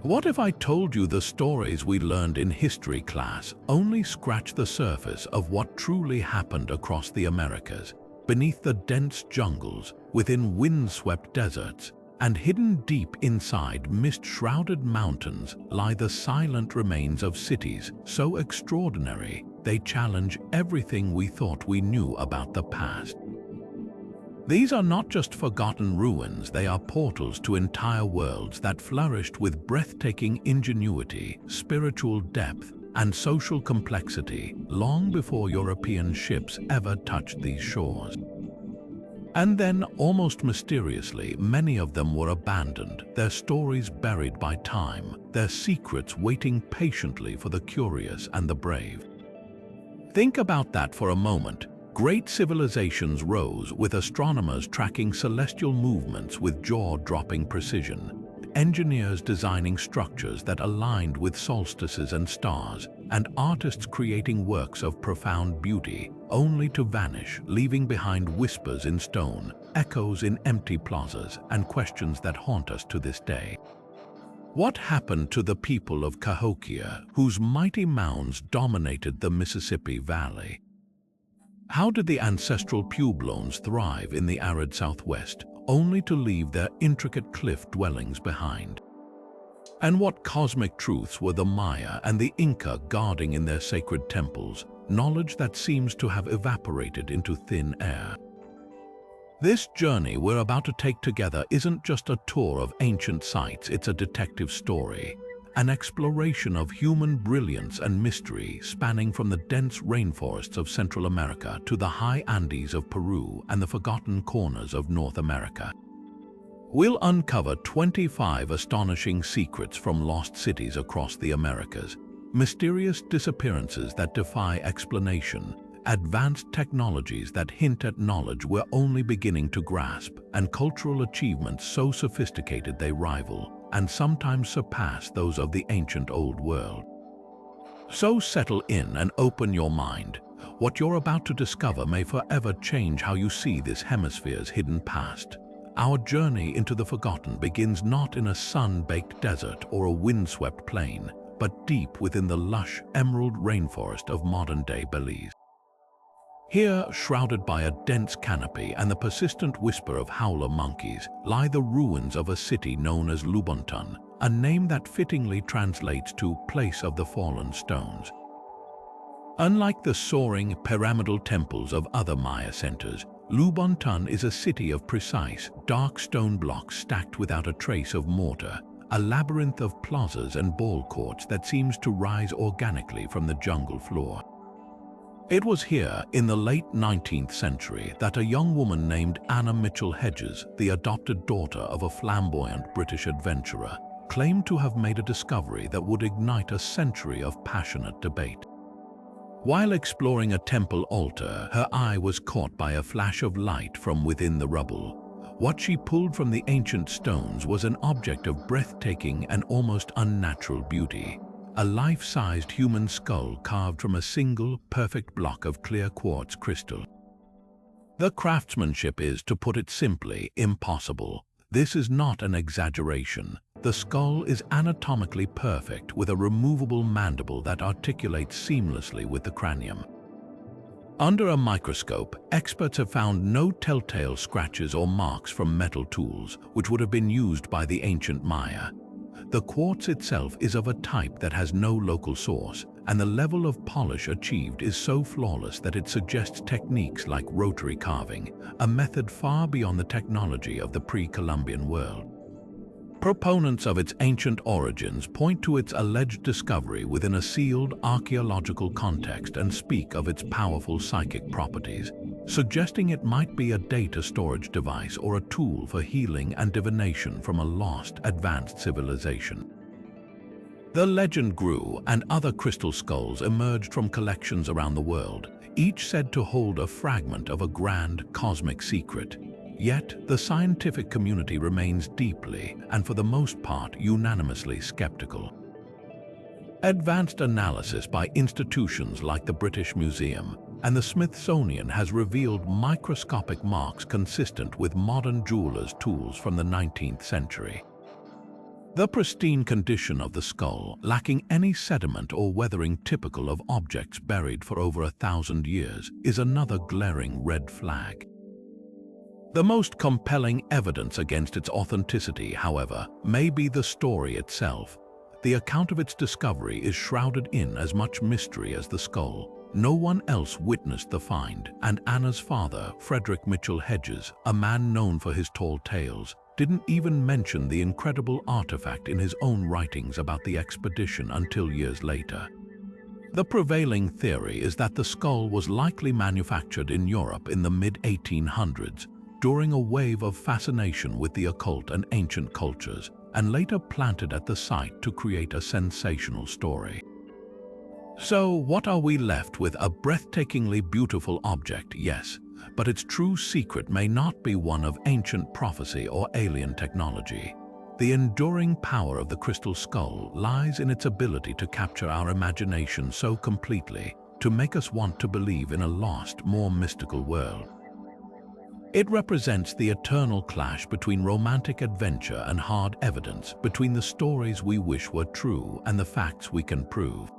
What if I told you the stories we learned in history class only scratch the surface of what truly happened across the Americas, beneath the dense jungles, within windswept deserts, and hidden deep inside mist-shrouded mountains lie the silent remains of cities so extraordinary they challenge everything we thought we knew about the past. These are not just forgotten ruins, they are portals to entire worlds that flourished with breathtaking ingenuity, spiritual depth, and social complexity long before European ships ever touched these shores. And then, almost mysteriously, many of them were abandoned, their stories buried by time, their secrets waiting patiently for the curious and the brave. Think about that for a moment. Great civilizations rose with astronomers tracking celestial movements with jaw-dropping precision, engineers designing structures that aligned with solstices and stars, and artists creating works of profound beauty, only to vanish, leaving behind whispers in stone, echoes in empty plazas, and questions that haunt us to this day. What happened to the people of Cahokia, whose mighty mounds dominated the Mississippi Valley? How did the ancestral Puebloans thrive in the arid Southwest, only to leave their intricate cliff dwellings behind? And what cosmic truths were the Maya and the Inca guarding in their sacred temples, knowledge that seems to have evaporated into thin air? This journey we're about to take together isn't just a tour of ancient sites, it's a detective story. An exploration of human brilliance and mystery spanning from the dense rainforests of Central America to the high Andes of Peru and the forgotten corners of North America. We'll uncover 25 astonishing secrets from lost cities across the Americas, mysterious disappearances that defy explanation, advanced technologies that hint at knowledge we're only beginning to grasp, and cultural achievements so sophisticated they rival and sometimes surpass those of the ancient old world. So settle in and open your mind. What you're about to discover may forever change how you see this hemisphere's hidden past. Our journey into the forgotten begins not in a sun-baked desert or a windswept plain, but deep within the lush emerald rainforest of modern-day Belize. Here, shrouded by a dense canopy and the persistent whisper of howler monkeys, lie the ruins of a city known as Lubaantun, a name that fittingly translates to place of the fallen stones. Unlike the soaring, pyramidal temples of other Maya centers, Lubaantun is a city of precise, dark stone blocks stacked without a trace of mortar, a labyrinth of plazas and ball courts that seems to rise organically from the jungle floor. It was here, in the late 19th century, that a young woman named Anna Mitchell Hedges, the adopted daughter of a flamboyant British adventurer, claimed to have made a discovery that would ignite a century of passionate debate. While exploring a temple altar, her eye was caught by a flash of light from within the rubble. What she pulled from the ancient stones was an object of breathtaking and almost unnatural beauty. A life-sized human skull carved from a single, perfect block of clear quartz crystal. The craftsmanship is, to put it simply, impossible. This is not an exaggeration. The skull is anatomically perfect, with a removable mandible that articulates seamlessly with the cranium. Under a microscope, experts have found no telltale scratches or marks from metal tools, which would have been used by the ancient Maya. The quartz itself is of a type that has no local source, and the level of polish achieved is so flawless that it suggests techniques like rotary carving, a method far beyond the technology of the pre-Columbian world. Proponents of its ancient origins point to its alleged discovery within a sealed archaeological context and speak of its powerful psychic properties, suggesting it might be a data storage device or a tool for healing and divination from a lost, advanced civilization. The legend grew, and other crystal skulls emerged from collections around the world, each said to hold a fragment of a grand cosmic secret. Yet, the scientific community remains deeply, and for the most part, unanimously skeptical. Advanced analysis by institutions like the British Museum and the Smithsonian has revealed microscopic marks consistent with modern jewelers' tools from the 19th century. The pristine condition of the skull, lacking any sediment or weathering typical of objects buried for over 1,000 years, is another glaring red flag. The most compelling evidence against its authenticity, however, may be the story itself. The account of its discovery is shrouded in as much mystery as the skull. No one else witnessed the find, and Anna's father, Frederick Mitchell Hedges, a man known for his tall tales, didn't even mention the incredible artifact in his own writings about the expedition until years later. The prevailing theory is that the skull was likely manufactured in Europe in the mid-1800s, during a wave of fascination with the occult and ancient cultures, and later planted at the site to create a sensational story. So, what are we left with? A breathtakingly beautiful object, yes, but its true secret may not be one of ancient prophecy or alien technology. The enduring power of the crystal skull lies in its ability to capture our imagination so completely, to make us want to believe in a lost, more mystical world. It represents the eternal clash between romantic adventure and hard evidence, between the stories we wish were true and the facts we can prove.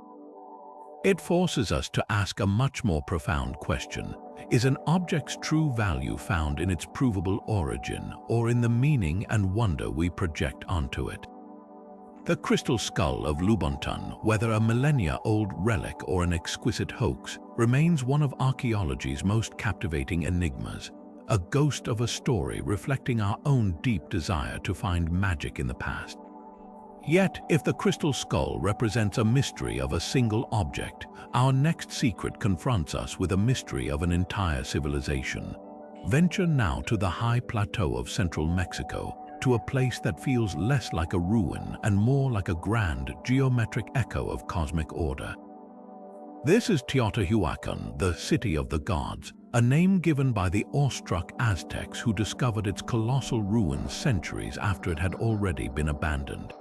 It forces us to ask a much more profound question. Is an object's true value found in its provable origin, or in the meaning and wonder we project onto it? The crystal skull of Lubaantun, whether a millennia-old relic or an exquisite hoax, remains one of archaeology's most captivating enigmas, a ghost of a story reflecting our own deep desire to find magic in the past. Yet, if the crystal skull represents a mystery of a single object, our next secret confronts us with a mystery of an entire civilization. Venture now to the high plateau of central Mexico, to a place that feels less like a ruin and more like a grand, geometric echo of cosmic order. This is Teotihuacan, the city of the gods, a name given by the awestruck Aztecs who discovered its colossal ruins centuries after it had already been abandoned.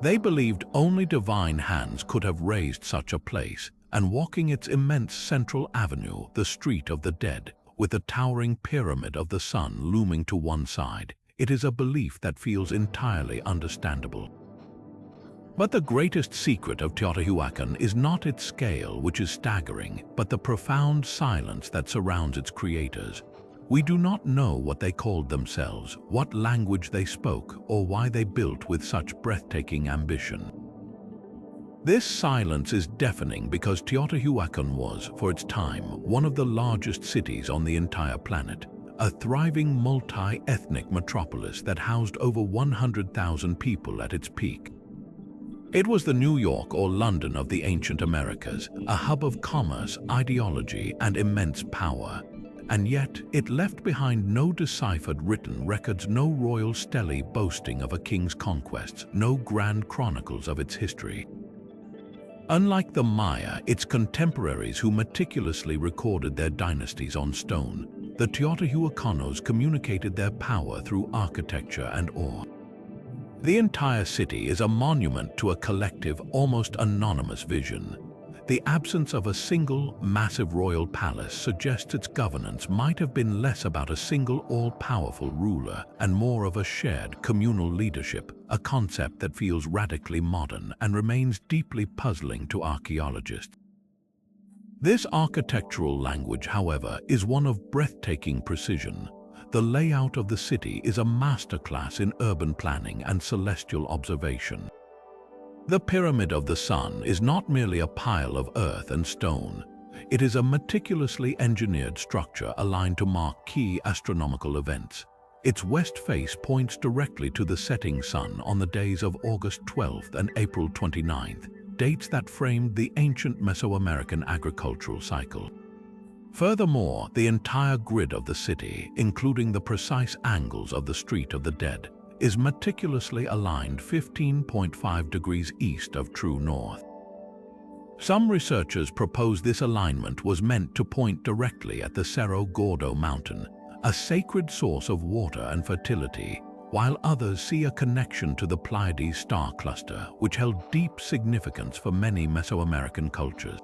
They believed only divine hands could have raised such a place, and walking its immense central avenue, the Street of the Dead, with the towering pyramid of the sun looming to one side, it is a belief that feels entirely understandable. But the greatest secret of Teotihuacan is not its scale, which is staggering, but the profound silence that surrounds its creators. We do not know what they called themselves, what language they spoke, or why they built with such breathtaking ambition. This silence is deafening because Teotihuacan was, for its time, one of the largest cities on the entire planet, a thriving multi-ethnic metropolis that housed over 100,000 people at its peak. It was the New York or London of the ancient Americas, a hub of commerce, ideology, and immense power. And yet, it left behind no deciphered written records, no royal stele boasting of a king's conquests, no grand chronicles of its history. Unlike the Maya, its contemporaries who meticulously recorded their dynasties on stone, the Teotihuacanos communicated their power through architecture and awe. The entire city is a monument to a collective, almost anonymous vision. The absence of a single, massive royal palace suggests its governance might have been less about a single, all-powerful ruler and more of a shared, communal leadership, a concept that feels radically modern and remains deeply puzzling to archaeologists. This architectural language, however, is one of breathtaking precision. The layout of the city is a masterclass in urban planning and celestial observation. The Pyramid of the Sun is not merely a pile of earth and stone. It is a meticulously engineered structure aligned to mark key astronomical events. Its west face points directly to the setting sun on the days of August 12th and April 29th, dates that framed the ancient Mesoamerican agricultural cycle. Furthermore, the entire grid of the city, including the precise angles of the Street of the Dead, is meticulously aligned 15.5 degrees east of true north. Some researchers propose this alignment was meant to point directly at the Cerro Gordo mountain, a sacred source of water and fertility, while others see a connection to the Pleiades star cluster, which held deep significance for many Mesoamerican cultures.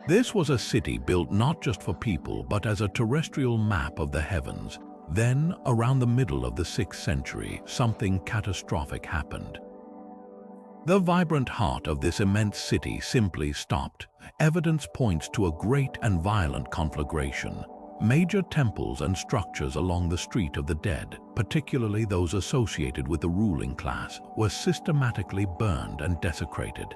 This was a city built not just for people but as a terrestrial map of the heavens. Then, around the middle of the 6th century, something catastrophic happened. The vibrant heart of this immense city simply stopped. Evidence points to a great and violent conflagration. Major temples and structures along the Street of the Dead, particularly those associated with the ruling class, were systematically burned and desecrated.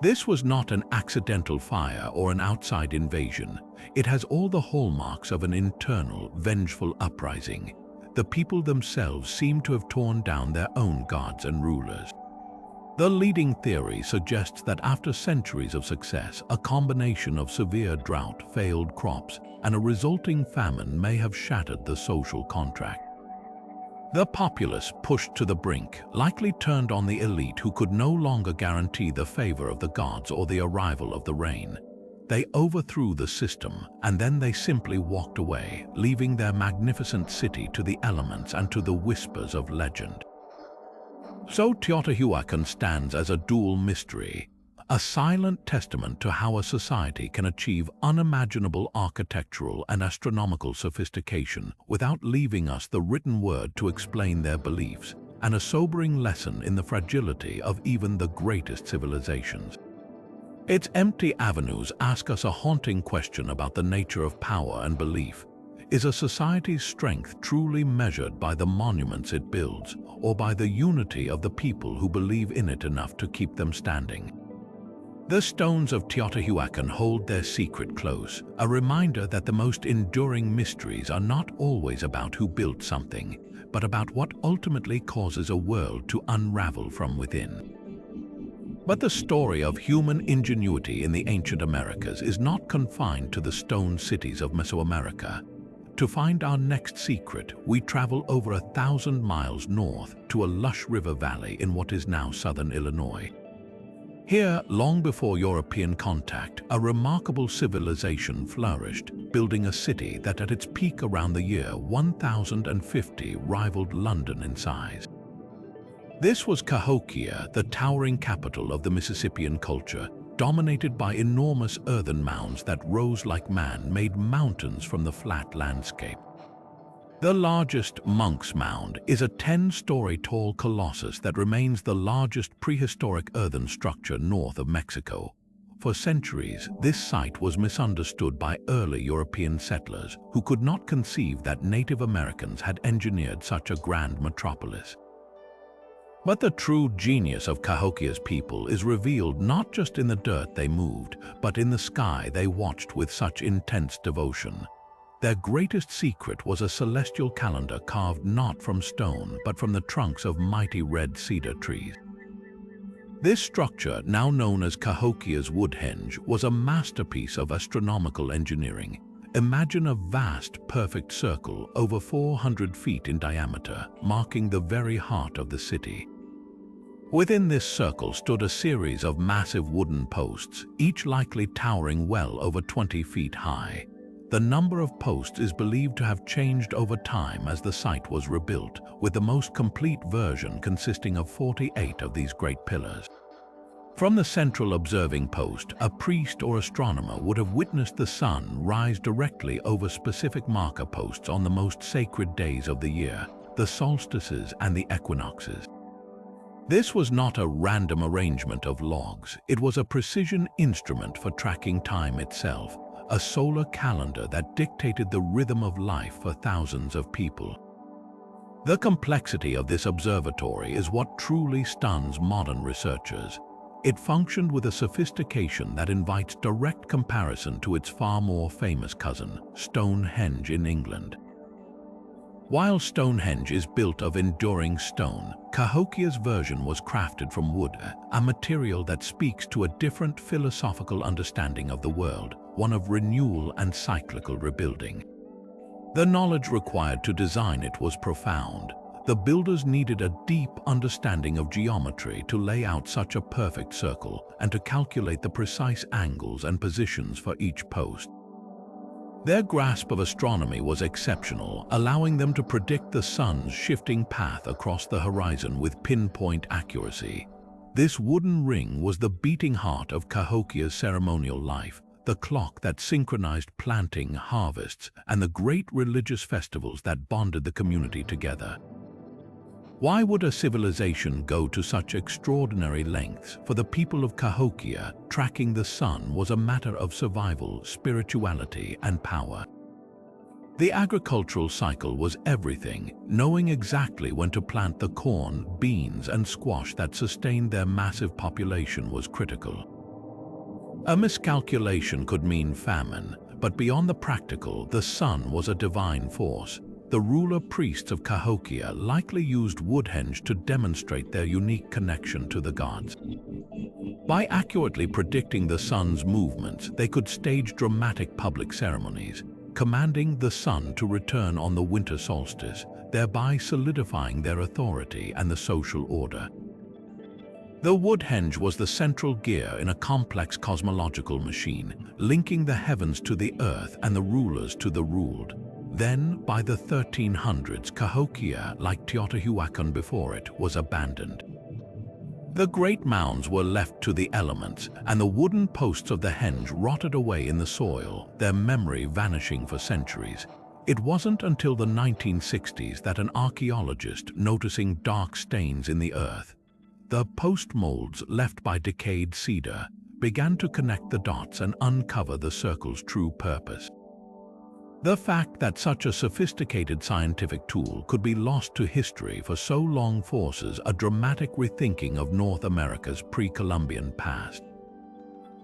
This was not an accidental fire or an outside invasion. It has all the hallmarks of an internal, vengeful uprising. The people themselves seem to have torn down their own gods and rulers. The leading theory suggests that after centuries of success, a combination of severe drought, failed crops, and a resulting famine may have shattered the social contract. The populace, pushed to the brink, likely turned on the elite who could no longer guarantee the favor of the gods or the arrival of the rain. They overthrew the system, and then they simply walked away, leaving their magnificent city to the elements and to the whispers of legend. So Teotihuacan stands as a dual mystery, a silent testament to how a society can achieve unimaginable architectural and astronomical sophistication without leaving us the written word to explain their beliefs, and a sobering lesson in the fragility of even the greatest civilizations. Its empty avenues ask us a haunting question about the nature of power and belief. Is a society's strength truly measured by the monuments it builds, or by the unity of the people who believe in it enough to keep them standing? The stones of Teotihuacan hold their secret close, a reminder that the most enduring mysteries are not always about who built something, but about what ultimately causes a world to unravel from within. But the story of human ingenuity in the ancient Americas is not confined to the stone cities of Mesoamerica. To find our next secret, we travel over 1,000 miles north to a lush river valley in what is now southern Illinois. Here, long before European contact, a remarkable civilization flourished, building a city that at its peak around the year 1050 rivaled London in size. This was Cahokia, the towering capital of the Mississippian culture, dominated by enormous earthen mounds that rose like man-made mountains from the flat landscape. The largest, Monk's Mound, is a 10-story tall colossus that remains the largest prehistoric earthen structure north of Mexico. For centuries, this site was misunderstood by early European settlers who could not conceive that Native Americans had engineered such a grand metropolis. But the true genius of Cahokia's people is revealed not just in the dirt they moved, but in the sky they watched with such intense devotion. Their greatest secret was a celestial calendar carved not from stone, but from the trunks of mighty red cedar trees. This structure, now known as Cahokia's Woodhenge, was a masterpiece of astronomical engineering. Imagine a vast, perfect circle over 400 feet in diameter, marking the very heart of the city. Within this circle stood a series of massive wooden posts, each likely towering well over 20 feet high. The number of posts is believed to have changed over time as the site was rebuilt, with the most complete version consisting of 48 of these great pillars. From the central observing post, a priest or astronomer would have witnessed the sun rise directly over specific marker posts on the most sacred days of the year, the solstices and the equinoxes. This was not a random arrangement of logs. It was a precision instrument for tracking time itself, a solar calendar that dictated the rhythm of life for thousands of people. The complexity of this observatory is what truly stuns modern researchers. It functioned with a sophistication that invites direct comparison to its far more famous cousin, Stonehenge in England. While Stonehenge is built of enduring stone, Cahokia's version was crafted from wood, a material that speaks to a different philosophical understanding of the world, one of renewal and cyclical rebuilding. The knowledge required to design it was profound. The builders needed a deep understanding of geometry to lay out such a perfect circle and to calculate the precise angles and positions for each post. Their grasp of astronomy was exceptional, allowing them to predict the sun's shifting path across the horizon with pinpoint accuracy. This wooden ring was the beating heart of Cahokia's ceremonial life, the clock that synchronized planting, harvests, and the great religious festivals that bonded the community together. Why would a civilization go to such extraordinary lengths? For the people of Cahokia, tracking the sun was a matter of survival, spirituality, and power. The agricultural cycle was everything. Knowing exactly when to plant the corn, beans, and squash that sustained their massive population was critical. A miscalculation could mean famine, but beyond the practical, the sun was a divine force. The ruler priests of Cahokia likely used Woodhenge to demonstrate their unique connection to the gods. By accurately predicting the sun's movements, they could stage dramatic public ceremonies, commanding the sun to return on the winter solstice, thereby solidifying their authority and the social order. The Woodhenge was the central gear in a complex cosmological machine, linking the heavens to the earth and the rulers to the ruled. Then, by the 1300s, Cahokia, like Teotihuacan before it, was abandoned. The great mounds were left to the elements, and the wooden posts of the henge rotted away in the soil, their memory vanishing for centuries. It wasn't until the 1960s that an archaeologist, noticing dark stains in the earth, the post molds left by decayed cedar, began to connect the dots and uncover the circle's true purpose. The fact that such a sophisticated scientific tool could be lost to history for so long forces a dramatic rethinking of North America's pre-Columbian past.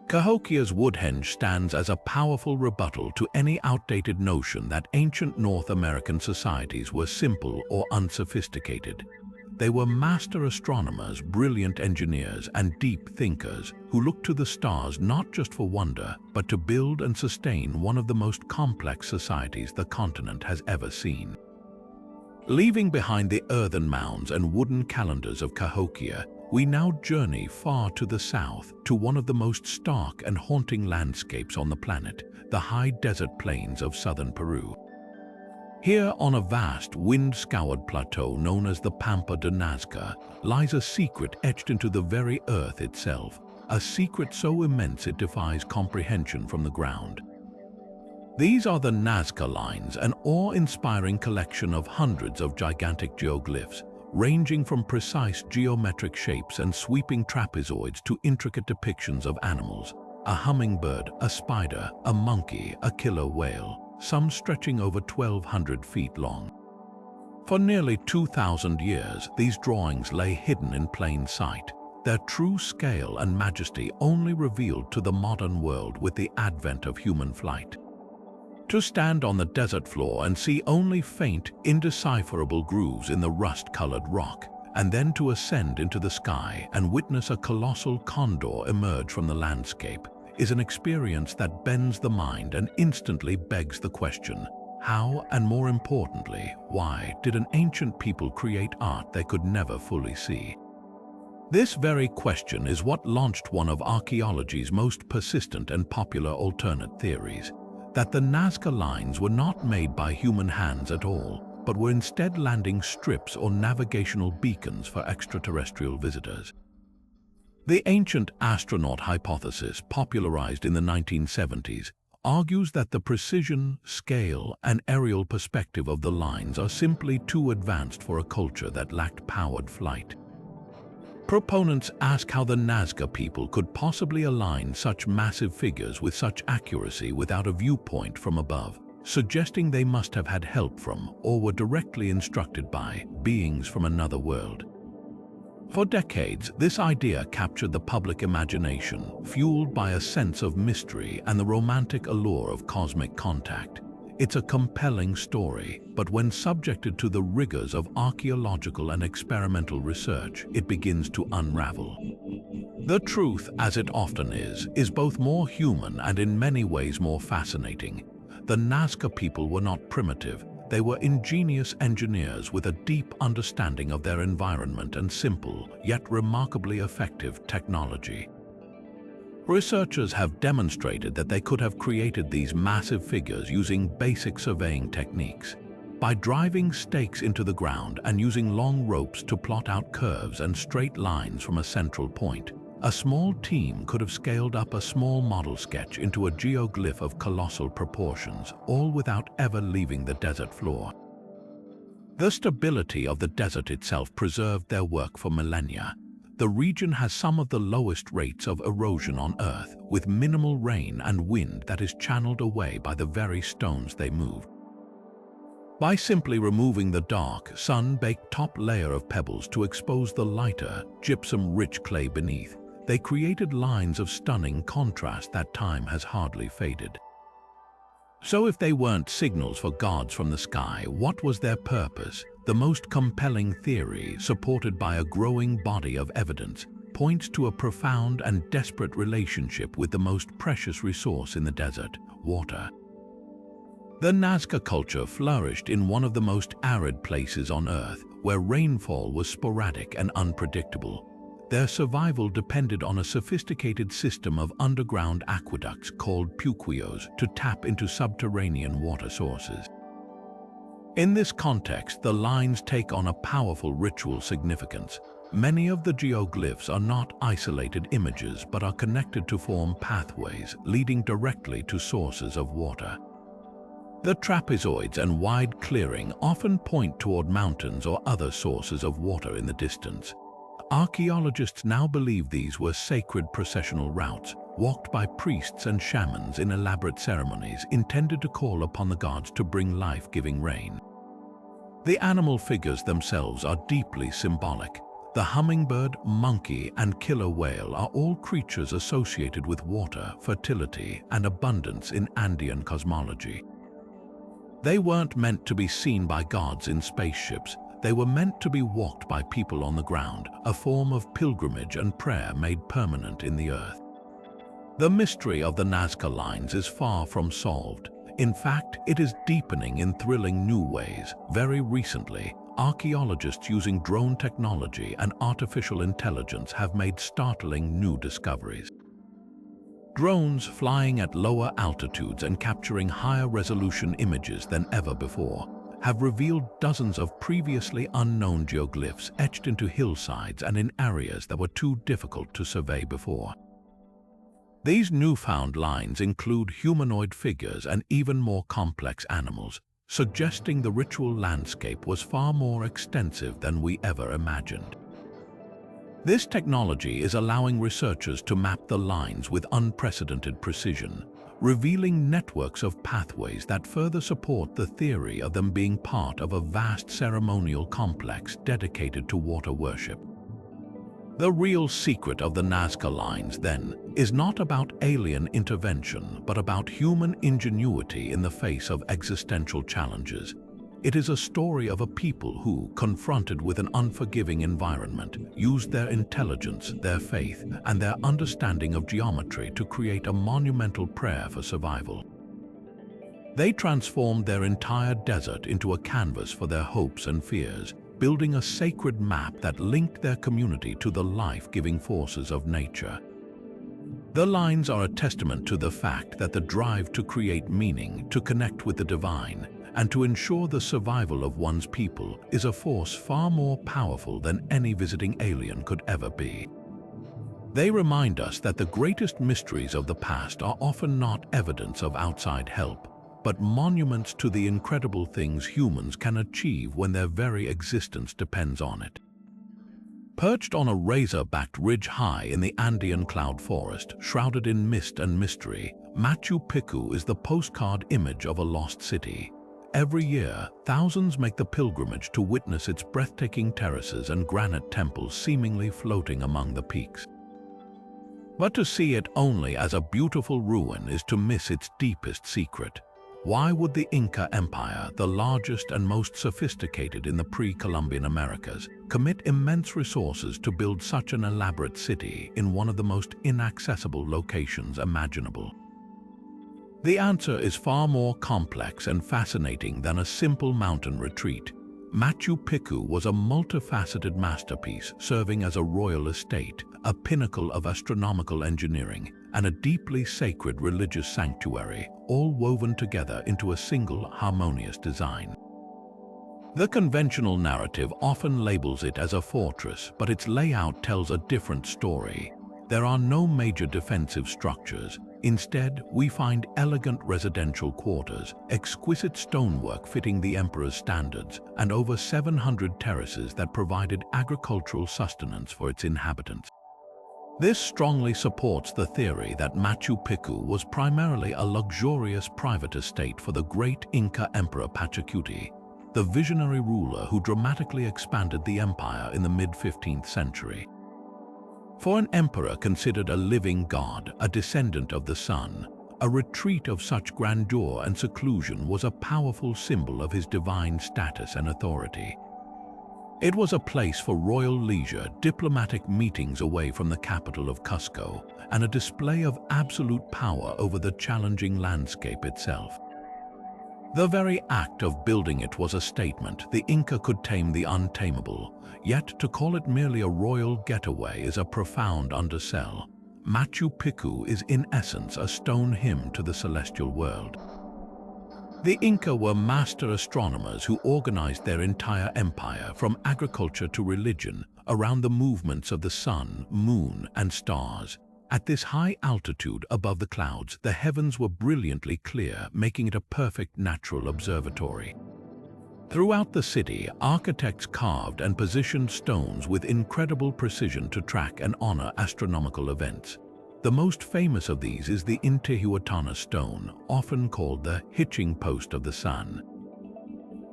Cahokia's Woodhenge stands as a powerful rebuttal to any outdated notion that ancient North American societies were simple or unsophisticated. They were master astronomers, brilliant engineers, and deep thinkers who looked to the stars not just for wonder, but to build and sustain one of the most complex societies the continent has ever seen. Leaving behind the earthen mounds and wooden calendars of Cahokia, we now journey far to the south to one of the most stark and haunting landscapes on the planet, the high desert plains of southern Peru. Here, on a vast, wind-scoured plateau known as the Pampa de Nazca, lies a secret etched into the very earth itself, a secret so immense it defies comprehension from the ground. These are the Nazca Lines, an awe-inspiring collection of hundreds of gigantic geoglyphs, ranging from precise geometric shapes and sweeping trapezoids to intricate depictions of animals: a hummingbird, a spider, a monkey, a killer whale, some stretching over 1,200 feet long. For nearly 2,000 years, these drawings lay hidden in plain sight, their true scale and majesty only revealed to the modern world with the advent of human flight. To stand on the desert floor and see only faint, indecipherable grooves in the rust-colored rock, and then to ascend into the sky and witness a colossal condor emerge from the landscape, is an experience that bends the mind and instantly begs the question: how, and more importantly, why did an ancient people create art they could never fully see? This very question is what launched one of archaeology's most persistent and popular alternate theories, that the Nazca Lines were not made by human hands at all, but were instead landing strips or navigational beacons for extraterrestrial visitors. The ancient astronaut hypothesis, popularized in the 1970s, argues that the precision, scale, and aerial perspective of the lines are simply too advanced for a culture that lacked powered flight. Proponents ask how the Nazca people could possibly align such massive figures with such accuracy without a viewpoint from above, suggesting they must have had help from, or were directly instructed by, beings from another world. For decades, this idea captured the public imagination, fueled by a sense of mystery and the romantic allure of cosmic contact. It's a compelling story, but when subjected to the rigors of archaeological and experimental research, it begins to unravel. The truth, as it often is both more human and in many ways more fascinating. The Nazca people were not primitive. They were ingenious engineers with a deep understanding of their environment and simple, yet remarkably effective technology. Researchers have demonstrated that they could have created these massive figures using basic surveying techniques. By driving stakes into the ground and using long ropes to plot out curves and straight lines from a central point, a small team could have scaled up a small model sketch into a geoglyph of colossal proportions, all without ever leaving the desert floor. The stability of the desert itself preserved their work for millennia. The region has some of the lowest rates of erosion on Earth, with minimal rain and wind that is channeled away by the very stones they move. By simply removing the dark, sun-baked top layer of pebbles to expose the lighter, gypsum-rich clay beneath, they created lines of stunning contrast that time has hardly faded. So if they weren't signals for gods from the sky, what was their purpose? The most compelling theory, supported by a growing body of evidence, points to a profound and desperate relationship with the most precious resource in the desert: water. The Nazca culture flourished in one of the most arid places on Earth, where rainfall was sporadic and unpredictable. Their survival depended on a sophisticated system of underground aqueducts called puquios to tap into subterranean water sources. In this context, the lines take on a powerful ritual significance. Many of the geoglyphs are not isolated images but are connected to form pathways leading directly to sources of water. The trapezoids and wide clearing often point toward mountains or other sources of water in the distance. Archaeologists now believe these were sacred processional routes, walked by priests and shamans in elaborate ceremonies intended to call upon the gods to bring life-giving rain. The animal figures themselves are deeply symbolic. The hummingbird, monkey, and killer whale are all creatures associated with water, fertility, and abundance in Andean cosmology. They weren't meant to be seen by gods in spaceships. They were meant to be walked by people on the ground, a form of pilgrimage and prayer made permanent in the earth. The mystery of the Nazca Lines is far from solved. In fact, it is deepening in thrilling new ways. Very recently, archaeologists using drone technology and artificial intelligence have made startling new discoveries. Drones flying at lower altitudes and capturing higher resolution images than ever before have revealed dozens of previously unknown geoglyphs etched into hillsides and in areas that were too difficult to survey before. These newfound lines include humanoid figures and even more complex animals, suggesting the ritual landscape was far more extensive than we ever imagined. This technology is allowing researchers to map the lines with unprecedented precision, revealing networks of pathways that further support the theory of them being part of a vast ceremonial complex dedicated to water worship. The real secret of the Nazca Lines, then, is not about alien intervention, but about human ingenuity in the face of existential challenges. It is a story of a people who, confronted with an unforgiving environment, used their intelligence, their faith, and their understanding of geometry to create a monumental prayer for survival. They transformed their entire desert into a canvas for their hopes and fears, building a sacred map that linked their community to the life-giving forces of nature. The lines are a testament to the fact that the drive to create meaning, to connect with the divine, and to ensure the survival of one's people is a force far more powerful than any visiting alien could ever be. They remind us that the greatest mysteries of the past are often not evidence of outside help, but monuments to the incredible things humans can achieve when their very existence depends on it. Perched on a razor-backed ridge high in the Andean cloud forest, shrouded in mist and mystery, Machu Picchu is the postcard image of a lost city. Every year, thousands make the pilgrimage to witness its breathtaking terraces and granite temples seemingly floating among the peaks. But to see it only as a beautiful ruin is to miss its deepest secret. Why would the Inca Empire, the largest and most sophisticated in the pre-Columbian Americas, commit immense resources to build such an elaborate city in one of the most inaccessible locations imaginable? The answer is far more complex and fascinating than a simple mountain retreat. Machu Picchu was a multifaceted masterpiece serving as a royal estate, a pinnacle of astronomical engineering, and a deeply sacred religious sanctuary, all woven together into a single harmonious design. The conventional narrative often labels it as a fortress, but its layout tells a different story. There are no major defensive structures. Instead, we find elegant residential quarters, exquisite stonework fitting the emperor's standards, and over 700 terraces that provided agricultural sustenance for its inhabitants. This strongly supports the theory that Machu Picchu was primarily a luxurious private estate for the great Inca Emperor Pachacuti, the visionary ruler who dramatically expanded the empire in the mid-15th century. For an emperor considered a living god, a descendant of the sun, a retreat of such grandeur and seclusion was a powerful symbol of his divine status and authority. It was a place for royal leisure, diplomatic meetings away from the capital of Cusco, and a display of absolute power over the challenging landscape itself. The very act of building it was a statement. The Inca could tame the untamable, yet to call it merely a royal getaway is a profound undersell. Machu Picchu is in essence a stone hymn to the celestial world. The Inca were master astronomers who organized their entire empire, from agriculture to religion, around the movements of the sun, moon, and stars. At this high altitude above the clouds, the heavens were brilliantly clear, making it a perfect natural observatory. Throughout the city, architects carved and positioned stones with incredible precision to track and honor astronomical events. The most famous of these is the Teotihuacan stone, often called the hitching post of the sun.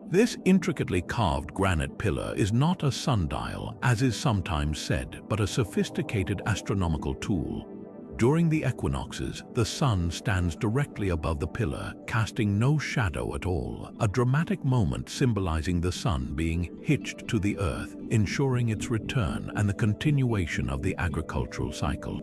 This intricately carved granite pillar is not a sundial, as is sometimes said, but a sophisticated astronomical tool. During the equinoxes, the sun stands directly above the pillar, casting no shadow at all, a dramatic moment symbolizing the sun being hitched to the earth, ensuring its return and the continuation of the agricultural cycle.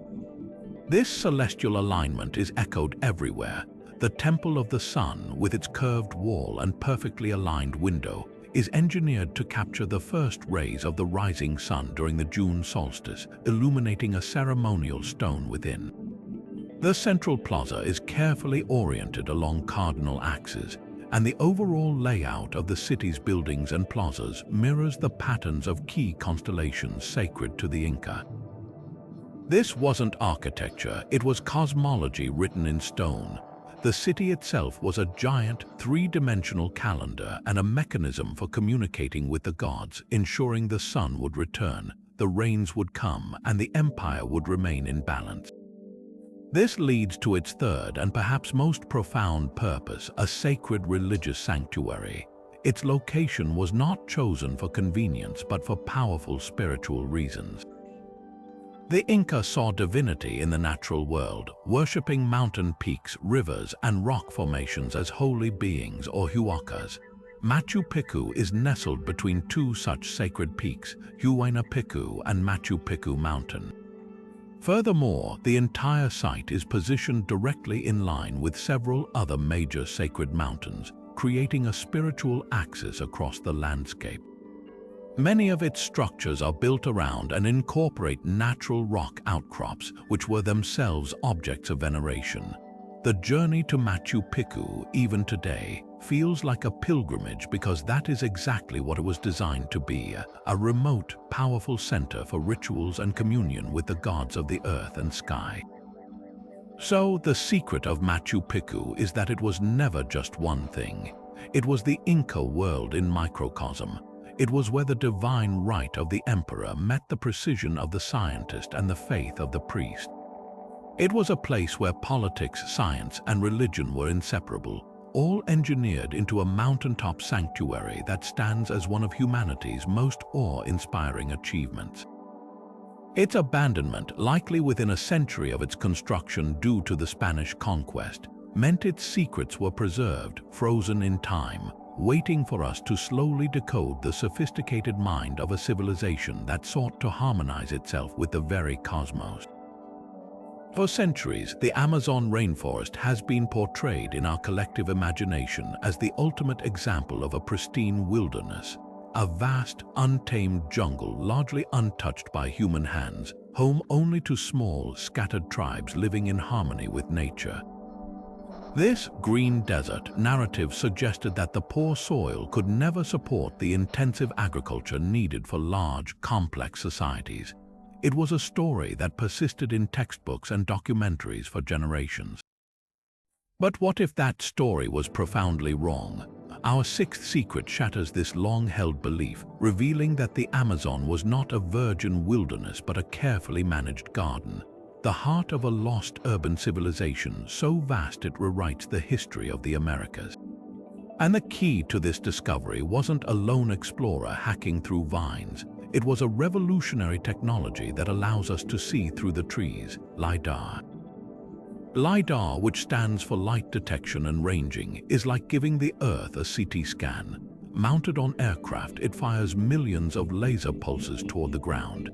This celestial alignment is echoed everywhere. The Temple of the Sun, with its curved wall and perfectly aligned window, is engineered to capture the first rays of the rising sun during the June solstice, illuminating a ceremonial stone within. The central plaza is carefully oriented along cardinal axes, and the overall layout of the city's buildings and plazas mirrors the patterns of key constellations sacred to the Inca. This wasn't architecture, it was cosmology written in stone. The city itself was a giant, three-dimensional calendar and a mechanism for communicating with the gods, ensuring the sun would return, the rains would come, and the empire would remain in balance. This leads to its third and perhaps most profound purpose, a sacred religious sanctuary. Its location was not chosen for convenience but for powerful spiritual reasons. The Inca saw divinity in the natural world, worshipping mountain peaks, rivers, and rock formations as holy beings or huacas. Machu Picchu is nestled between two such sacred peaks, Huayna Picchu and Machu Picchu Mountain. Furthermore, the entire site is positioned directly in line with several other major sacred mountains, creating a spiritual axis across the landscape. Many of its structures are built around and incorporate natural rock outcrops, which were themselves objects of veneration. The journey to Machu Picchu, even today, feels like a pilgrimage because that is exactly what it was designed to be, a remote, powerful center for rituals and communion with the gods of the earth and sky. So, the secret of Machu Picchu is that it was never just one thing. It was the Inca world in microcosm. It was where the divine right of the emperor met the precision of the scientist and the faith of the priest. It was a place where politics, science, and religion were inseparable, all engineered into a mountaintop sanctuary that stands as one of humanity's most awe-inspiring achievements. Its abandonment, likely within a century of its construction due to the Spanish conquest, meant its secrets were preserved, frozen in time, waiting for us to slowly decode the sophisticated mind of a civilization that sought to harmonize itself with the very cosmos. For centuries, the Amazon rainforest has been portrayed in our collective imagination as the ultimate example of a pristine wilderness, a vast, untamed jungle largely untouched by human hands, home only to small, scattered tribes living in harmony with nature. This green desert narrative suggested that the poor soil could never support the intensive agriculture needed for large, complex societies. It was a story that persisted in textbooks and documentaries for generations. But what if that story was profoundly wrong? Our sixth secret shatters this long-held belief, revealing that the Amazon was not a virgin wilderness but a carefully managed garden, the heart of a lost urban civilization so vast it rewrites the history of the Americas. And the key to this discovery wasn't a lone explorer hacking through vines. It was a revolutionary technology that allows us to see through the trees, LiDAR. LiDAR, which stands for light detection and ranging, is like giving the Earth a CT scan. Mounted on aircraft, it fires millions of laser pulses toward the ground.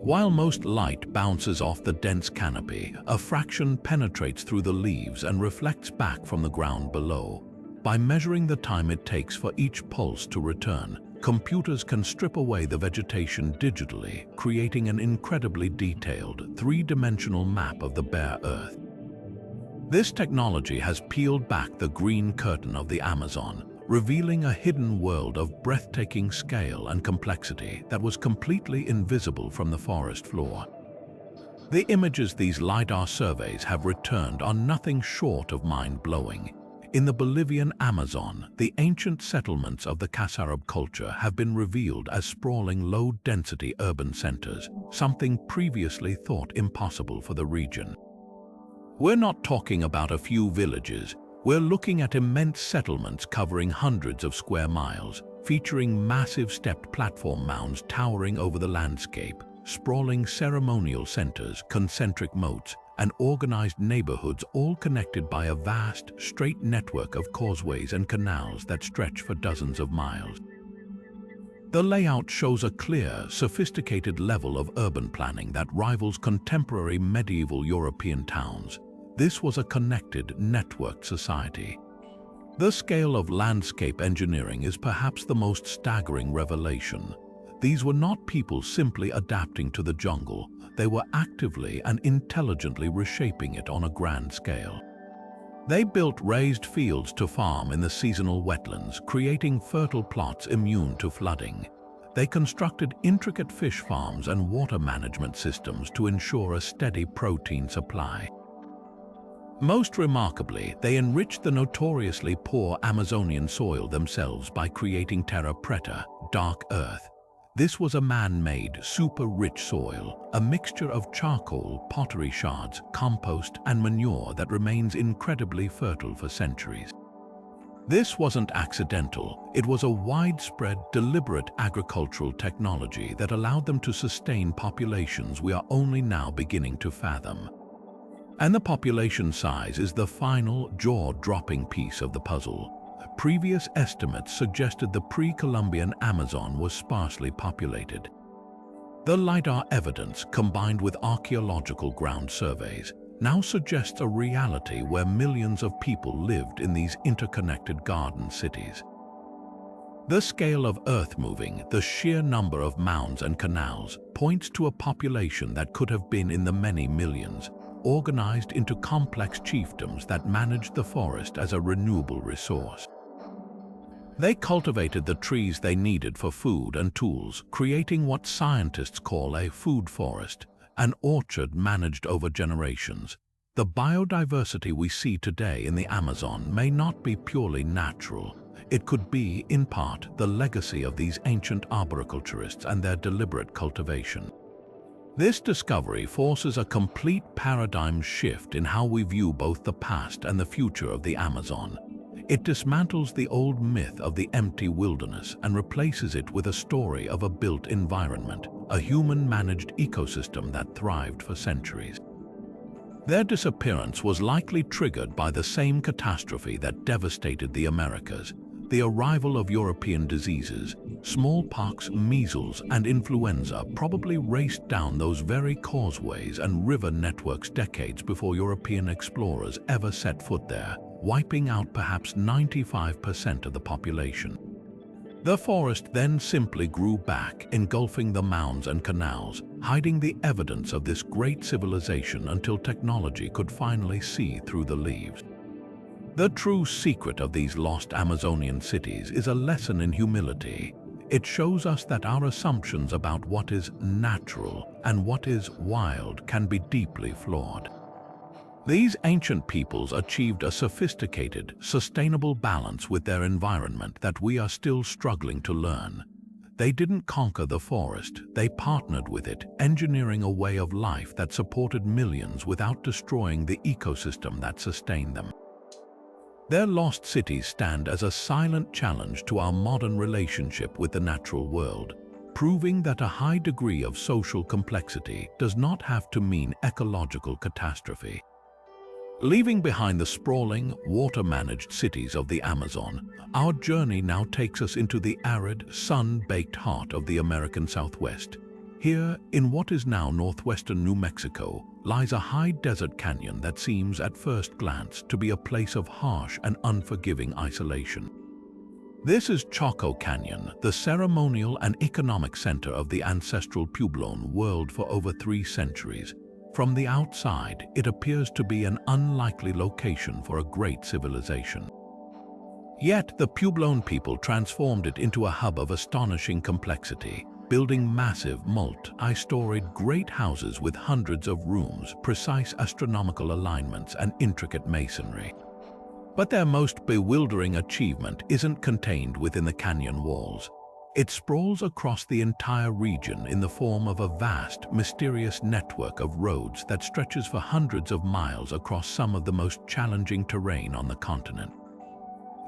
While most light bounces off the dense canopy, a fraction penetrates through the leaves and reflects back from the ground below. By measuring the time it takes for each pulse to return, computers can strip away the vegetation digitally, creating an incredibly detailed, three-dimensional map of the bare Earth. This technology has peeled back the green curtain of the Amazon, revealing a hidden world of breathtaking scale and complexity that was completely invisible from the forest floor. The images these LiDAR surveys have returned are nothing short of mind-blowing. In the Bolivian Amazon, the ancient settlements of the Casarab culture have been revealed as sprawling low-density urban centers, something previously thought impossible for the region. We're not talking about a few villages. We're looking at immense settlements covering hundreds of square miles, featuring massive stepped platform mounds towering over the landscape, sprawling ceremonial centers, concentric moats, and organized neighborhoods, all connected by a vast, straight network of causeways and canals that stretch for dozens of miles. The layout shows a clear, sophisticated level of urban planning that rivals contemporary medieval European towns. This was a connected, networked society. The scale of landscape engineering is perhaps the most staggering revelation. These were not people simply adapting to the jungle. They were actively and intelligently reshaping it on a grand scale. They built raised fields to farm in the seasonal wetlands, creating fertile plots immune to flooding. They constructed intricate fish farms and water management systems to ensure a steady protein supply. Most remarkably, they enriched the notoriously poor Amazonian soil themselves by creating terra preta, dark earth. This was a man-made, super-rich soil, a mixture of charcoal, pottery shards, compost, and manure that remains incredibly fertile for centuries. This wasn't accidental. It was a widespread, deliberate agricultural technology that allowed them to sustain populations we are only now beginning to fathom. And the population size is the final, jaw-dropping piece of the puzzle. Previous estimates suggested the pre-Columbian Amazon was sparsely populated. The LiDAR evidence, combined with archaeological ground surveys, now suggests a reality where millions of people lived in these interconnected garden cities. The scale of earth moving, the sheer number of mounds and canals, points to a population that could have been in the many millions, organized into complex chiefdoms that managed the forest as a renewable resource. They cultivated the trees they needed for food and tools, creating what scientists call a food forest, an orchard managed over generations. The biodiversity we see today in the Amazon may not be purely natural. It could be, in part, the legacy of these ancient arboriculturists and their deliberate cultivation. This discovery forces a complete paradigm shift in how we view both the past and the future of the Amazon. It dismantles the old myth of the empty wilderness and replaces it with a story of a built environment, a human-managed ecosystem that thrived for centuries. Their disappearance was likely triggered by the same catastrophe that devastated the Americas, the arrival of European diseases. Smallpox, measles, and influenza probably raced down those very causeways and river networks decades before European explorers ever set foot there, wiping out perhaps 95% of the population. The forest then simply grew back, engulfing the mounds and canals, hiding the evidence of this great civilization until technology could finally see through the leaves. The true secret of these lost Amazonian cities is a lesson in humility. it shows us that our assumptions about what is natural and what is wild can be deeply flawed. These ancient peoples achieved a sophisticated, sustainable balance with their environment that we are still struggling to learn. They didn't conquer the forest, they partnered with it, engineering a way of life that supported millions without destroying the ecosystem that sustained them. Their lost cities stand as a silent challenge to our modern relationship with the natural world, proving that a high degree of social complexity does not have to mean ecological catastrophe. Leaving behind the sprawling, water-managed cities of the Amazon, our journey now takes us into the arid, sun-baked heart of the American Southwest. Here, in what is now northwestern New Mexico, lies a high desert canyon that seems at first glance to be a place of harsh and unforgiving isolation. This is Chaco Canyon, the ceremonial and economic center of the ancestral Puebloan world for over 3 centuries. From the outside, it appears to be an unlikely location for a great civilization. Yet, the Puebloan people transformed it into a hub of astonishing complexity, building massive, multi-storied great houses with hundreds of rooms, precise astronomical alignments, and intricate masonry. But their most bewildering achievement isn't contained within the canyon walls. It sprawls across the entire region in the form of a vast, mysterious network of roads that stretches for hundreds of miles across some of the most challenging terrain on the continent.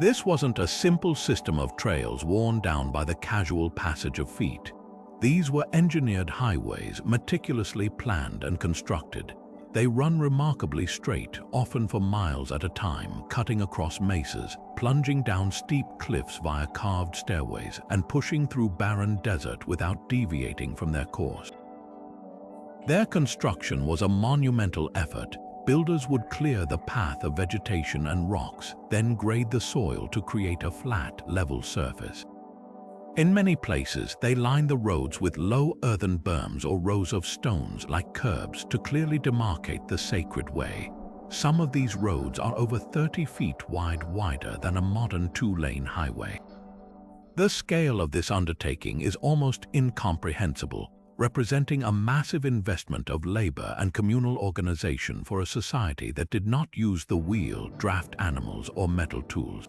This wasn't a simple system of trails worn down by the casual passage of feet. These were engineered highways, meticulously planned and constructed. They run remarkably straight, often for miles at a time, cutting across mesas, plunging down steep cliffs via carved stairways, and pushing through barren desert without deviating from their course. Their construction was a monumental effort. Builders would clear the path of vegetation and rocks, then grade the soil to create a flat, level surface. In many places, they lined the roads with low earthen berms or rows of stones like curbs to clearly demarcate the sacred way. Some of these roads are over 30 feet wide, wider than a modern 2-lane highway. The scale of this undertaking is almost incomprehensible, representing a massive investment of labor and communal organization for a society that did not use the wheel, draft animals, or metal tools.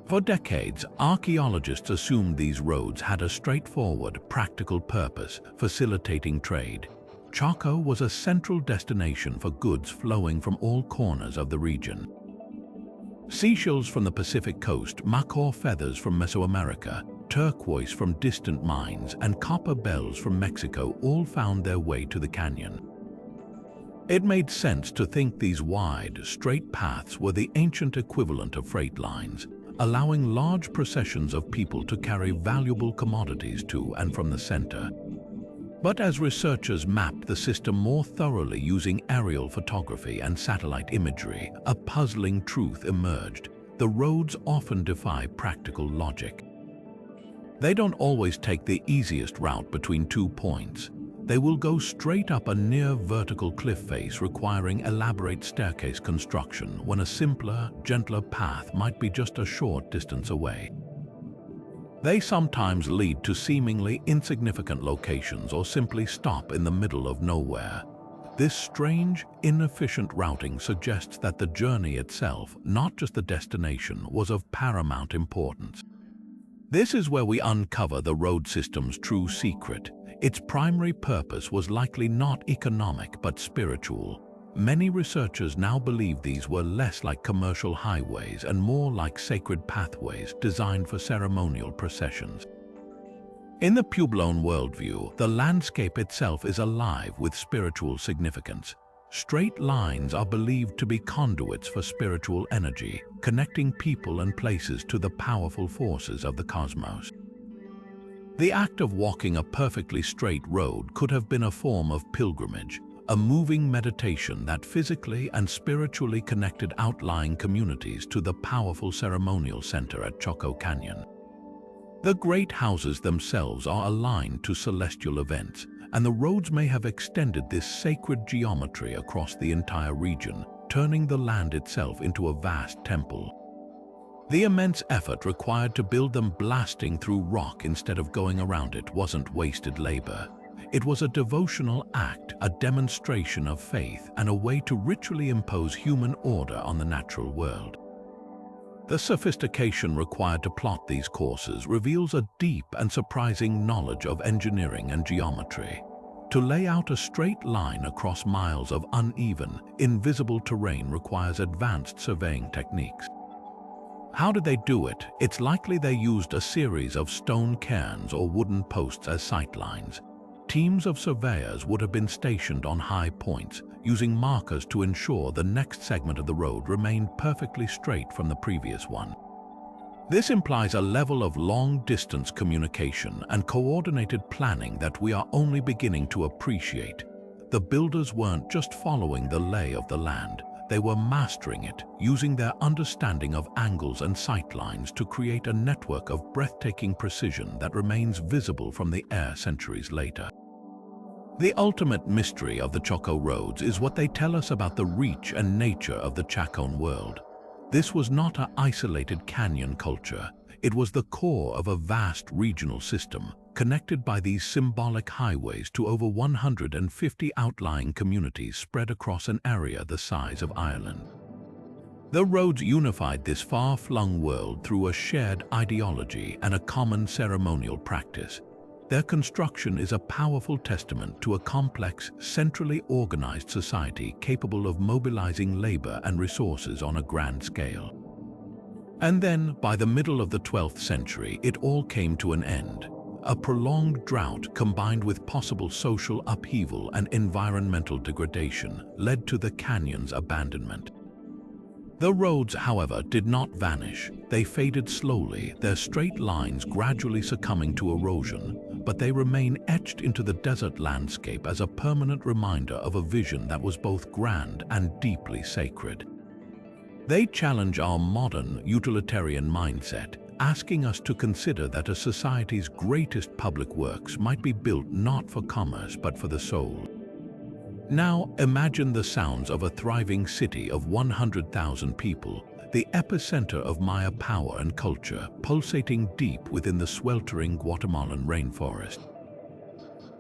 For decades, archaeologists assumed these roads had a straightforward, practical purpose, facilitating trade. Chaco was a central destination for goods flowing from all corners of the region. Seashells from the Pacific coast, macaw feathers from Mesoamerica, turquoise from distant mines, and copper bells from Mexico all found their way to the canyon. It made sense to think these wide, straight paths were the ancient equivalent of freight lines, allowing large processions of people to carry valuable commodities to and from the center. But as researchers mapped the system more thoroughly using aerial photography and satellite imagery, a puzzling truth emerged. The roads often defy practical logic. They don't always take the easiest route between 2 points. They will go straight up a near vertical cliff face requiring elaborate staircase construction when a simpler, gentler path might be just a short distance away. They sometimes lead to seemingly insignificant locations or simply stop in the middle of nowhere. This strange, inefficient routing suggests that the journey itself, not just the destination, was of paramount importance. This is where we uncover the road system's true secret. Its primary purpose was likely not economic but spiritual. Many researchers now believe these were less like commercial highways and more like sacred pathways designed for ceremonial processions. In the Puebloan worldview, the landscape itself is alive with spiritual significance. Straight lines are believed to be conduits for spiritual energy, connecting people and places to the powerful forces of the cosmos. The act of walking a perfectly straight road could have been a form of pilgrimage, a moving meditation that physically and spiritually connected outlying communities to the powerful ceremonial center at Chaco Canyon. The great houses themselves are aligned to celestial events, and the roads may have extended this sacred geometry across the entire region, turning the land itself into a vast temple. The immense effort required to build them blasting through rock instead of going around it wasn't wasted labor. It was a devotional act, a demonstration of faith, and a way to ritually impose human order on the natural world. The sophistication required to plot these courses reveals a deep and surprising knowledge of engineering and geometry. To lay out a straight line across miles of uneven, invisible terrain requires advanced surveying techniques. How did they do it? It's likely they used a series of stone cairns or wooden posts as sightlines. Teams of surveyors would have been stationed on high points, using markers to ensure the next segment of the road remained perfectly straight from the previous one. This implies a level of long-distance communication and coordinated planning that we are only beginning to appreciate. The builders weren't just following the lay of the land, they were mastering it, using their understanding of angles and sightlines to create a network of breathtaking precision that remains visible from the air centuries later. The ultimate mystery of the Chaco roads is what they tell us about the reach and nature of the Chacan world. This was not an isolated canyon culture. It was the core of a vast regional system, connected by these symbolic highways to over 150 outlying communities spread across an area the size of Ireland. The roads unified this far-flung world through a shared ideology and a common ceremonial practice. Their construction is a powerful testament to a complex, centrally organized society capable of mobilizing labor and resources on a grand scale. And then, by the middle of the 12th century, it all came to an end. A prolonged drought combined with possible social upheaval and environmental degradation led to the canyon's abandonment. The roads, however, did not vanish. They faded slowly, their straight lines gradually succumbing to erosion, but they remain etched into the desert landscape as a permanent reminder of a vision that was both grand and deeply sacred. They challenge our modern, utilitarian mindset, asking us to consider that a society's greatest public works might be built not for commerce but for the soul. Now, imagine the sounds of a thriving city of 100,000 people, the epicenter of Maya power and culture, pulsating deep within the sweltering Guatemalan rainforest.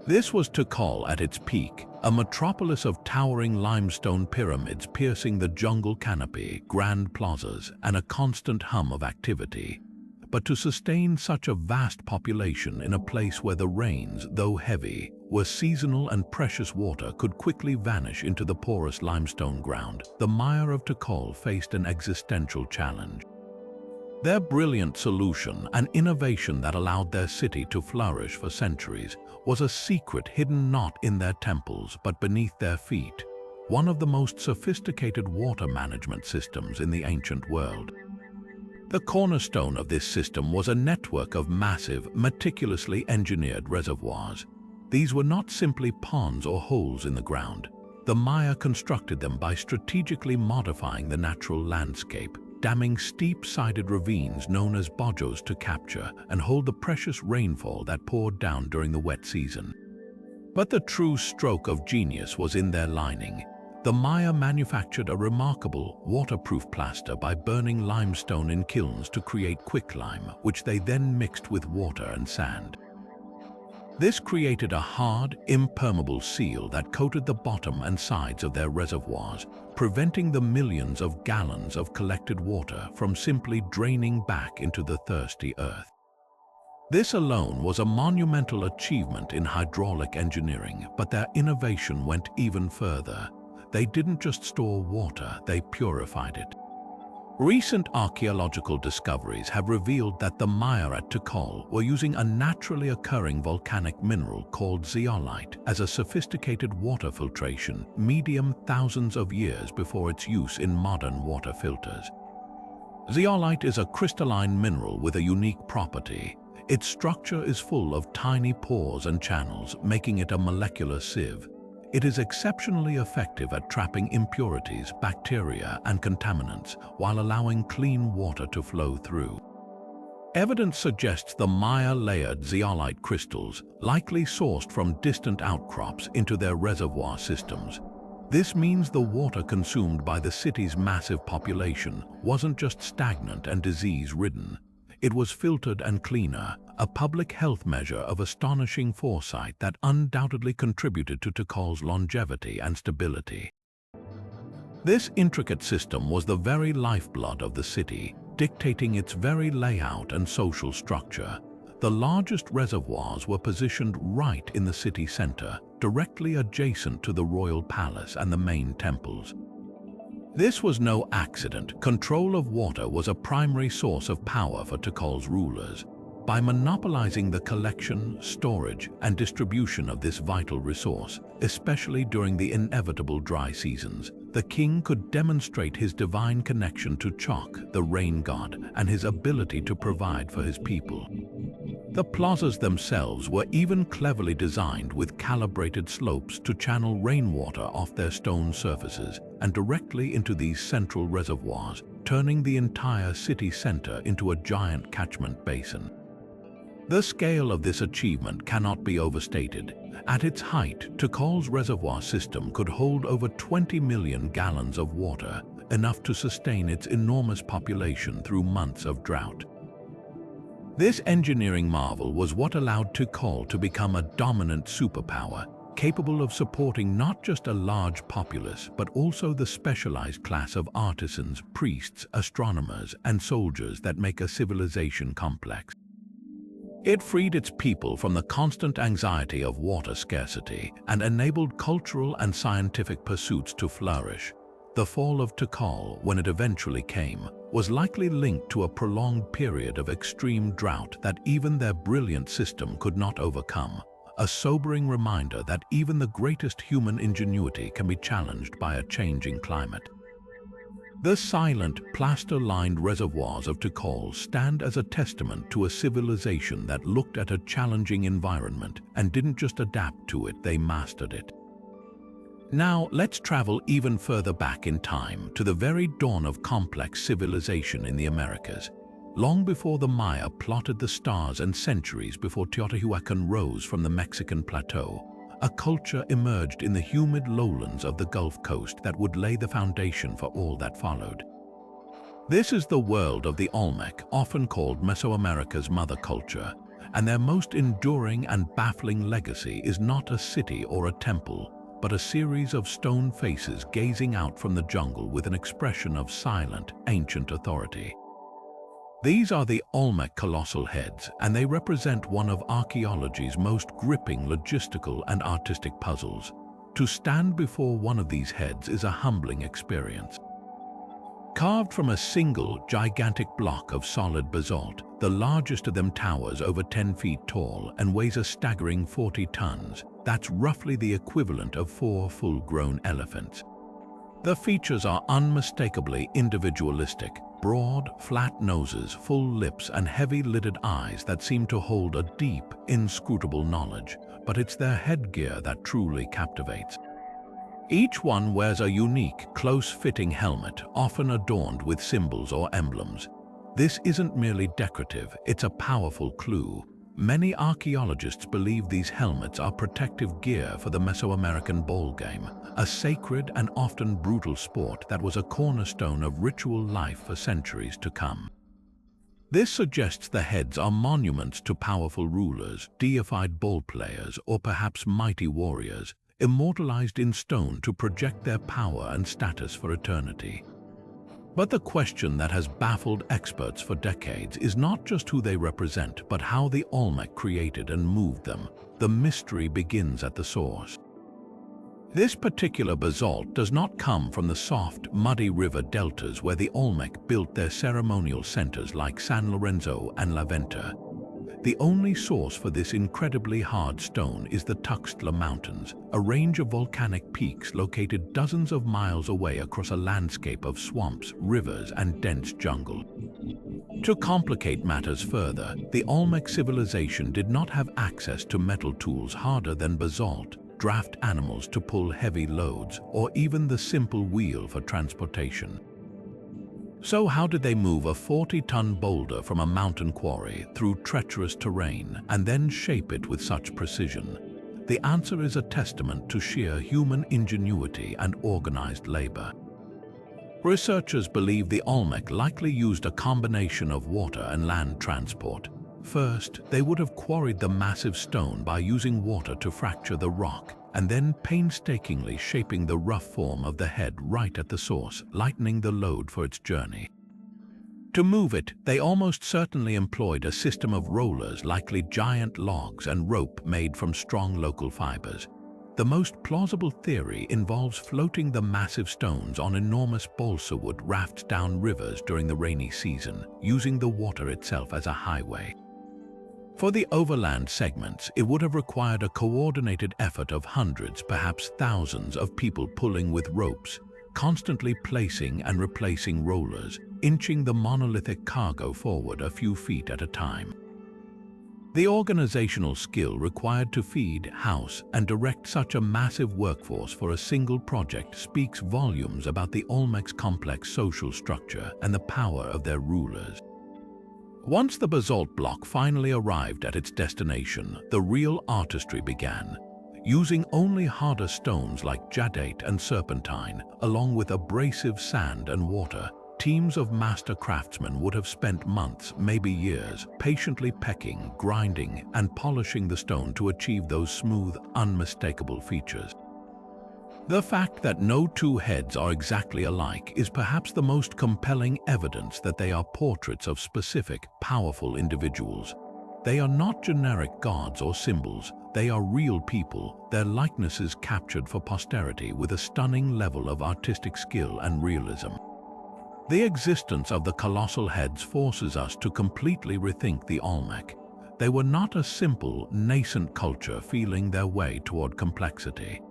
This was Tikal at its peak, a metropolis of towering limestone pyramids piercing the jungle canopy, grand plazas, and a constant hum of activity. But to sustain such a vast population in a place where the rains, though heavy, were seasonal and precious water could quickly vanish into the porous limestone ground, the Maya of Tikal faced an existential challenge. Their brilliant solution, an innovation that allowed their city to flourish for centuries, was a secret hidden not in their temples but beneath their feet, one of the most sophisticated water management systems in the ancient world. The cornerstone of this system was a network of massive, meticulously engineered reservoirs. These were not simply ponds or holes in the ground. The Maya constructed them by strategically modifying the natural landscape, damming steep-sided ravines known as bojos to capture and hold the precious rainfall that poured down during the wet season. But the true stroke of genius was in their lining. The Maya manufactured a remarkable waterproof plaster by burning limestone in kilns to create quicklime, which they then mixed with water and sand. This created a hard, impermeable seal that coated the bottom and sides of their reservoirs, preventing the millions of gallons of collected water from simply draining back into the thirsty earth. This alone was a monumental achievement in hydraulic engineering, but their innovation went even further. They didn't just store water, they purified it. Recent archaeological discoveries have revealed that the Maya at Tikal were using a naturally occurring volcanic mineral called zeolite as a sophisticated water filtration medium thousands of years before its use in modern water filters. Zeolite is a crystalline mineral with a unique property. Its structure is full of tiny pores and channels, making it a molecular sieve. It is exceptionally effective at trapping impurities, bacteria, and contaminants while allowing clean water to flow through. Evidence suggests the Maya layered zeolite crystals, likely sourced from distant outcrops, into their reservoir systems. This means the water consumed by the city's massive population wasn't just stagnant and disease-ridden. It was filtered and cleaner, a public health measure of astonishing foresight that undoubtedly contributed to Tikal's longevity and stability. This intricate system was the very lifeblood of the city, dictating its very layout and social structure. The largest reservoirs were positioned right in the city center, directly adjacent to the royal palace and the main temples. This was no accident. Control of water was a primary source of power for Tikal's rulers. By monopolizing the collection, storage, and distribution of this vital resource, especially during the inevitable dry seasons, the king could demonstrate his divine connection to Chak, the rain god, and his ability to provide for his people. The plazas themselves were even cleverly designed with calibrated slopes to channel rainwater off their stone surfaces and directly into these central reservoirs, turning the entire city center into a giant catchment basin. The scale of this achievement cannot be overstated. At its height, Tikal's reservoir system could hold over 20 million gallons of water, enough to sustain its enormous population through months of drought. This engineering marvel was what allowed Tikal to become a dominant superpower, capable of supporting not just a large populace, but also the specialized class of artisans, priests, astronomers, and soldiers that make a civilization complex. It freed its people from the constant anxiety of water scarcity and enabled cultural and scientific pursuits to flourish. The fall of Tikal, when it eventually came, was likely linked to a prolonged period of extreme drought that even their brilliant system could not overcome, a sobering reminder that even the greatest human ingenuity can be challenged by a changing climate. The silent, plaster-lined reservoirs of Tikal stand as a testament to a civilization that looked at a challenging environment and didn't just adapt to it, they mastered it. Now, let's travel even further back in time, to the very dawn of complex civilization in the Americas. Long before the Maya plotted the stars and centuries before Teotihuacan rose from the Mexican plateau, a culture emerged in the humid lowlands of the Gulf Coast that would lay the foundation for all that followed. This is the world of the Olmec, often called Mesoamerica's mother culture, and their most enduring and baffling legacy is not a city or a temple, but a series of stone faces gazing out from the jungle with an expression of silent, ancient authority. These are the Olmec colossal heads, and they represent one of archaeology's most gripping logistical and artistic puzzles. To stand before one of these heads is a humbling experience. Carved from a single, gigantic block of solid basalt, the largest of them towers over 10 feet tall and weighs a staggering 40 tons. That's roughly the equivalent of 4 full-grown elephants. The features are unmistakably individualistic. Broad, flat noses, full lips, and heavy-lidded eyes that seem to hold a deep, inscrutable knowledge, but it's their headgear that truly captivates. Each one wears a unique, close-fitting helmet, often adorned with symbols or emblems. This isn't merely decorative, it's a powerful clue. Many archaeologists believe these helmets are protective gear for the Mesoamerican ball game, a sacred and often brutal sport that was a cornerstone of ritual life for centuries to come. This suggests the heads are monuments to powerful rulers, deified ball players, or perhaps mighty warriors, immortalized in stone to project their power and status for eternity. But the question that has baffled experts for decades is not just who they represent, but how the Olmec created and moved them. The mystery begins at the source. This particular basalt does not come from the soft, muddy river deltas where the Olmec built their ceremonial centers like San Lorenzo and La Venta. The only source for this incredibly hard stone is the Tuxtla Mountains, a range of volcanic peaks located dozens of miles away across a landscape of swamps, rivers, and dense jungle. To complicate matters further, the Olmec civilization did not have access to metal tools harder than basalt, draft animals to pull heavy loads, or even the simple wheel for transportation. So how did they move a 40-ton boulder from a mountain quarry through treacherous terrain and then shape it with such precision? The answer is a testament to sheer human ingenuity and organized labor. Researchers believe the Olmec likely used a combination of water and land transport. First, they would have quarried the massive stone by using water to fracture the rock, and then painstakingly shaping the rough form of the head right at the source, lightening the load for its journey. To move it, they almost certainly employed a system of rollers, likely giant logs, and rope made from strong local fibers. The most plausible theory involves floating the massive stones on enormous balsa wood rafts down rivers during the rainy season, using the water itself as a highway. For the overland segments, it would have required a coordinated effort of hundreds, perhaps thousands of people pulling with ropes, constantly placing and replacing rollers, inching the monolithic cargo forward a few feet at a time. The organizational skill required to feed, house, and direct such a massive workforce for a single project speaks volumes about the Olmec's complex social structure and the power of their rulers. Once the basalt block finally arrived at its destination, the real artistry began. Using only harder stones like jadate and serpentine, along with abrasive sand and water, teams of master craftsmen would have spent months, maybe years, patiently pecking, grinding, and polishing the stone to achieve those smooth, unmistakable features. The fact that no two heads are exactly alike is perhaps the most compelling evidence that they are portraits of specific, powerful individuals. They are not generic gods or symbols, they are real people, their likenesses captured for posterity with a stunning level of artistic skill and realism. The existence of the colossal heads forces us to completely rethink the Olmec. They were not a simple, nascent culture feeling their way toward complexity.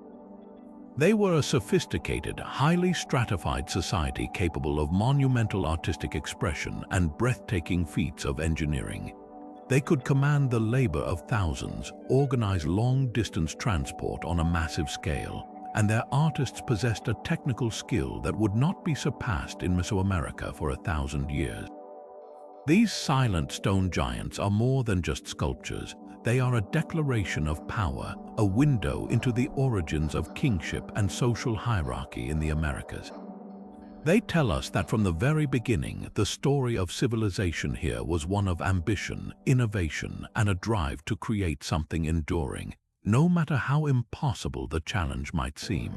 They were a sophisticated, highly stratified society capable of monumental artistic expression and breathtaking feats of engineering. They could command the labor of thousands, organize long-distance transport on a massive scale, and their artists possessed a technical skill that would not be surpassed in Mesoamerica for 1,000 years. These silent stone giants are more than just sculptures. They are a declaration of power, a window into the origins of kingship and social hierarchy in the Americas. They tell us that from the very beginning, the story of civilization here was one of ambition, innovation, and a drive to create something enduring, no matter how impossible the challenge might seem.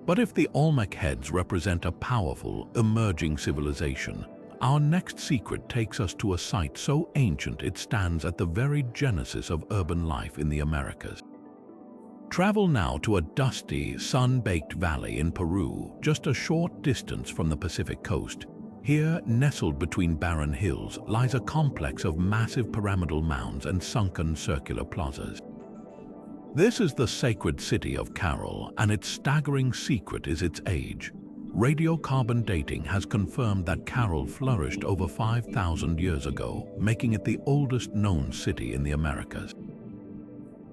But if the Olmec heads represent a powerful, emerging civilization, our next secret takes us to a site so ancient it stands at the very genesis of urban life in the Americas. Travel now to a dusty, sun-baked valley in Peru, just a short distance from the Pacific coast. Here, nestled between barren hills, lies a complex of massive pyramidal mounds and sunken circular plazas. This is the sacred city of Caral, and its staggering secret is its age. Radiocarbon dating has confirmed that Caral flourished over 5,000 years ago, making it the oldest known city in the Americas.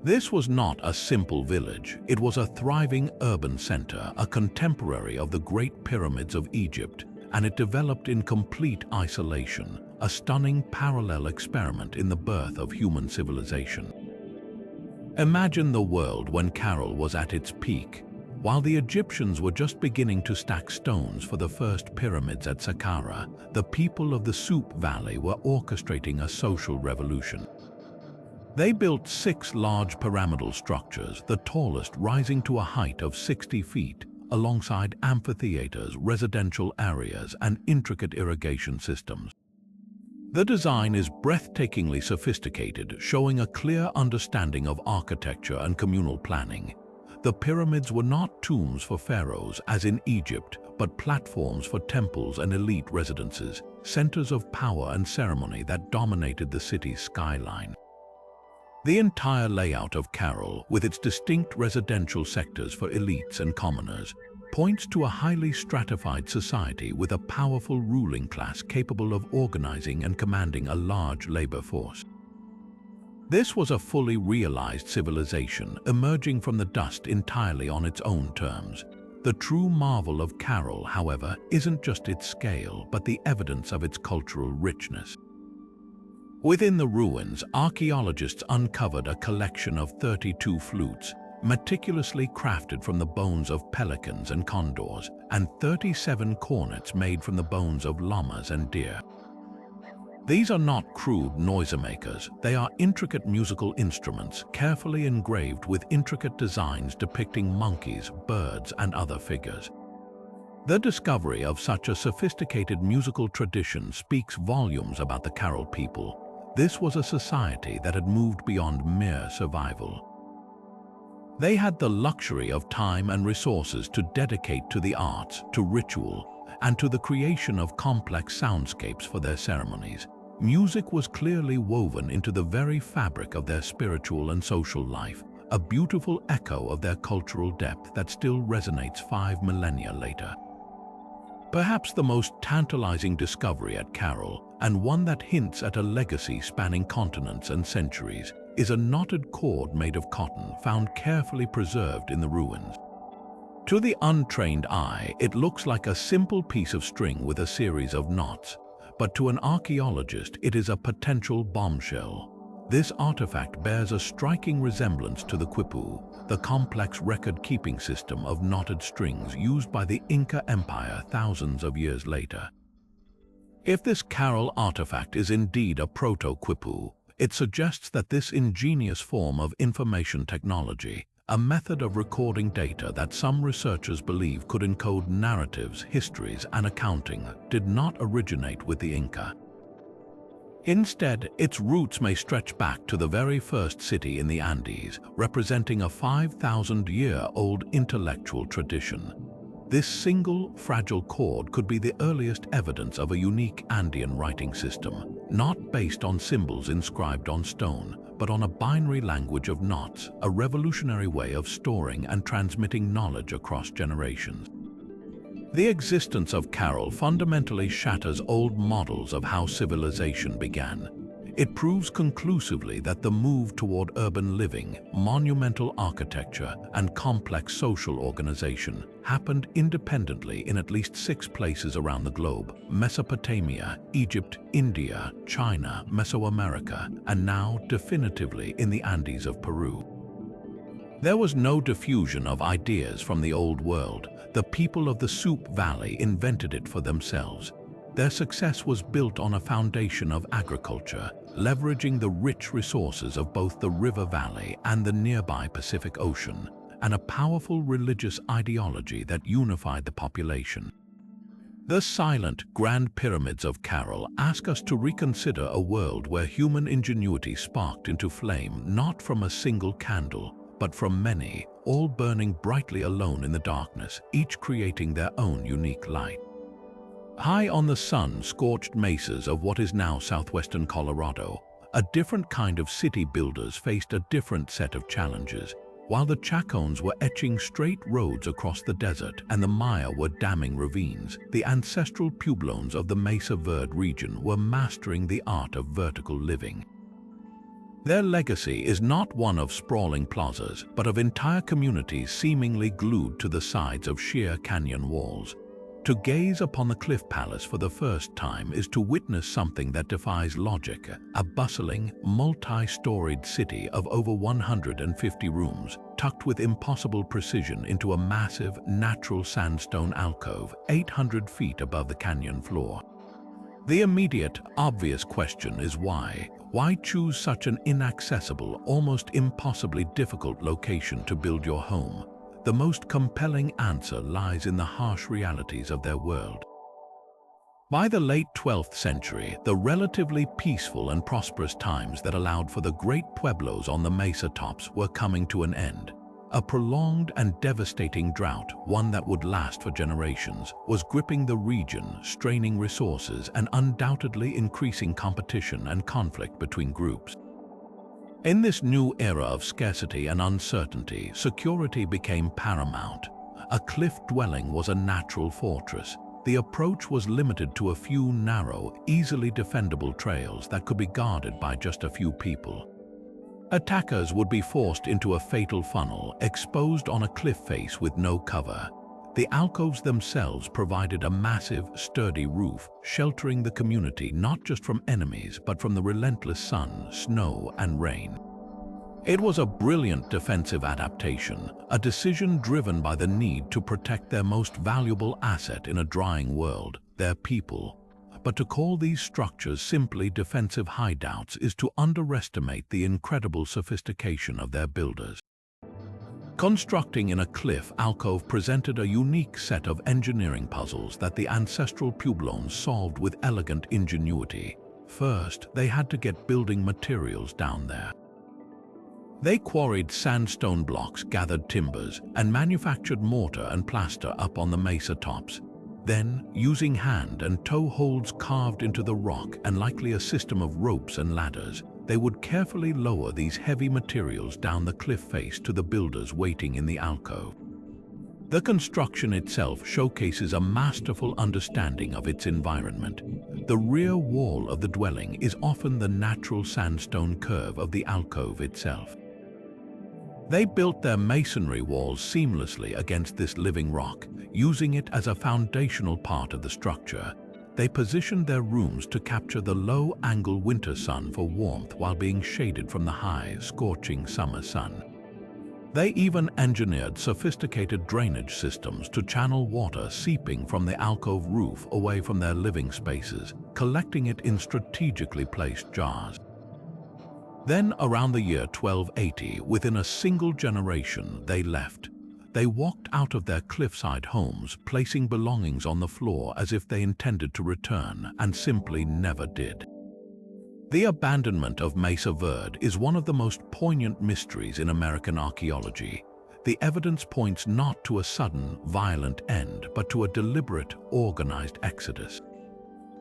This was not a simple village. It was a thriving urban center, a contemporary of the Great Pyramids of Egypt, and it developed in complete isolation, a stunning parallel experiment in the birth of human civilization. Imagine the world when Caral was at its peak. While the Egyptians were just beginning to stack stones for the first pyramids at Saqqara, the people of the Soup Valley were orchestrating a social revolution. They built 6 large pyramidal structures, the tallest rising to a height of 60 feet, alongside amphitheaters, residential areas, and intricate irrigation systems. The design is breathtakingly sophisticated, showing a clear understanding of architecture and communal planning. The pyramids were not tombs for pharaohs, as in Egypt, but platforms for temples and elite residences, centers of power and ceremony that dominated the city's skyline. The entire layout of Caral, with its distinct residential sectors for elites and commoners, points to a highly stratified society with a powerful ruling class capable of organizing and commanding a large labor force. This was a fully realized civilization, emerging from the dust entirely on its own terms. The true marvel of Caral, however, isn't just its scale, but the evidence of its cultural richness. Within the ruins, archaeologists uncovered a collection of 32 flutes, meticulously crafted from the bones of pelicans and condors, and 37 cornets made from the bones of llamas and deer. These are not crude noisemakers, they are intricate musical instruments carefully engraved with intricate designs depicting monkeys, birds, and other figures. The discovery of such a sophisticated musical tradition speaks volumes about the Carol people. This was a society that had moved beyond mere survival. They had the luxury of time and resources to dedicate to the arts, to ritual, and to the creation of complex soundscapes for their ceremonies. Music was clearly woven into the very fabric of their spiritual and social life, a beautiful echo of their cultural depth that still resonates 5 millennia later. Perhaps the most tantalizing discovery at Carol, and one that hints at a legacy spanning continents and centuries, is a knotted cord made of cotton found carefully preserved in the ruins. To the untrained eye, it looks like a simple piece of string with a series of knots, but to an archaeologist, it is a potential bombshell. This artifact bears a striking resemblance to the quipu, the complex record-keeping system of knotted strings used by the Inca Empire thousands of years later. If this Carol artifact is indeed a proto-quipu, it suggests that this ingenious form of information technology, a method of recording data that some researchers believe could encode narratives, histories, and accounting, did not originate with the Inca. Instead, its roots may stretch back to the very first city in the Andes, representing a 5,000-year-old intellectual tradition. This single, fragile cord could be the earliest evidence of a unique Andean writing system, not based on symbols inscribed on stone, but on a binary language of knots, a revolutionary way of storing and transmitting knowledge across generations. The existence of Carol fundamentally shatters old models of how civilization began. It proves conclusively that the move toward urban living, monumental architecture, and complex social organization happened independently in at least 6 places around the globe: Mesopotamia, Egypt, India, China, Mesoamerica, and now definitively in the Andes of Peru. There was no diffusion of ideas from the old world. The people of the Soup Valley invented it for themselves. Their success was built on a foundation of agriculture, leveraging the rich resources of both the river valley and the nearby Pacific Ocean, and a powerful religious ideology that unified the population. The silent Grand Pyramids of Carol ask us to reconsider a world where human ingenuity sparked into flame not from a single candle, but from many, all burning brightly alone in the darkness, each creating their own unique light. High on the sun-scorched mesas of what is now southwestern Colorado, a different kind of city builders faced a different set of challenges. While the Chacones were etching straight roads across the desert and the Maya were damming ravines, the ancestral Pueblones of the Mesa Verde region were mastering the art of vertical living. Their legacy is not one of sprawling plazas, but of entire communities seemingly glued to the sides of sheer canyon walls. To gaze upon the Cliff Palace for the first time is to witness something that defies logic, a bustling, multi-storied city of over 150 rooms, tucked with impossible precision into a massive, natural sandstone alcove 800 feet above the canyon floor. The immediate, obvious question is why? Why choose such an inaccessible, almost impossibly difficult location to build your home? The most compelling answer lies in the harsh realities of their world. By the late 12th century, the relatively peaceful and prosperous times that allowed for the great pueblos on the mesa tops were coming to an end. A prolonged and devastating drought, one that would last for generations, was gripping the region, straining resources and undoubtedly increasing competition and conflict between groups. In this new era of scarcity and uncertainty, security became paramount. A cliff dwelling was a natural fortress. The approach was limited to a few narrow, easily defendable trails that could be guarded by just a few people. Attackers would be forced into a fatal funnel, exposed on a cliff face with no cover. The alcoves themselves provided a massive, sturdy roof, sheltering the community not just from enemies but from the relentless sun, snow, and rain. It was a brilliant defensive adaptation, a decision driven by the need to protect their most valuable asset in a drying world, their people. But to call these structures simply defensive hideouts is to underestimate the incredible sophistication of their builders. Constructing in a cliff alcove presented a unique set of engineering puzzles that the ancestral Puebloans solved with elegant ingenuity. First, they had to get building materials down there. They quarried sandstone blocks, gathered timbers, and manufactured mortar and plaster up on the mesa tops. Then, using hand and toe holds carved into the rock and likely a system of ropes and ladders, they would carefully lower these heavy materials down the cliff face to the builders waiting in the alcove. The construction itself showcases a masterful understanding of its environment. The rear wall of the dwelling is often the natural sandstone curve of the alcove itself. They built their masonry walls seamlessly against this living rock, using it as a foundational part of the structure. They positioned their rooms to capture the low-angle winter sun for warmth while being shaded from the high, scorching summer sun. They even engineered sophisticated drainage systems to channel water seeping from the alcove roof away from their living spaces, collecting it in strategically placed jars. Then, around the year 1280, within a single generation, they left. They walked out of their cliffside homes, placing belongings on the floor as if they intended to return, and simply never did. The abandonment of Mesa Verde is one of the most poignant mysteries in American archaeology. The evidence points not to a sudden, violent end, but to a deliberate, organized exodus.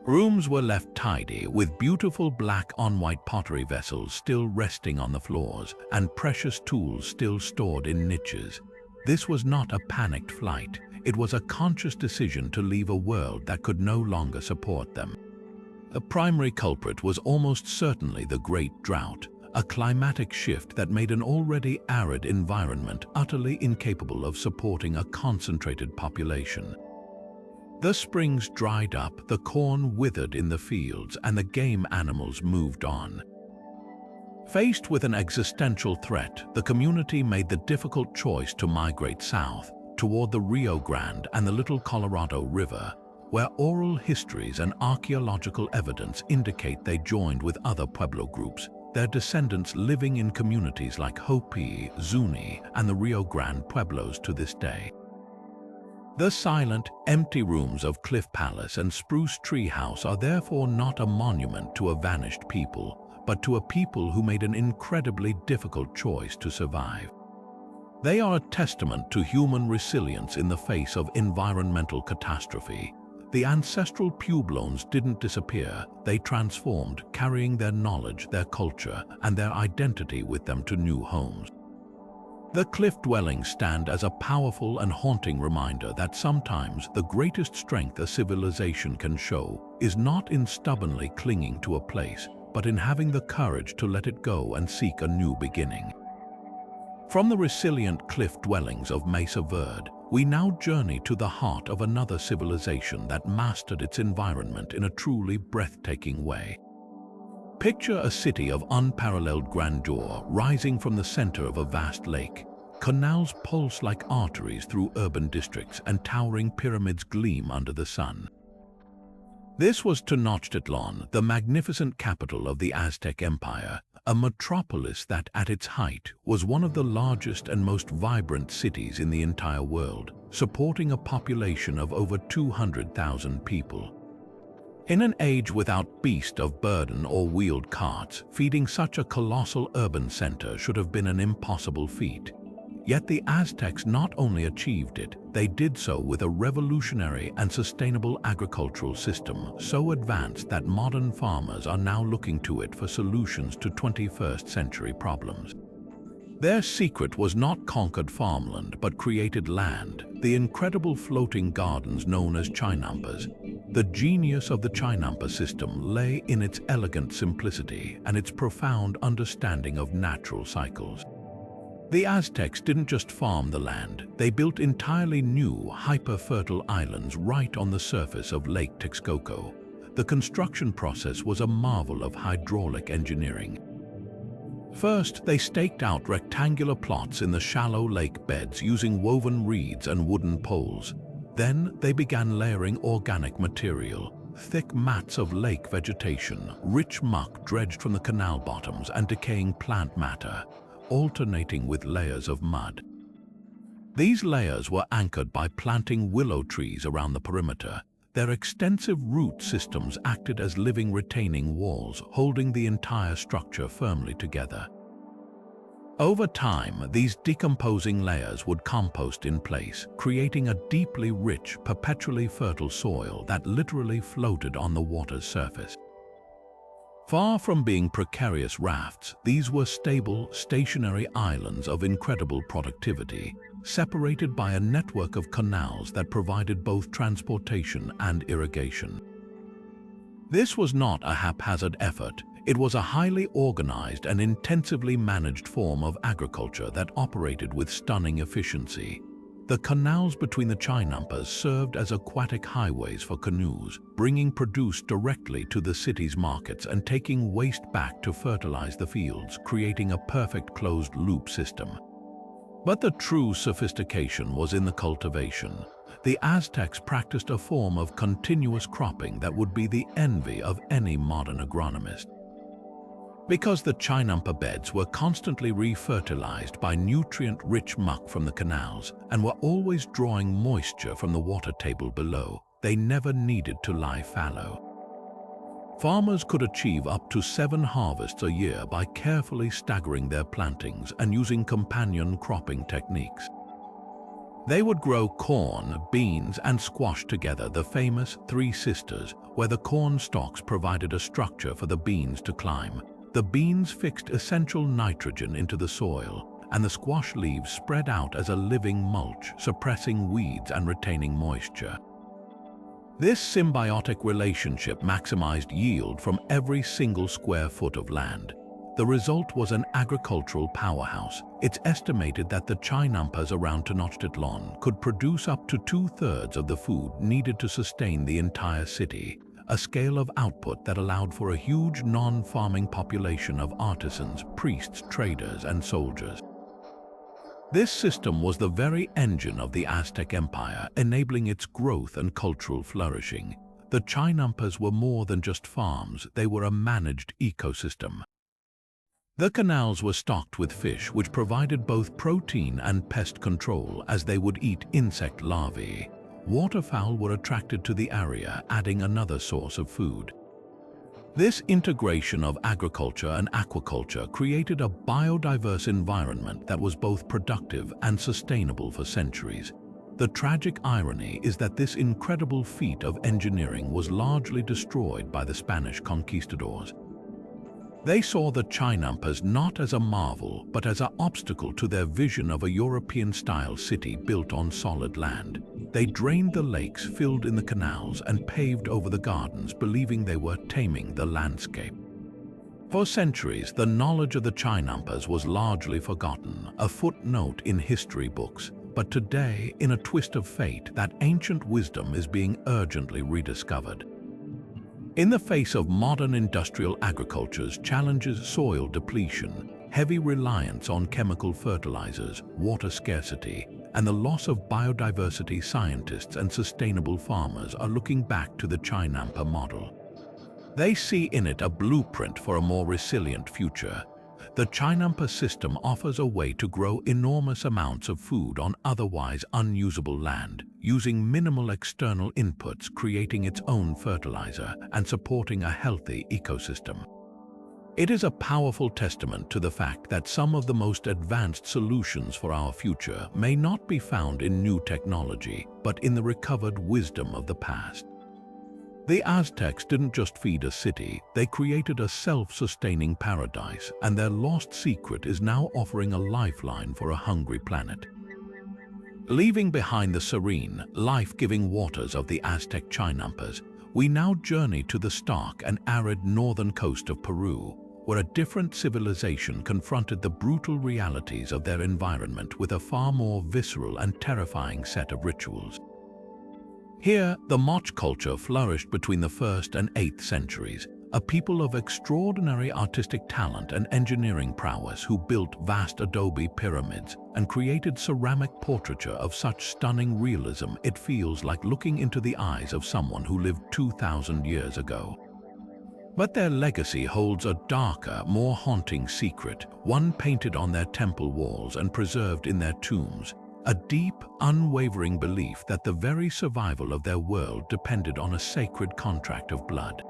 Rooms were left tidy, with beautiful black on-white pottery vessels still resting on the floors, and precious tools still stored in niches. This was not a panicked flight. It was a conscious decision to leave a world that could no longer support them. The primary culprit was almost certainly the Great Drought, a climatic shift that made an already arid environment utterly incapable of supporting a concentrated population. The springs dried up, the corn withered in the fields, and the game animals moved on. Faced with an existential threat, the community made the difficult choice to migrate south, toward the Rio Grande and the Little Colorado River, where oral histories and archaeological evidence indicate they joined with other Pueblo groups, their descendants living in communities like Hopi, Zuni, and the Rio Grande Pueblos to this day. The silent, empty rooms of Cliff Palace and Spruce Tree House are therefore not a monument to a vanished people, but to a people who made an incredibly difficult choice to survive. They are a testament to human resilience in the face of environmental catastrophe. The ancestral Puebloans didn't disappear, they transformed, carrying their knowledge, their culture, and their identity with them to new homes. The cliff dwellings stand as a powerful and haunting reminder that sometimes the greatest strength a civilization can show is not in stubbornly clinging to a place, but in having the courage to let it go and seek a new beginning. From the resilient cliff dwellings of Mesa Verde, we now journey to the heart of another civilization that mastered its environment in a truly breathtaking way. Picture a city of unparalleled grandeur rising from the center of a vast lake. Canals pulse like arteries through urban districts, and towering pyramids gleam under the sun. This was Tenochtitlan, the magnificent capital of the Aztec Empire, a metropolis that, at its height, was one of the largest and most vibrant cities in the entire world, supporting a population of over 200,000 people. In an age without beast of burden or wheeled carts, feeding such a colossal urban center should have been an impossible feat. Yet the Aztecs not only achieved it, they did so with a revolutionary and sustainable agricultural system so advanced that modern farmers are now looking to it for solutions to 21st century problems. Their secret was not conquered farmland but created land, the incredible floating gardens known as chinampas. The genius of the chinampa system lay in its elegant simplicity and its profound understanding of natural cycles. The Aztecs didn't just farm the land, they built entirely new, hyper-fertile islands right on the surface of Lake Texcoco. The construction process was a marvel of hydraulic engineering. First, they staked out rectangular plots in the shallow lake beds using woven reeds and wooden poles. Then they began layering organic material, thick mats of lake vegetation, rich muck dredged from the canal bottoms, and decaying plant matter, alternating with layers of mud. These layers were anchored by planting willow trees around the perimeter. Their extensive root systems acted as living retaining walls, holding the entire structure firmly together. Over time, these decomposing layers would compost in place, creating a deeply rich, perpetually fertile soil that literally floated on the water's surface. Far from being precarious rafts, these were stable, stationary islands of incredible productivity, separated by a network of canals that provided both transportation and irrigation. This was not a haphazard effort. It was a highly organized and intensively managed form of agriculture that operated with stunning efficiency. The canals between the Chinampas served as aquatic highways for canoes, bringing produce directly to the city's markets and taking waste back to fertilize the fields, creating a perfect closed-loop system. But the true sophistication was in the cultivation. The Aztecs practiced a form of continuous cropping that would be the envy of any modern agronomist. Because the Chinampa beds were constantly re-fertilized by nutrient-rich muck from the canals and were always drawing moisture from the water table below, they never needed to lie fallow. Farmers could achieve up to 7 harvests a year by carefully staggering their plantings and using companion cropping techniques. They would grow corn, beans, and squash together, the famous Three Sisters, where the corn stalks provided a structure for the beans to climb. The beans fixed essential nitrogen into the soil, and the squash leaves spread out as a living mulch, suppressing weeds and retaining moisture. This symbiotic relationship maximized yield from every single square foot of land. The result was an agricultural powerhouse. It's estimated that the Chinampas around Tenochtitlan could produce up to 2/3 of the food needed to sustain the entire city, a scale of output that allowed for a huge non-farming population of artisans, priests, traders, and soldiers. This system was the very engine of the Aztec Empire, enabling its growth and cultural flourishing. The Chinampas were more than just farms, they were a managed ecosystem. The canals were stocked with fish, which provided both protein and pest control as they would eat insect larvae. Waterfowl were attracted to the area, adding another source of food. This integration of agriculture and aquaculture created a biodiverse environment that was both productive and sustainable for centuries. The tragic irony is that this incredible feat of engineering was largely destroyed by the Spanish conquistadors. They saw the Chinampas not as a marvel, but as an obstacle to their vision of a European-style city built on solid land. They drained the lakes filled in the canals and paved over the gardens, believing they were taming the landscape. For centuries, the knowledge of the Chinampas was largely forgotten, a footnote in history books. But today, in a twist of fate, that ancient wisdom is being urgently rediscovered. In the face of modern industrial agriculture's challenges, soil depletion, heavy reliance on chemical fertilizers, water scarcity, and the loss of biodiversity, scientists and sustainable farmers are looking back to the Chinampa model. They see in it a blueprint for a more resilient future. The Chinampa system offers a way to grow enormous amounts of food on otherwise unusable land, using minimal external inputs, creating its own fertilizer, and supporting a healthy ecosystem. It is a powerful testament to the fact that some of the most advanced solutions for our future may not be found in new technology, but in the recovered wisdom of the past. The Aztecs didn't just feed a city, they created a self-sustaining paradise, and their lost secret is now offering a lifeline for a hungry planet. Leaving behind the serene, life-giving waters of the Aztec Chinampas, we now journey to the stark and arid northern coast of Peru, where a different civilization confronted the brutal realities of their environment with a far more visceral and terrifying set of rituals. Here, the Moch culture flourished between the 1st and 8th centuries, a people of extraordinary artistic talent and engineering prowess who built vast adobe pyramids and created ceramic portraiture of such stunning realism it feels like looking into the eyes of someone who lived 2,000 years ago. But their legacy holds a darker, more haunting secret, one painted on their temple walls and preserved in their tombs, a deep, unwavering belief that the very survival of their world depended on a sacred contract of blood.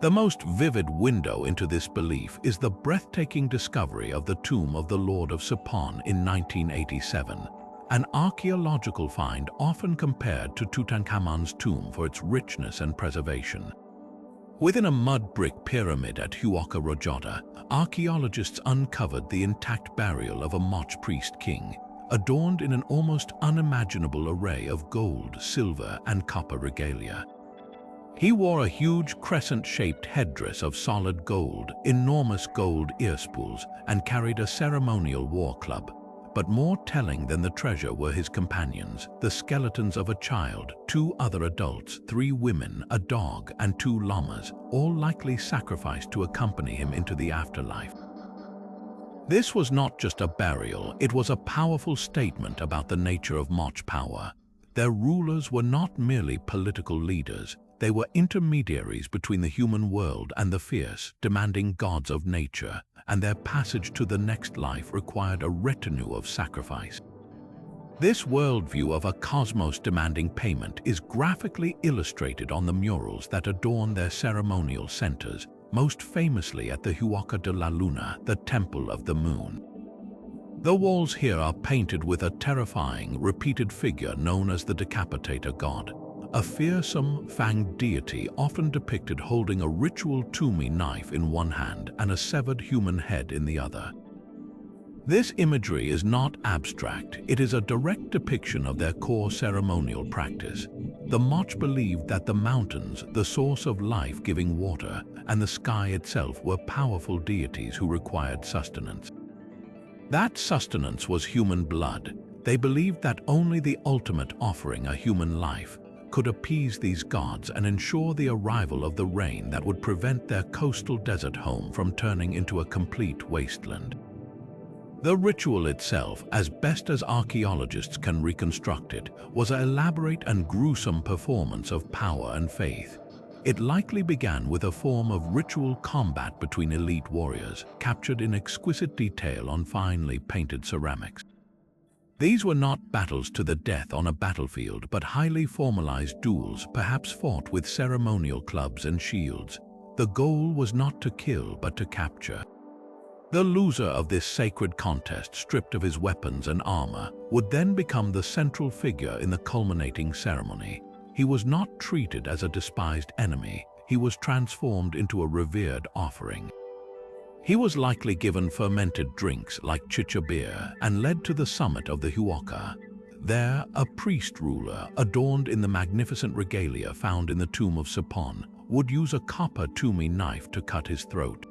The most vivid window into this belief is the breathtaking discovery of the tomb of the Lord of Supon in 1987, an archaeological find often compared to Tutankhamun's tomb for its richness and preservation. Within a mud brick pyramid at Huaca Rajada, archaeologists uncovered the intact burial of a Moch priest king, adorned in an almost unimaginable array of gold, silver, and copper regalia. He wore a huge crescent-shaped headdress of solid gold, enormous gold earspools, and carried a ceremonial war club. But more telling than the treasure were his companions, the skeletons of a child, 2 other adults, 3 women, a dog, and 2 llamas, all likely sacrificed to accompany him into the afterlife. This was not just a burial, it was a powerful statement about the nature of Moch power. Their rulers were not merely political leaders, they were intermediaries between the human world and the fierce, demanding gods of nature, and their passage to the next life required a retinue of sacrifice. This worldview of a cosmos demanding payment is graphically illustrated on the murals that adorn their ceremonial centers, most famously at the Huaca de la Luna, the Temple of the Moon. The walls here are painted with a terrifying, repeated figure known as the Decapitator God, a fearsome, fanged deity often depicted holding a ritual toomey knife in one hand and a severed human head in the other. This imagery is not abstract, it is a direct depiction of their core ceremonial practice. The Moch believed that the mountains, the source of life-giving water, and the sky itself were powerful deities who required sustenance. That sustenance was human blood. They believed that only the ultimate offering, a human life, could appease these gods and ensure the arrival of the rain that would prevent their coastal desert home from turning into a complete wasteland. The ritual itself, as best as archaeologists can reconstruct it, was an elaborate and gruesome performance of power and faith. It likely began with a form of ritual combat between elite warriors, captured in exquisite detail on finely painted ceramics. These were not battles to the death on a battlefield, but highly formalized duels, perhaps fought with ceremonial clubs and shields. The goal was not to kill, but to capture. The loser of this sacred contest, stripped of his weapons and armor, would then become the central figure in the culminating ceremony. He was not treated as a despised enemy, he was transformed into a revered offering. He was likely given fermented drinks like chicha beer and led to the summit of the Huaca. There, a priest-ruler, adorned in the magnificent regalia found in the tomb of Supon, would use a copper toomey knife to cut his throat.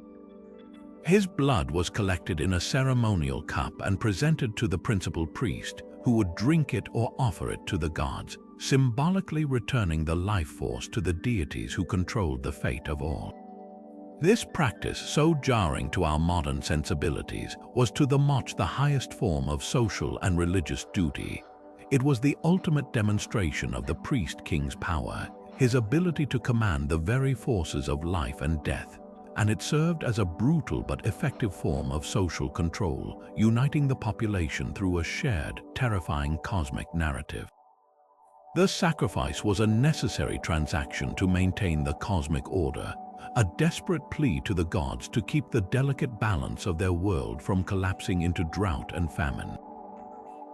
His blood was collected in a ceremonial cup and presented to the principal priest, who would drink it or offer it to the gods, symbolically returning the life force to the deities who controlled the fate of all. This practice, so jarring to our modern sensibilities, was to the Moch the highest form of social and religious duty. It was the ultimate demonstration of the priest-king's power, his ability to command the very forces of life and death, and it served as a brutal but effective form of social control, uniting the population through a shared, terrifying cosmic narrative. The sacrifice was a necessary transaction to maintain the cosmic order, a desperate plea to the gods to keep the delicate balance of their world from collapsing into drought and famine.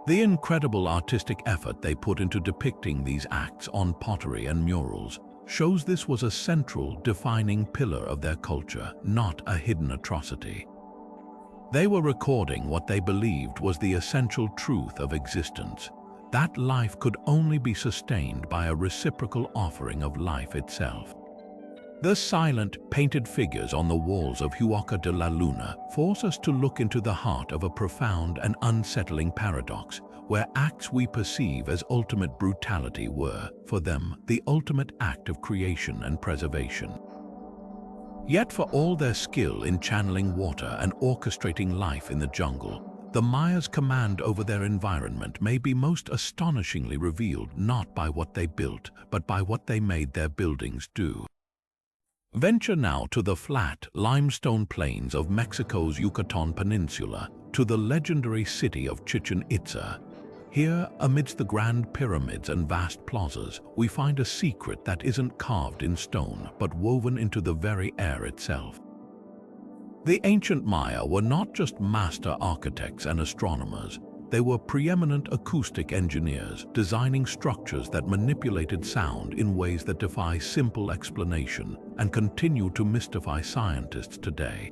The incredible artistic effort they put into depicting these acts on pottery and murals shows this was a central, defining pillar of their culture, not a hidden atrocity. They were recording what they believed was the essential truth of existence, that life could only be sustained by a reciprocal offering of life itself. The silent, painted figures on the walls of Huaca de la Luna force us to look into the heart of a profound and unsettling paradox, where acts we perceive as ultimate brutality were, for them, the ultimate act of creation and preservation. Yet for all their skill in channeling water and orchestrating life in the jungle, the Mayas' command over their environment may be most astonishingly revealed not by what they built, but by what they made their buildings do. Venture now to the flat, limestone plains of Mexico's Yucatan Peninsula, to the legendary city of Chichen Itza. Here, amidst the grand pyramids and vast plazas, we find a secret that isn't carved in stone, but woven into the very air itself. The ancient Maya were not just master architects and astronomers. They were preeminent acoustic engineers, designing structures that manipulated sound in ways that defy simple explanation and continue to mystify scientists today.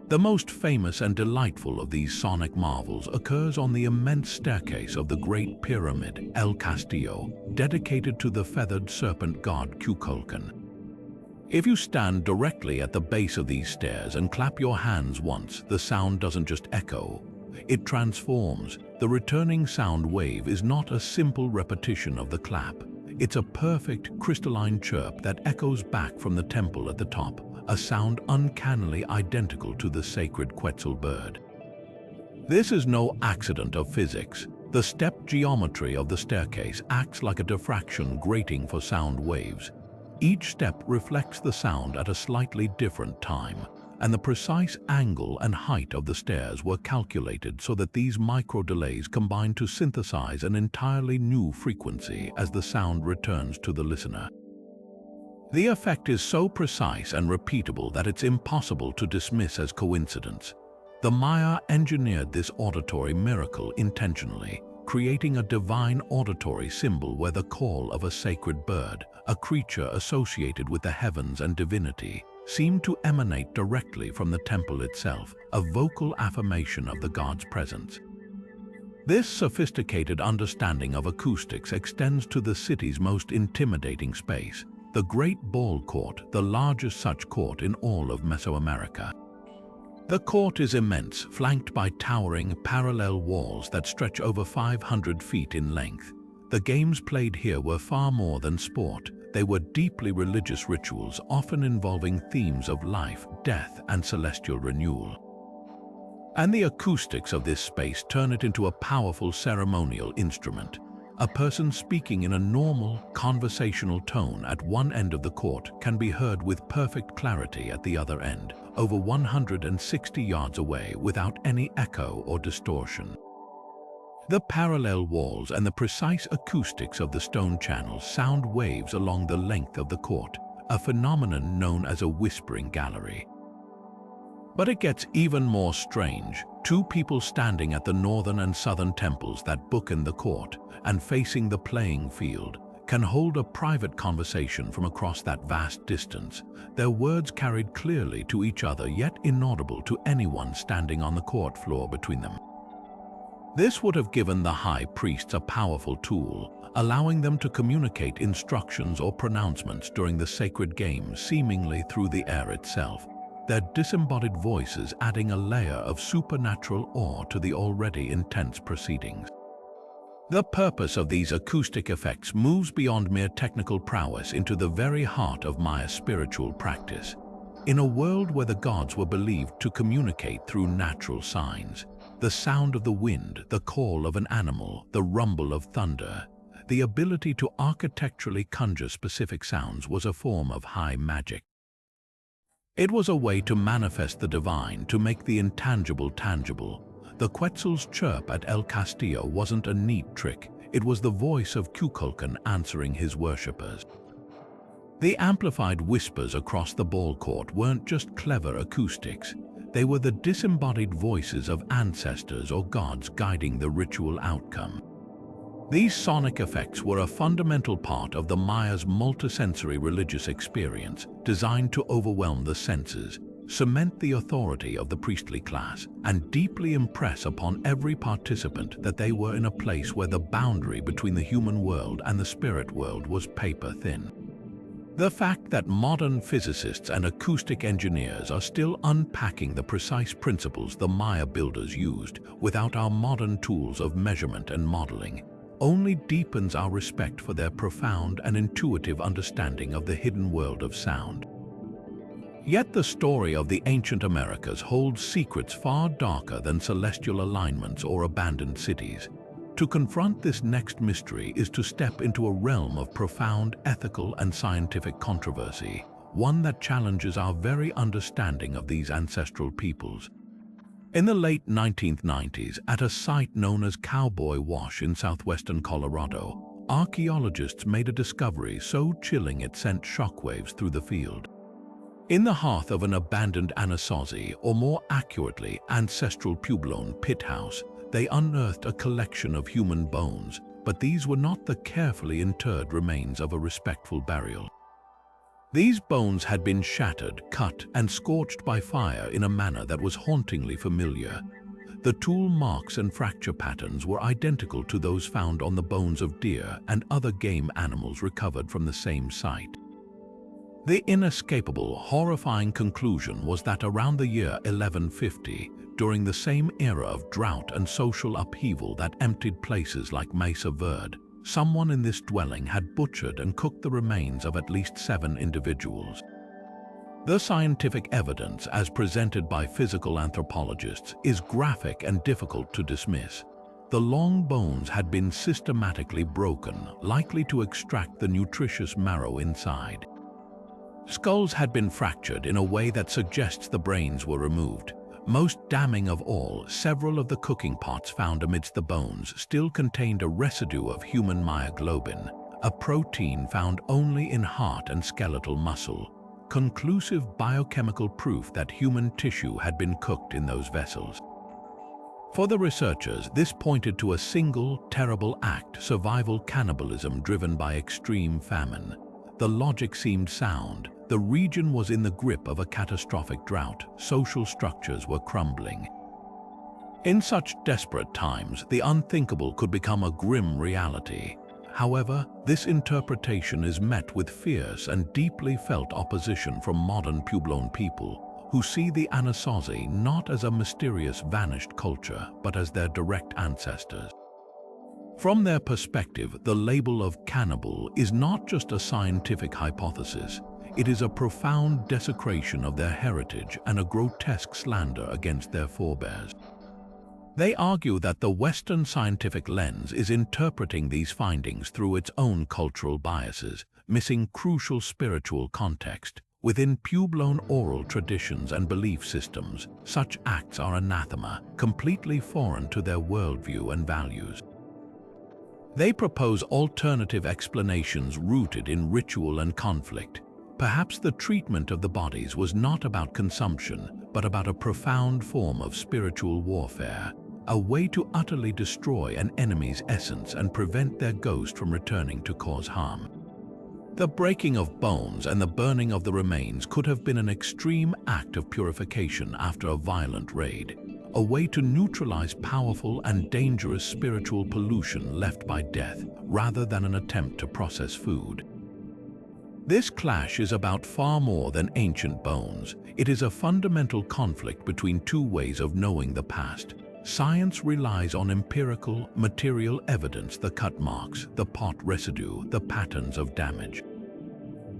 The most famous and delightful of these sonic marvels occurs on the immense staircase of the Great Pyramid, El Castillo, dedicated to the feathered serpent god Kukulkan. If you stand directly at the base of these stairs and clap your hands once, the sound doesn't just echo. It transforms. The returning sound wave is not a simple repetition of the clap. It's a perfect crystalline chirp that echoes back from the temple at the top, a sound uncannily identical to the sacred Quetzal bird. This is no accident of physics. The step geometry of the staircase acts like a diffraction grating for sound waves. Each step reflects the sound at a slightly different time, and the precise angle and height of the stairs were calculated so that these micro-delays combine to synthesize an entirely new frequency as the sound returns to the listener. The effect is so precise and repeatable that it's impossible to dismiss as coincidence. The Maya engineered this auditory miracle intentionally, creating a divine auditory symbol where the call of a sacred bird, a creature associated with the heavens and divinity, seemed to emanate directly from the temple itself, a vocal affirmation of the god's presence. This sophisticated understanding of acoustics extends to the city's most intimidating space, the Great Ball Court, the largest such court in all of Mesoamerica. The court is immense, flanked by towering, parallel walls that stretch over 500 feet in length. The games played here were far more than sport. They were deeply religious rituals, often involving themes of life, death, and celestial renewal. And the acoustics of this space turn it into a powerful ceremonial instrument. A person speaking in a normal, conversational tone at one end of the court can be heard with perfect clarity at the other end, over 160 yards away, without any echo or distortion. The parallel walls and the precise acoustics of the stone channels sound waves along the length of the court, a phenomenon known as a whispering gallery. But it gets even more strange. Two people standing at the northern and southern temples that bookend the court and facing the playing field can hold a private conversation from across that vast distance, their words carried clearly to each other yet inaudible to anyone standing on the court floor between them. This would have given the high priests a powerful tool, allowing them to communicate instructions or pronouncements during the sacred games seemingly through the air itself, their disembodied voices adding a layer of supernatural awe to the already intense proceedings. The purpose of these acoustic effects moves beyond mere technical prowess into the very heart of Maya spiritual practice. In a world where the gods were believed to communicate through natural signs, the sound of the wind, the call of an animal, the rumble of thunder, the ability to architecturally conjure specific sounds was a form of high magic. It was a way to manifest the divine, to make the intangible tangible. The Quetzal's chirp at El Castillo wasn't a neat trick, it was the voice of Kukulkan answering his worshippers. The amplified whispers across the ball court weren't just clever acoustics, they were the disembodied voices of ancestors or gods guiding the ritual outcome. These sonic effects were a fundamental part of the Maya's multisensory religious experience, designed to overwhelm the senses, cement the authority of the priestly class, and deeply impress upon every participant that they were in a place where the boundary between the human world and the spirit world was paper thin. The fact that modern physicists and acoustic engineers are still unpacking the precise principles the Maya builders used without our modern tools of measurement and modeling only deepens our respect for their profound and intuitive understanding of the hidden world of sound. Yet the story of the ancient Americas holds secrets far darker than celestial alignments or abandoned cities. To confront this next mystery is to step into a realm of profound ethical and scientific controversy, one that challenges our very understanding of these ancestral peoples. In the late 1990s, at a site known as Cowboy Wash in southwestern Colorado, archaeologists made a discovery so chilling it sent shockwaves through the field. In the hearth of an abandoned Anasazi, or more accurately, ancestral Puebloan pit house, they unearthed a collection of human bones, but these were not the carefully interred remains of a respectful burial. These bones had been shattered, cut, and scorched by fire in a manner that was hauntingly familiar. The tool marks and fracture patterns were identical to those found on the bones of deer and other game animals recovered from the same site. The inescapable, horrifying conclusion was that around the year 1150, during the same era of drought and social upheaval that emptied places like Mesa Verde, someone in this dwelling had butchered and cooked the remains of at least 7 individuals. The scientific evidence, as presented by physical anthropologists, is graphic and difficult to dismiss. The long bones had been systematically broken, likely to extract the nutritious marrow inside. Skulls had been fractured in a way that suggests the brains were removed. Most damning of all, several of the cooking pots found amidst the bones still contained a residue of human myoglobin, a protein found only in heart and skeletal muscle, conclusive biochemical proof that human tissue had been cooked in those vessels. For the researchers, this pointed to a single, terrible act: survival cannibalism driven by extreme famine. The logic seemed sound. The region was in the grip of a catastrophic drought. Social structures were crumbling. In such desperate times, the unthinkable could become a grim reality. However, this interpretation is met with fierce and deeply felt opposition from modern Puebloan people, who see the Anasazi not as a mysterious vanished culture, but as their direct ancestors. From their perspective, the label of cannibal is not just a scientific hypothesis. It is a profound desecration of their heritage and a grotesque slander against their forebears. They argue that the Western scientific lens is interpreting these findings through its own cultural biases, missing crucial spiritual context. Within Puebloan oral traditions and belief systems, such acts are anathema, completely foreign to their worldview and values. They propose alternative explanations rooted in ritual and conflict. Perhaps the treatment of the bodies was not about consumption, but about a profound form of spiritual warfare, a way to utterly destroy an enemy's essence and prevent their ghost from returning to cause harm. The breaking of bones and the burning of the remains could have been an extreme act of purification after a violent raid, a way to neutralize powerful and dangerous spiritual pollution left by death, rather than an attempt to process food. This clash is about far more than ancient bones. It is a fundamental conflict between two ways of knowing the past. Science relies on empirical, material evidence: the cut marks, the pot residue, the patterns of damage.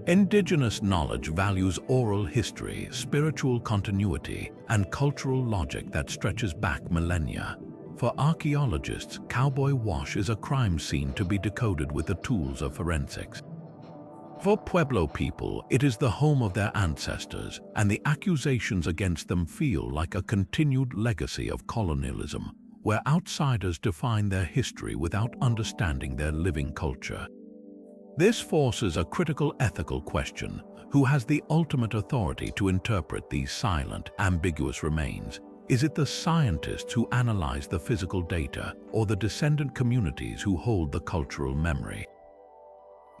Indigenous knowledge values oral history, spiritual continuity, and cultural logic that stretches back millennia. For archaeologists, Cowboy Wash is a crime scene to be decoded with the tools of forensics. For Pueblo people, it is the home of their ancestors, and the accusations against them feel like a continued legacy of colonialism, where outsiders define their history without understanding their living culture. This forces a critical ethical question: who has the ultimate authority to interpret these silent, ambiguous remains? Is it the scientists who analyze the physical data, or the descendant communities who hold the cultural memory?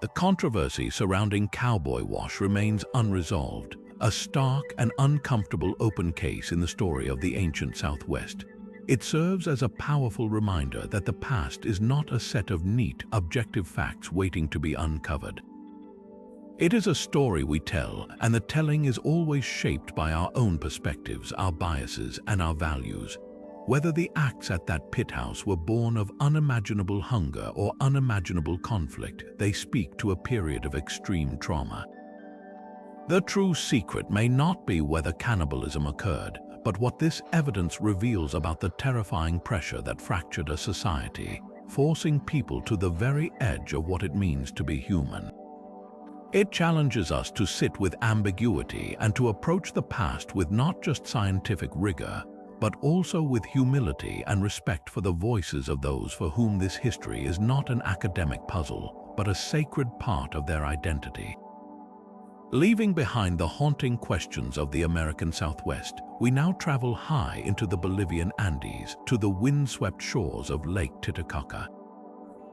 The controversy surrounding Cowboy Wash remains unresolved, a stark and uncomfortable open case in the story of the ancient Southwest. It serves as a powerful reminder that the past is not a set of neat, objective facts waiting to be uncovered. It is a story we tell, and the telling is always shaped by our own perspectives, our biases, and our values. Whether the acts at that pit house were born of unimaginable hunger or unimaginable conflict, they speak to a period of extreme trauma. The true secret may not be whether cannibalism occurred, but what this evidence reveals about the terrifying pressure that fractured a society, forcing people to the very edge of what it means to be human. It challenges us to sit with ambiguity and to approach the past with not just scientific rigor, but also with humility and respect for the voices of those for whom this history is not an academic puzzle, but a sacred part of their identity. Leaving behind the haunting questions of the American Southwest, we now travel high into the Bolivian Andes to the windswept shores of Lake Titicaca.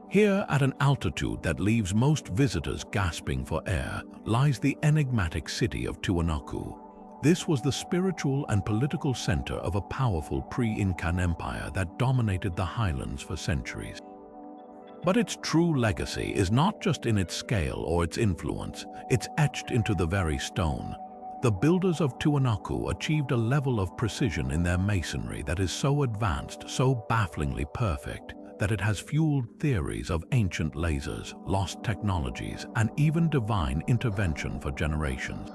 Here, at an altitude that leaves most visitors gasping for air, lies the enigmatic city of Tiwanaku. This was the spiritual and political center of a powerful pre-Incan empire that dominated the highlands for centuries. But its true legacy is not just in its scale or its influence, it's etched into the very stone. The builders of Tiwanaku achieved a level of precision in their masonry that is so advanced, so bafflingly perfect, that it has fueled theories of ancient lasers, lost technologies, and even divine intervention for generations.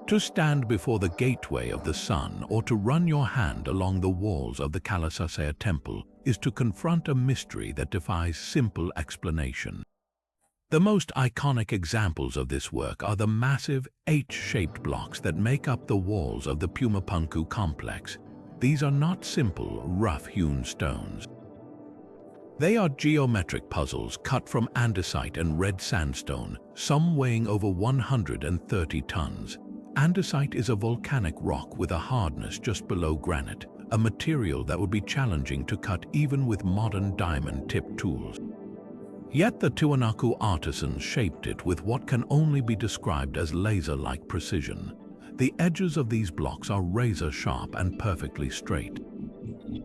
To stand before the gateway of the sun or to run your hand along the walls of the Cahokia temple is to confront a mystery that defies simple explanation. The most iconic examples of this work are the massive H-shaped blocks that make up the walls of the Pumapunku complex. These are not simple, rough-hewn stones. They are geometric puzzles cut from andesite and red sandstone, some weighing over 130 tons. Andesite is a volcanic rock with a hardness just below granite, a material that would be challenging to cut even with modern diamond-tipped tools. Yet the Tiwanaku artisans shaped it with what can only be described as laser-like precision. The edges of these blocks are razor-sharp and perfectly straight.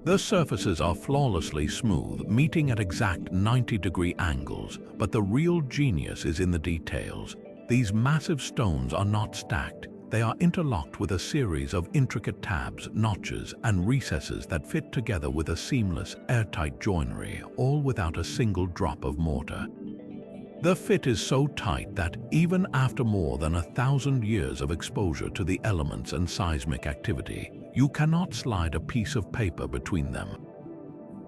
The surfaces are flawlessly smooth, meeting at exact 90-degree angles, but the real genius is in the details. These massive stones are not stacked. They are interlocked with a series of intricate tabs, notches, and recesses that fit together with a seamless, airtight joinery, all without a single drop of mortar. The fit is so tight that, even after more than 1,000 years of exposure to the elements and seismic activity, you cannot slide a piece of paper between them.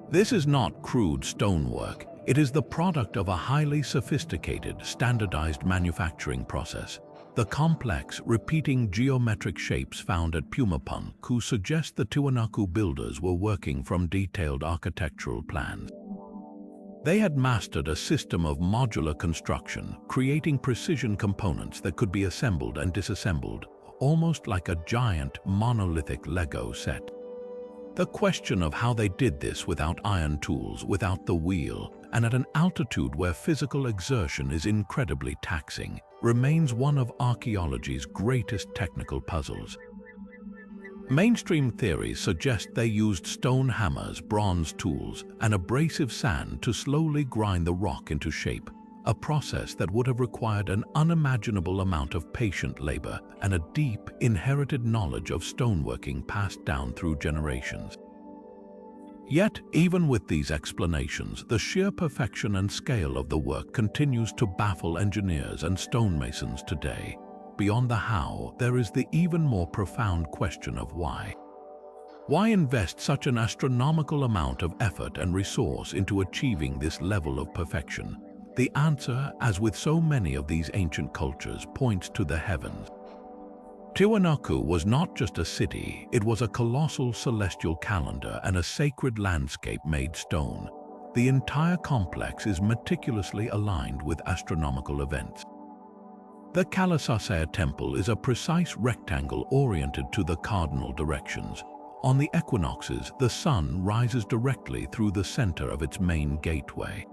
This is not crude stonework. It is the product of a highly sophisticated, standardized manufacturing process. The complex, repeating geometric shapes found at Pumapunku suggest the Tiwanaku builders were working from detailed architectural plans. They had mastered a system of modular construction, creating precision components that could be assembled and disassembled, almost like a giant monolithic Lego set. The question of how they did this without iron tools, without the wheel, and at an altitude where physical exertion is incredibly taxing, remains one of archaeology's greatest technical puzzles. Mainstream theories suggest they used stone hammers, bronze tools, and abrasive sand to slowly grind the rock into shape, a process that would have required an unimaginable amount of patient labor and a deep, inherited knowledge of stoneworking passed down through generations. Yet, even with these explanations, the sheer perfection and scale of the work continues to baffle engineers and stonemasons today. Beyond the how, there is the even more profound question of why. Why invest such an astronomical amount of effort and resource into achieving this level of perfection? The answer, as with so many of these ancient cultures, points to the heavens. Tiwanaku was not just a city, it was a colossal celestial calendar and a sacred landscape made stone. The entire complex is meticulously aligned with astronomical events. The Cahokia temple is a precise rectangle oriented to the cardinal directions. On the equinoxes, the sun rises directly through the center of its main gateway.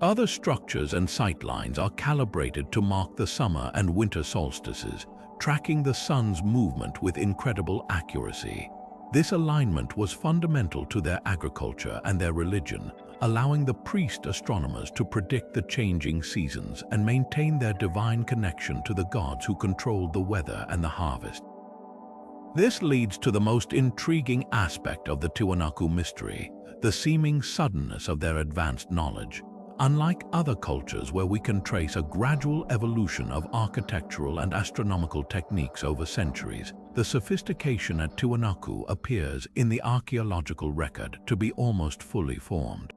Other structures and sightlines are calibrated to mark the summer and winter solstices, tracking the sun's movement with incredible accuracy. This alignment was fundamental to their agriculture and their religion, allowing the priest astronomers to predict the changing seasons and maintain their divine connection to the gods who controlled the weather and the harvest. This leads to the most intriguing aspect of the Tiwanaku mystery, the seeming suddenness of their advanced knowledge. Unlike other cultures where we can trace a gradual evolution of architectural and astronomical techniques over centuries, the sophistication at Tiwanaku appears in the archaeological record to be almost fully formed.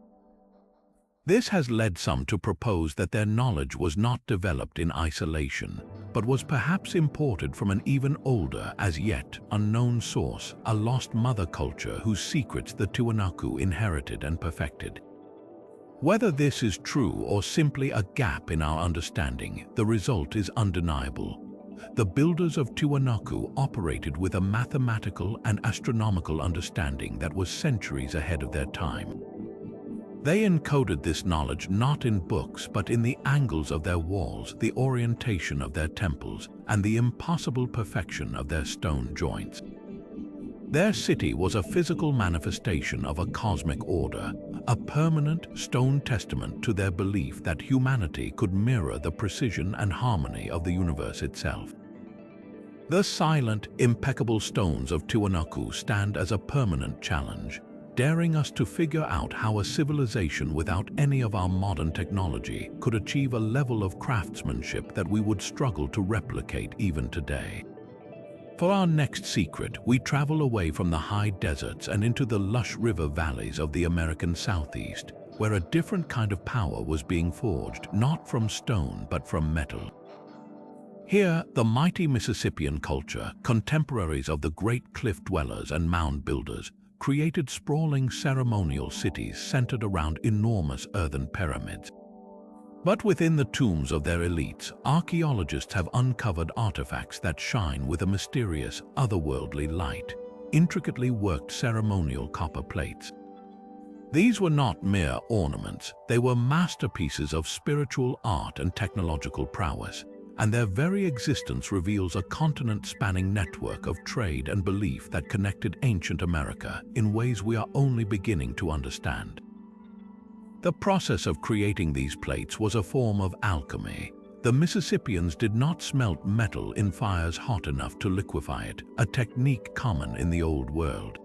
This has led some to propose that their knowledge was not developed in isolation, but was perhaps imported from an even older, as yet unknown source, a lost mother culture whose secrets the Tiwanaku inherited and perfected. Whether this is true or simply a gap in our understanding, the result is undeniable. The builders of Tiwanaku operated with a mathematical and astronomical understanding that was centuries ahead of their time. They encoded this knowledge not in books but in the angles of their walls, the orientation of their temples, and the impossible perfection of their stone joints. Their city was a physical manifestation of a cosmic order, a permanent stone testament to their belief that humanity could mirror the precision and harmony of the universe itself. The silent, impeccable stones of Tiwanaku stand as a permanent challenge, daring us to figure out how a civilization without any of our modern technology could achieve a level of craftsmanship that we would struggle to replicate even today. For our next secret, we travel away from the high deserts and into the lush river valleys of the American Southeast, where a different kind of power was being forged, not from stone but from metal. Here, the mighty Mississippian culture, contemporaries of the great cliff dwellers and mound builders, created sprawling ceremonial cities centered around enormous earthen pyramids. But within the tombs of their elites, archaeologists have uncovered artifacts that shine with a mysterious, otherworldly light, intricately worked ceremonial copper plates. These were not mere ornaments, they were masterpieces of spiritual art and technological prowess, and their very existence reveals a continent-spanning network of trade and belief that connected ancient America in ways we are only beginning to understand. The process of creating these plates was a form of alchemy. The Mississippians did not smelt metal in fires hot enough to liquefy it, a technique common in the Old World.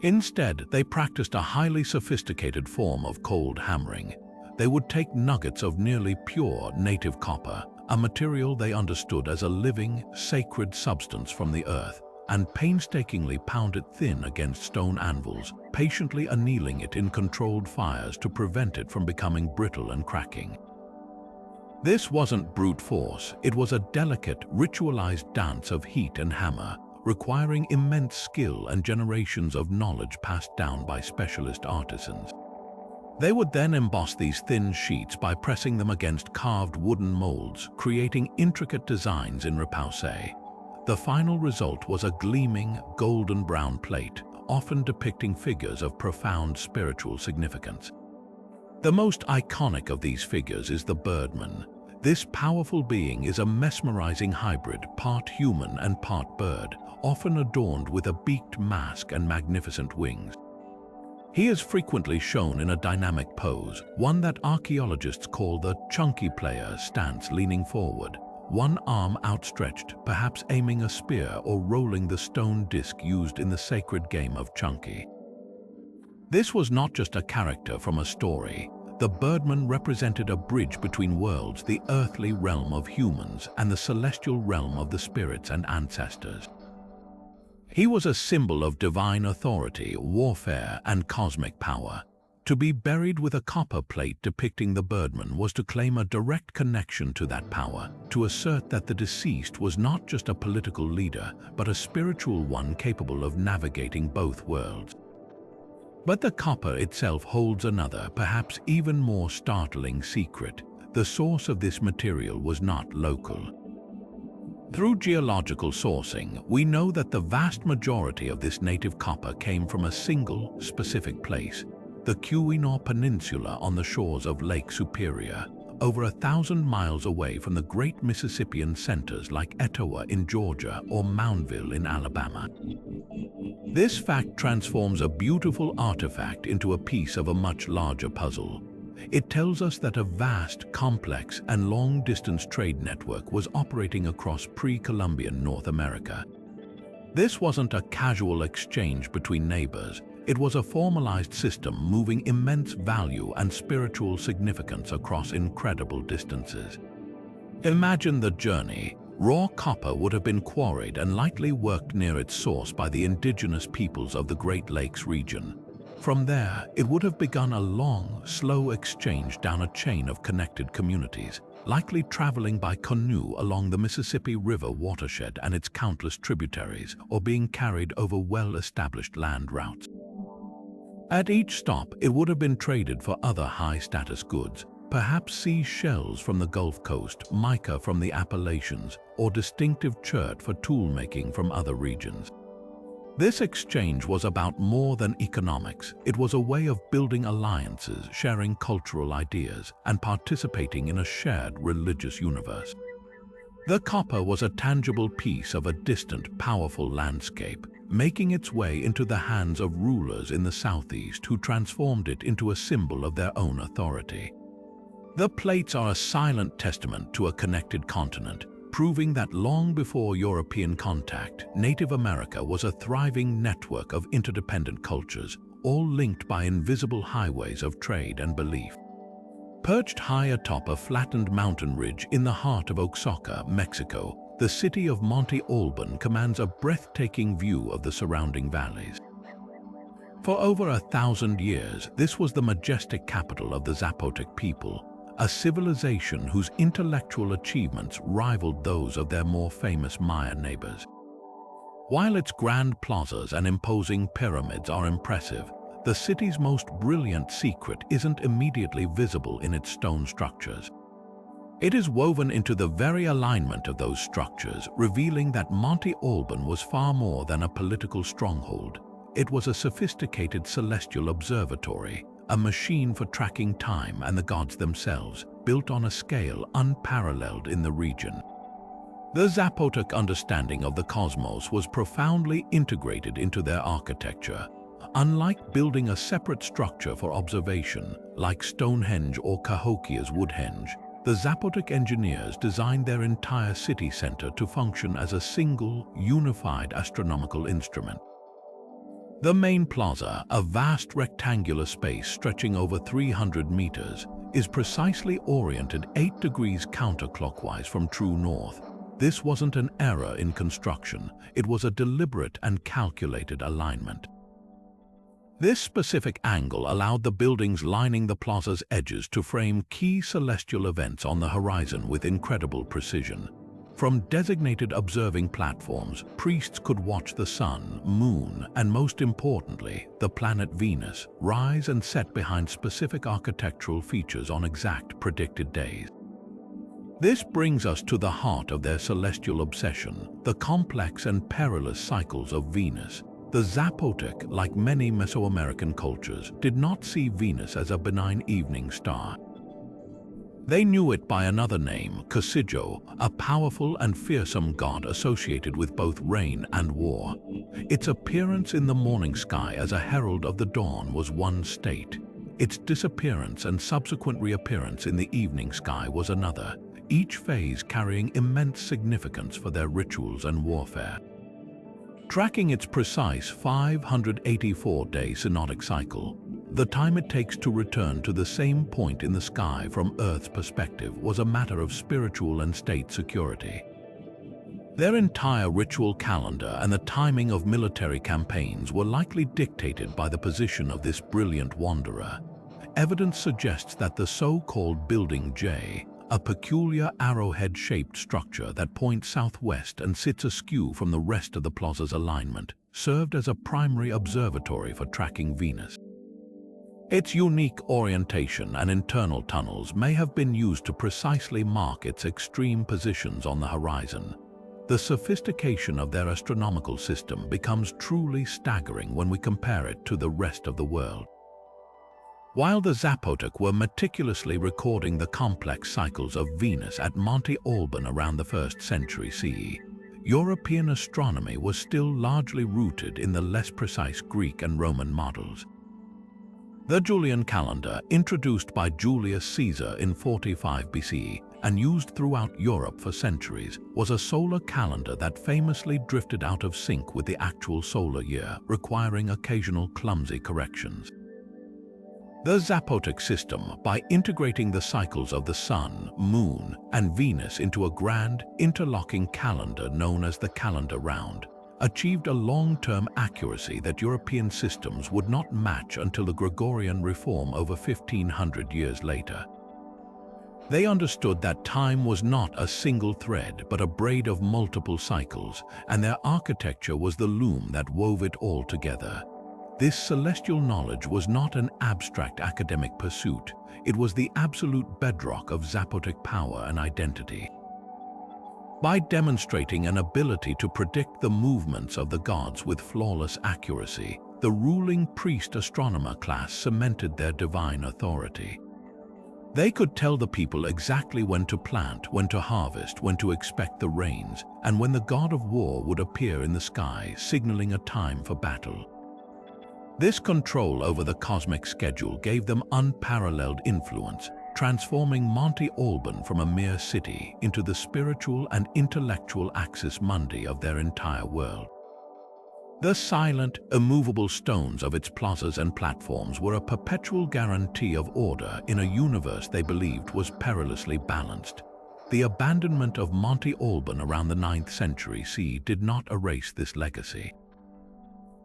Instead, they practiced a highly sophisticated form of cold hammering. They would take nuggets of nearly pure native copper, a material they understood as a living, sacred substance from the earth, and painstakingly pound it thin against stone anvils, patiently annealing it in controlled fires to prevent it from becoming brittle and cracking. This wasn't brute force, it was a delicate, ritualized dance of heat and hammer, requiring immense skill and generations of knowledge passed down by specialist artisans. They would then emboss these thin sheets by pressing them against carved wooden molds, creating intricate designs in repousse. The final result was a gleaming, golden-brown plate, often depicting figures of profound spiritual significance. The most iconic of these figures is the birdman. This powerful being is a mesmerizing hybrid, part human and part bird, often adorned with a beaked mask and magnificent wings. He is frequently shown in a dynamic pose, one that archaeologists call the chunky player stance, leaning forward, one arm outstretched, perhaps aiming a spear or rolling the stone disc used in the sacred game of chunky. This was not just a character from a story. The birdman represented a bridge between worlds, the earthly realm of humans and the celestial realm of the spirits and ancestors. He was a symbol of divine authority, warfare, and cosmic power. To be buried with a copper plate depicting the birdman was to claim a direct connection to that power, to assert that the deceased was not just a political leader, but a spiritual one capable of navigating both worlds. But the copper itself holds another, perhaps even more startling secret. The source of this material was not local. Through geological sourcing, we know that the vast majority of this native copper came from a single, specific place, the Keweenaw Peninsula on the shores of Lake Superior, over 1,000 miles away from the great Mississippian centers like Etowah in Georgia or Moundville in Alabama. This fact transforms a beautiful artifact into a piece of a much larger puzzle. It tells us that a vast, complex, and long-distance trade network was operating across pre-Columbian North America. This wasn't a casual exchange between neighbors. It was a formalized system moving immense value and spiritual significance across incredible distances. Imagine the journey. Raw copper would have been quarried and likely worked near its source by the indigenous peoples of the Great Lakes region. From there, it would have begun a long, slow exchange down a chain of connected communities, likely traveling by canoe along the Mississippi River watershed and its countless tributaries, or being carried over well-established land routes. At each stop, it would have been traded for other high-status goods, perhaps seashells from the Gulf Coast, mica from the Appalachians, or distinctive chert for tool-making from other regions. This exchange was about more than economics. It was a way of building alliances, sharing cultural ideas, and participating in a shared religious universe. The copper was a tangible piece of a distant, powerful landscape, making its way into the hands of rulers in the southeast who transformed it into a symbol of their own authority. The plates are a silent testament to a connected continent, proving that long before European contact, Native America was a thriving network of interdependent cultures, all linked by invisible highways of trade and belief. Perched high atop a flattened mountain ridge in the heart of Oaxaca, Mexico, the city of Monte Alban commands a breathtaking view of the surrounding valleys. For over 1,000 years, this was the majestic capital of the Zapotec people, a civilization whose intellectual achievements rivaled those of their more famous Maya neighbors. While its grand plazas and imposing pyramids are impressive, the city's most brilliant secret isn't immediately visible in its stone structures. It is woven into the very alignment of those structures, revealing that Monte Alban was far more than a political stronghold. It was a sophisticated celestial observatory, a machine for tracking time and the gods themselves, built on a scale unparalleled in the region. The Zapotec understanding of the cosmos was profoundly integrated into their architecture. Unlike building a separate structure for observation, like Stonehenge or Cahokia's Woodhenge, the Zapotec engineers designed their entire city center to function as a single, unified astronomical instrument. The main plaza, a vast rectangular space stretching over 300 meters, is precisely oriented 8 degrees counterclockwise from true north. This wasn't an error in construction, it was a deliberate and calculated alignment. This specific angle allowed the buildings lining the plaza's edges to frame key celestial events on the horizon with incredible precision. From designated observing platforms, priests could watch the sun, moon, and most importantly, the planet Venus, rise and set behind specific architectural features on exact predicted days. This brings us to the heart of their celestial obsession, the complex and perilous cycles of Venus. The Zapotec, like many Mesoamerican cultures, did not see Venus as a benign evening star. They knew it by another name, Casillo, a powerful and fearsome god associated with both rain and war. Its appearance in the morning sky as a herald of the dawn was one state. Its disappearance and subsequent reappearance in the evening sky was another, each phase carrying immense significance for their rituals and warfare. Tracking its precise 584-day synodic cycle, the time it takes to return to the same point in the sky from Earth's perspective was a matter of spiritual and state security. Their entire ritual calendar and the timing of military campaigns were likely dictated by the position of this brilliant wanderer. Evidence suggests that the so-called Building J, a peculiar arrowhead-shaped structure that points southwest and sits askew from the rest of the plaza's alignment, served as a primary observatory for tracking Venus. Its unique orientation and internal tunnels may have been used to precisely mark its extreme positions on the horizon. The sophistication of their astronomical system becomes truly staggering when we compare it to the rest of the world. While the Zapotec were meticulously recording the complex cycles of Venus at Monte Alban around the 1st century CE, European astronomy was still largely rooted in the less precise Greek and Roman models. The Julian calendar, introduced by Julius Caesar in 45 BCE and used throughout Europe for centuries, was a solar calendar that famously drifted out of sync with the actual solar year, requiring occasional clumsy corrections. The Zapotec system, by integrating the cycles of the Sun, Moon, and Venus into a grand, interlocking calendar known as the calendar round, achieved a long-term accuracy that European systems would not match until the Gregorian reform over 1500 years later. They understood that time was not a single thread but a braid of multiple cycles, and their architecture was the loom that wove it all together. This celestial knowledge was not an abstract academic pursuit, it was the absolute bedrock of Zapotec power and identity. By demonstrating an ability to predict the movements of the gods with flawless accuracy, the ruling priest-astronomer class cemented their divine authority. They could tell the people exactly when to plant, when to harvest, when to expect the rains, and when the god of war would appear in the sky, signaling a time for battle. This control over the cosmic schedule gave them unparalleled influence, transforming Monte Alban from a mere city into the spiritual and intellectual axis mundi of their entire world. The silent, immovable stones of its plazas and platforms were a perpetual guarantee of order in a universe they believed was perilously balanced. The abandonment of Monte Alban around the 9th century CE did not erase this legacy.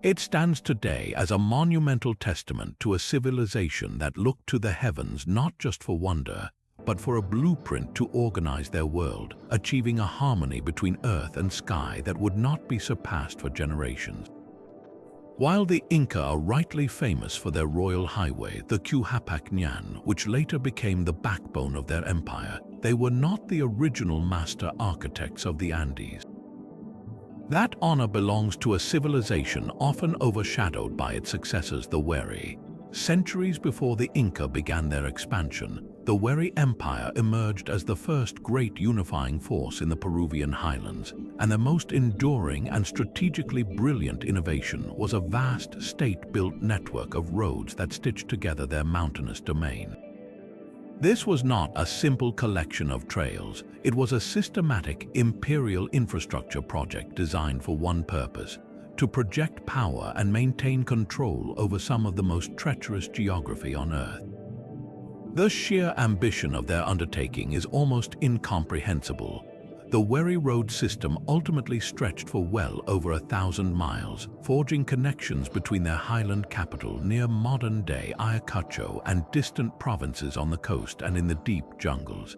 It stands today as a monumental testament to a civilization that looked to the heavens not just for wonder, but for a blueprint to organize their world, achieving a harmony between earth and sky that would not be surpassed for generations. While the Inca are rightly famous for their royal highway, the Teotihuacan, which later became the backbone of their empire, they were not the original master architects of the Andes. That honor belongs to a civilization often overshadowed by its successors, the Wari. Centuries before the Inca began their expansion, the Wari Empire emerged as the first great unifying force in the Peruvian highlands, and their most enduring and strategically brilliant innovation was a vast state-built network of roads that stitched together their mountainous domain. This was not a simple collection of trails, it was a systematic imperial infrastructure project designed for one purpose: to project power and maintain control over some of the most treacherous geography on Earth. The sheer ambition of their undertaking is almost incomprehensible. The Wari road system ultimately stretched for well over 1,000 miles, forging connections between their highland capital near modern-day Ayacucho and distant provinces on the coast and in the deep jungles.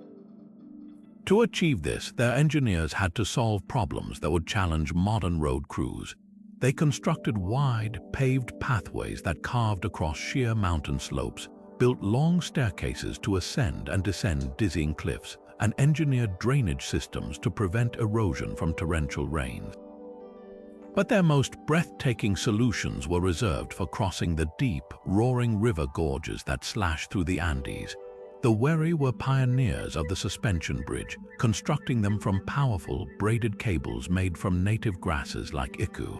To achieve this, their engineers had to solve problems that would challenge modern road crews. They constructed wide, paved pathways that carved across sheer mountain slopes, built long staircases to ascend and descend dizzying cliffs, and engineered drainage systems to prevent erosion from torrential rains. But their most breathtaking solutions were reserved for crossing the deep, roaring river gorges that slash through the Andes. The Wari were pioneers of the suspension bridge, constructing them from powerful, braided cables made from native grasses like iku.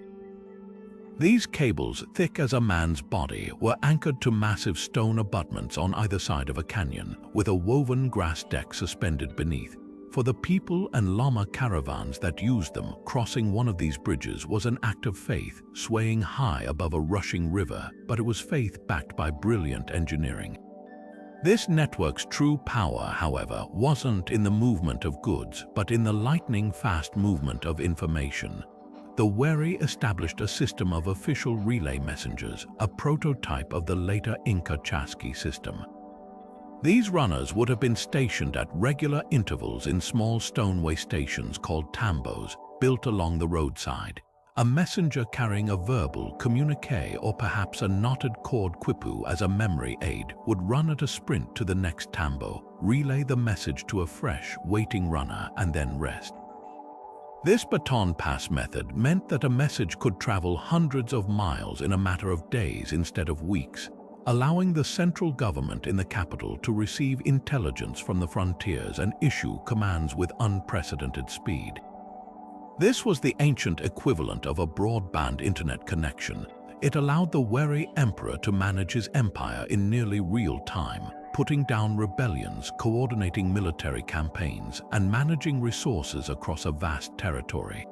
These cables, thick as a man's body, were anchored to massive stone abutments on either side of a canyon, with a woven grass deck suspended beneath. For the people and llama caravans that used them, crossing one of these bridges was an act of faith, swaying high above a rushing river, but it was faith backed by brilliant engineering. This network's true power, however, wasn't in the movement of goods, but in the lightning-fast movement of information. The Wari established a system of official relay messengers, a prototype of the later Inca chasqui system. These runners would have been stationed at regular intervals in small stoneway stations called tambos, built along the roadside. A messenger carrying a verbal communique or perhaps a knotted cord quipu as a memory aid would run at a sprint to the next tambo, relay the message to a fresh, waiting runner, and then rest. This baton pass method meant that a message could travel hundreds of miles in a matter of days instead of weeks, allowing the central government in the capital to receive intelligence from the frontiers and issue commands with unprecedented speed. This was the ancient equivalent of a broadband internet connection. It allowed the wary emperor to manage his empire in nearly real time, putting down rebellions, coordinating military campaigns, and managing resources across a vast territory.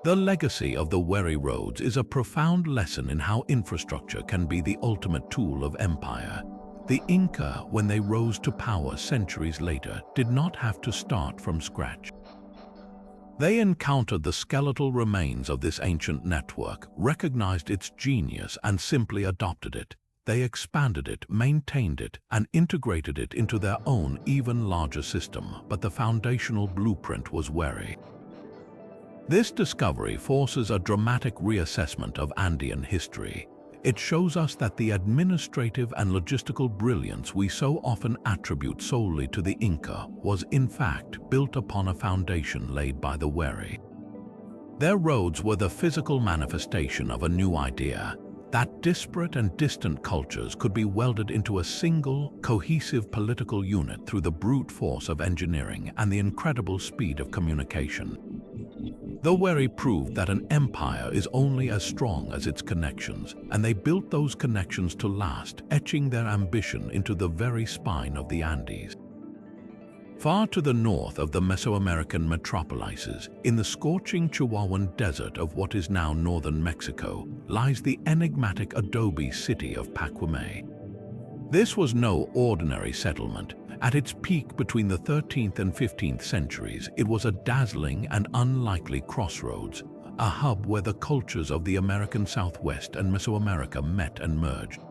The legacy of the wary roads is a profound lesson in how infrastructure can be the ultimate tool of empire. The Inca, when they rose to power centuries later, did not have to start from scratch. They encountered the skeletal remains of this ancient network, recognized its genius, and simply adopted it. They expanded it, maintained it, and integrated it into their own even larger system, but the foundational blueprint was wary. This discovery forces a dramatic reassessment of Andean history. It shows us that the administrative and logistical brilliance we so often attribute solely to the Inca was in fact built upon a foundation laid by the wary. Their roads were the physical manifestation of a new idea, that disparate and distant cultures could be welded into a single, cohesive political unit through the brute force of engineering and the incredible speed of communication. The wary proved that an empire is only as strong as its connections, and they built those connections to last, etching their ambition into the very spine of the Andes. Far to the north of the Mesoamerican metropolises, in the scorching Chihuahuan desert of what is now northern Mexico, lies the enigmatic adobe city of Pacuame. This was no ordinary settlement. At its peak between the 13th and 15th centuries, it was a dazzling and unlikely crossroads, a hub where the cultures of the American Southwest and Mesoamerica met and merged.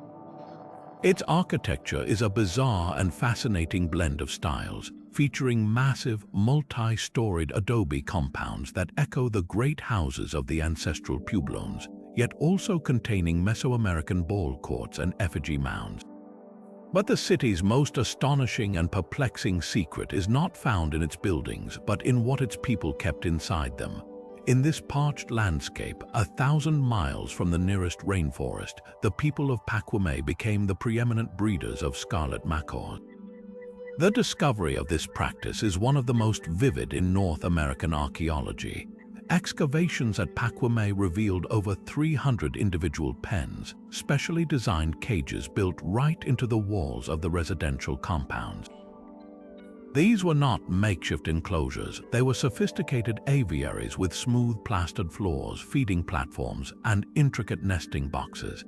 Its architecture is a bizarre and fascinating blend of styles, featuring massive, multi-storied adobe compounds that echo the great houses of the ancestral pueblones, yet also containing Mesoamerican ball courts and effigy mounds. But the city's most astonishing and perplexing secret is not found in its buildings, but in what its people kept inside them. In this parched landscape, 1,000 miles from the nearest rainforest, the people of Pacuame became the preeminent breeders of scarlet macaws. The discovery of this practice is one of the most vivid in North American archaeology. Excavations at Pacuame revealed over 300 individual pens, specially designed cages built right into the walls of the residential compounds. These were not makeshift enclosures, they were sophisticated aviaries with smooth plastered floors, feeding platforms, and intricate nesting boxes.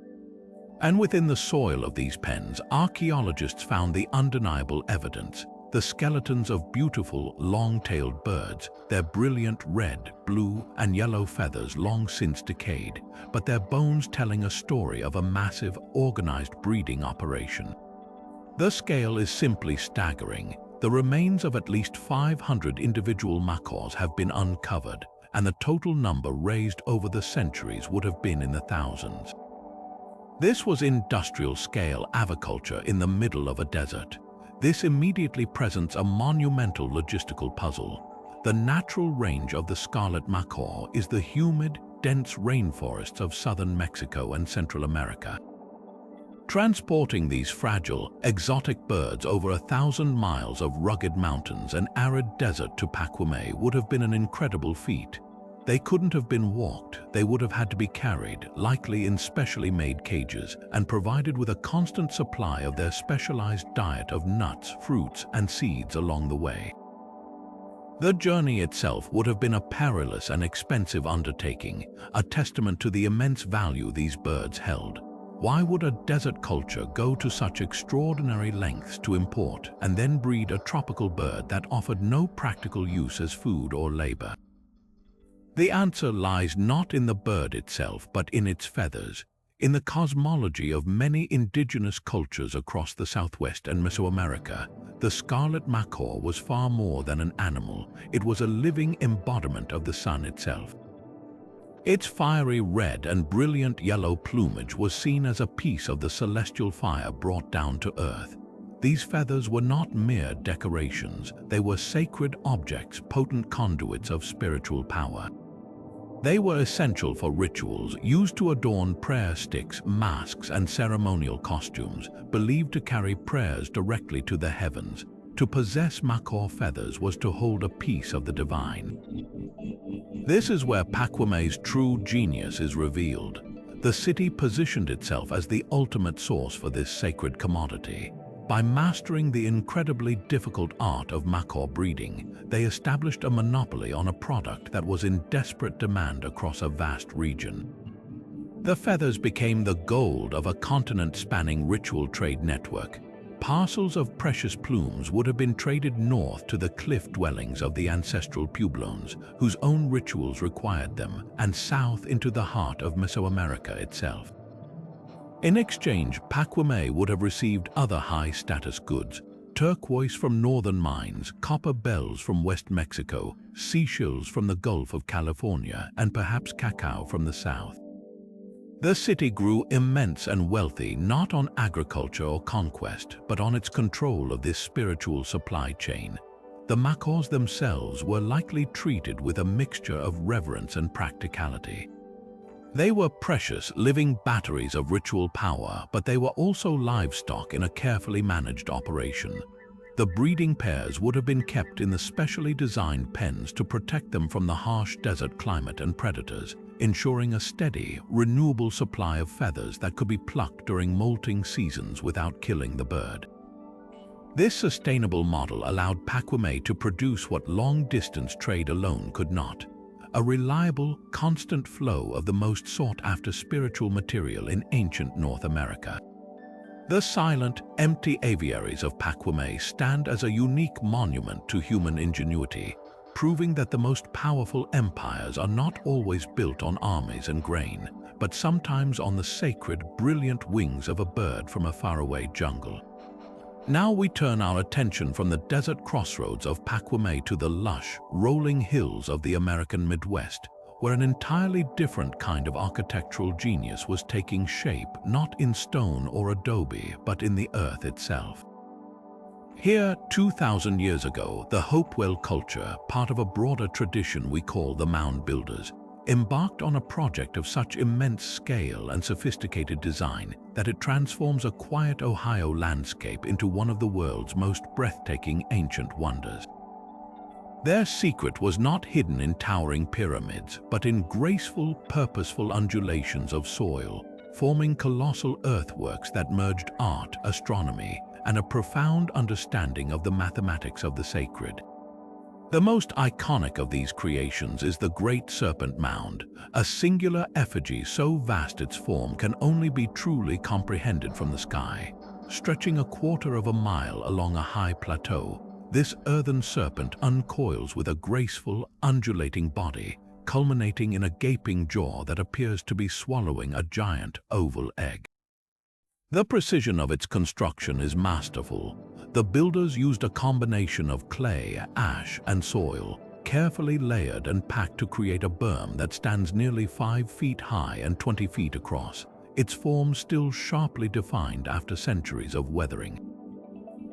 And within the soil of these pens, archaeologists found the undeniable evidence: the skeletons of beautiful, long-tailed birds, their brilliant red, blue, and yellow feathers long since decayed, but their bones telling a story of a massive, organized breeding operation. The scale is simply staggering. The remains of at least 500 individual macaws have been uncovered, and the total number raised over the centuries would have been in the thousands. This was industrial-scale aviculture in the middle of a desert. This immediately presents a monumental logistical puzzle. The natural range of the scarlet macaw is the humid, dense rainforests of southern Mexico and Central America. Transporting these fragile, exotic birds over 1,000 miles of rugged mountains and arid desert to Pacuame would have been an incredible feat. They couldn't have been walked, they would have had to be carried, likely in specially made cages, and provided with a constant supply of their specialized diet of nuts, fruits, and seeds along the way. The journey itself would have been a perilous and expensive undertaking, a testament to the immense value these birds held. Why would a desert culture go to such extraordinary lengths to import and then breed a tropical bird that offered no practical use as food or labor? The answer lies not in the bird itself, but in its feathers. In the cosmology of many indigenous cultures across the Southwest and Mesoamerica, the scarlet macaw was far more than an animal. It was a living embodiment of the sun itself. Its fiery red and brilliant yellow plumage was seen as a piece of the celestial fire brought down to earth. These feathers were not mere decorations, they were sacred objects, potent conduits of spiritual power. They were essential for rituals, used to adorn prayer sticks, masks, and ceremonial costumes, believed to carry prayers directly to the heavens. To possess macaw feathers was to hold a piece of the divine. This is where Pacoime's true genius is revealed. The city positioned itself as the ultimate source for this sacred commodity. By mastering the incredibly difficult art of macaw breeding, they established a monopoly on a product that was in desperate demand across a vast region. The feathers became the gold of a continent-spanning ritual trade network. Parcels of precious plumes would have been traded north to the cliff dwellings of the ancestral Pueblones, whose own rituals required them, and south into the heart of Mesoamerica itself. In exchange, Pacoime would have received other high-status goods: turquoise from northern mines, copper bells from West Mexico, seashells from the Gulf of California, and perhaps cacao from the south. The city grew immense and wealthy not on agriculture or conquest, but on its control of this spiritual supply chain. The macaws themselves were likely treated with a mixture of reverence and practicality. They were precious, living batteries of ritual power, but they were also livestock in a carefully managed operation. The breeding pairs would have been kept in the specially designed pens to protect them from the harsh desert climate and predators, ensuring a steady, renewable supply of feathers that could be plucked during molting seasons without killing the bird. This sustainable model allowed Pacoime to produce what long-distance trade alone could not: a reliable, constant flow of the most sought-after spiritual material in ancient North America. The silent, empty aviaries of Pacoime stand as a unique monument to human ingenuity, proving that the most powerful empires are not always built on armies and grain, but sometimes on the sacred, brilliant wings of a bird from a faraway jungle. Now we turn our attention from the desert crossroads of Pacoime to the lush, rolling hills of the American Midwest, where an entirely different kind of architectural genius was taking shape not in stone or adobe, but in the earth itself. Here, 2,000 years ago, the Hopewell culture, part of a broader tradition we call the Mound Builders, embarked on a project of such immense scale and sophisticated design that it transforms a quiet Ohio landscape into one of the world's most breathtaking ancient wonders. Their secret was not hidden in towering pyramids, but in graceful, purposeful undulations of soil, forming colossal earthworks that merged art, astronomy, and a profound understanding of the mathematics of the sacred. The most iconic of these creations is the Great Serpent Mound, a singular effigy so vast its form can only be truly comprehended from the sky. Stretching a quarter of a mile along a high plateau, this earthen serpent uncoils with a graceful, undulating body, culminating in a gaping jaw that appears to be swallowing a giant oval egg. The precision of its construction is masterful. The builders used a combination of clay, ash, and soil, carefully layered and packed to create a berm that stands nearly 5 feet high and 20 feet across, its form still sharply defined after centuries of weathering.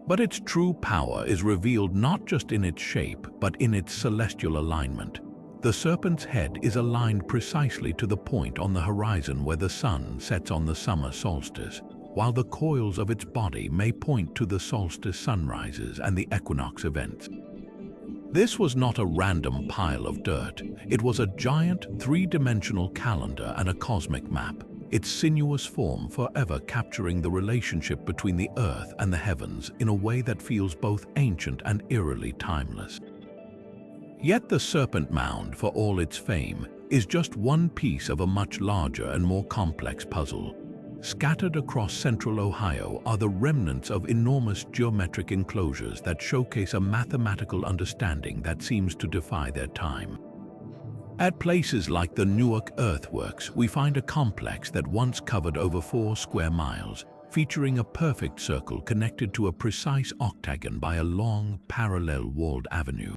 But its true power is revealed not just in its shape, but in its celestial alignment. The serpent's head is aligned precisely to the point on the horizon where the sun sets on the summer solstice, while the coils of its body may point to the solstice sunrises and the equinox events. This was not a random pile of dirt. It was a giant, three-dimensional calendar and a cosmic map, its sinuous form forever capturing the relationship between the earth and the heavens in a way that feels both ancient and eerily timeless. Yet the Serpent Mound, for all its fame, is just one piece of a much larger and more complex puzzle. Scattered across central Ohio are the remnants of enormous geometric enclosures that showcase a mathematical understanding that seems to defy their time. At places like the Newark earthworks, we find a complex that once covered over 4 square miles, featuring a perfect circle connected to a precise octagon by a long, parallel-walled avenue.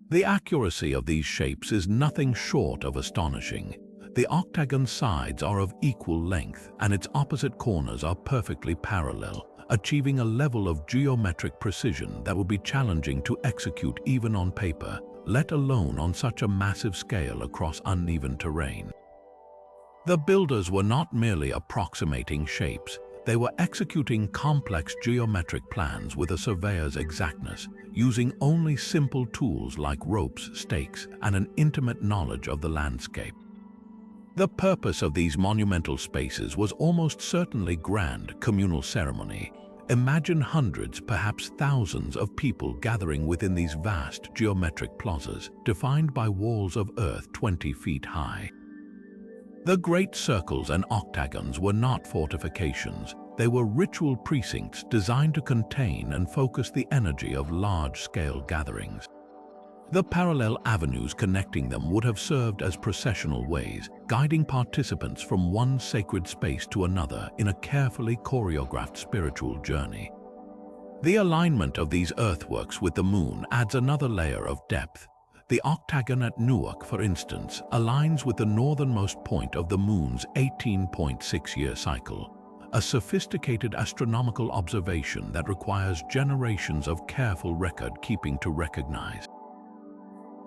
The accuracy of these shapes is nothing short of astonishing. The octagon's sides are of equal length, and its opposite corners are perfectly parallel, achieving a level of geometric precision that would be challenging to execute even on paper, let alone on such a massive scale across uneven terrain. The builders were not merely approximating shapes, They were executing complex geometric plans with a surveyor's exactness, using only simple tools like ropes, stakes, and an intimate knowledge of the landscape. The purpose of these monumental spaces was almost certainly grand communal ceremony. Imagine hundreds, perhaps thousands of people gathering within these vast geometric plazas, defined by walls of earth 20 feet high. The great circles and octagons were not fortifications. They were ritual precincts designed to contain and focus the energy of large-scale gatherings. The parallel avenues connecting them would have served as processional ways, guiding participants from one sacred space to another in a carefully choreographed spiritual journey. The alignment of these earthworks with the moon adds another layer of depth. The octagon at Newark, for instance, aligns with the northernmost point of the moon's 18.6-year cycle, a sophisticated astronomical observation that requires generations of careful record-keeping to recognize.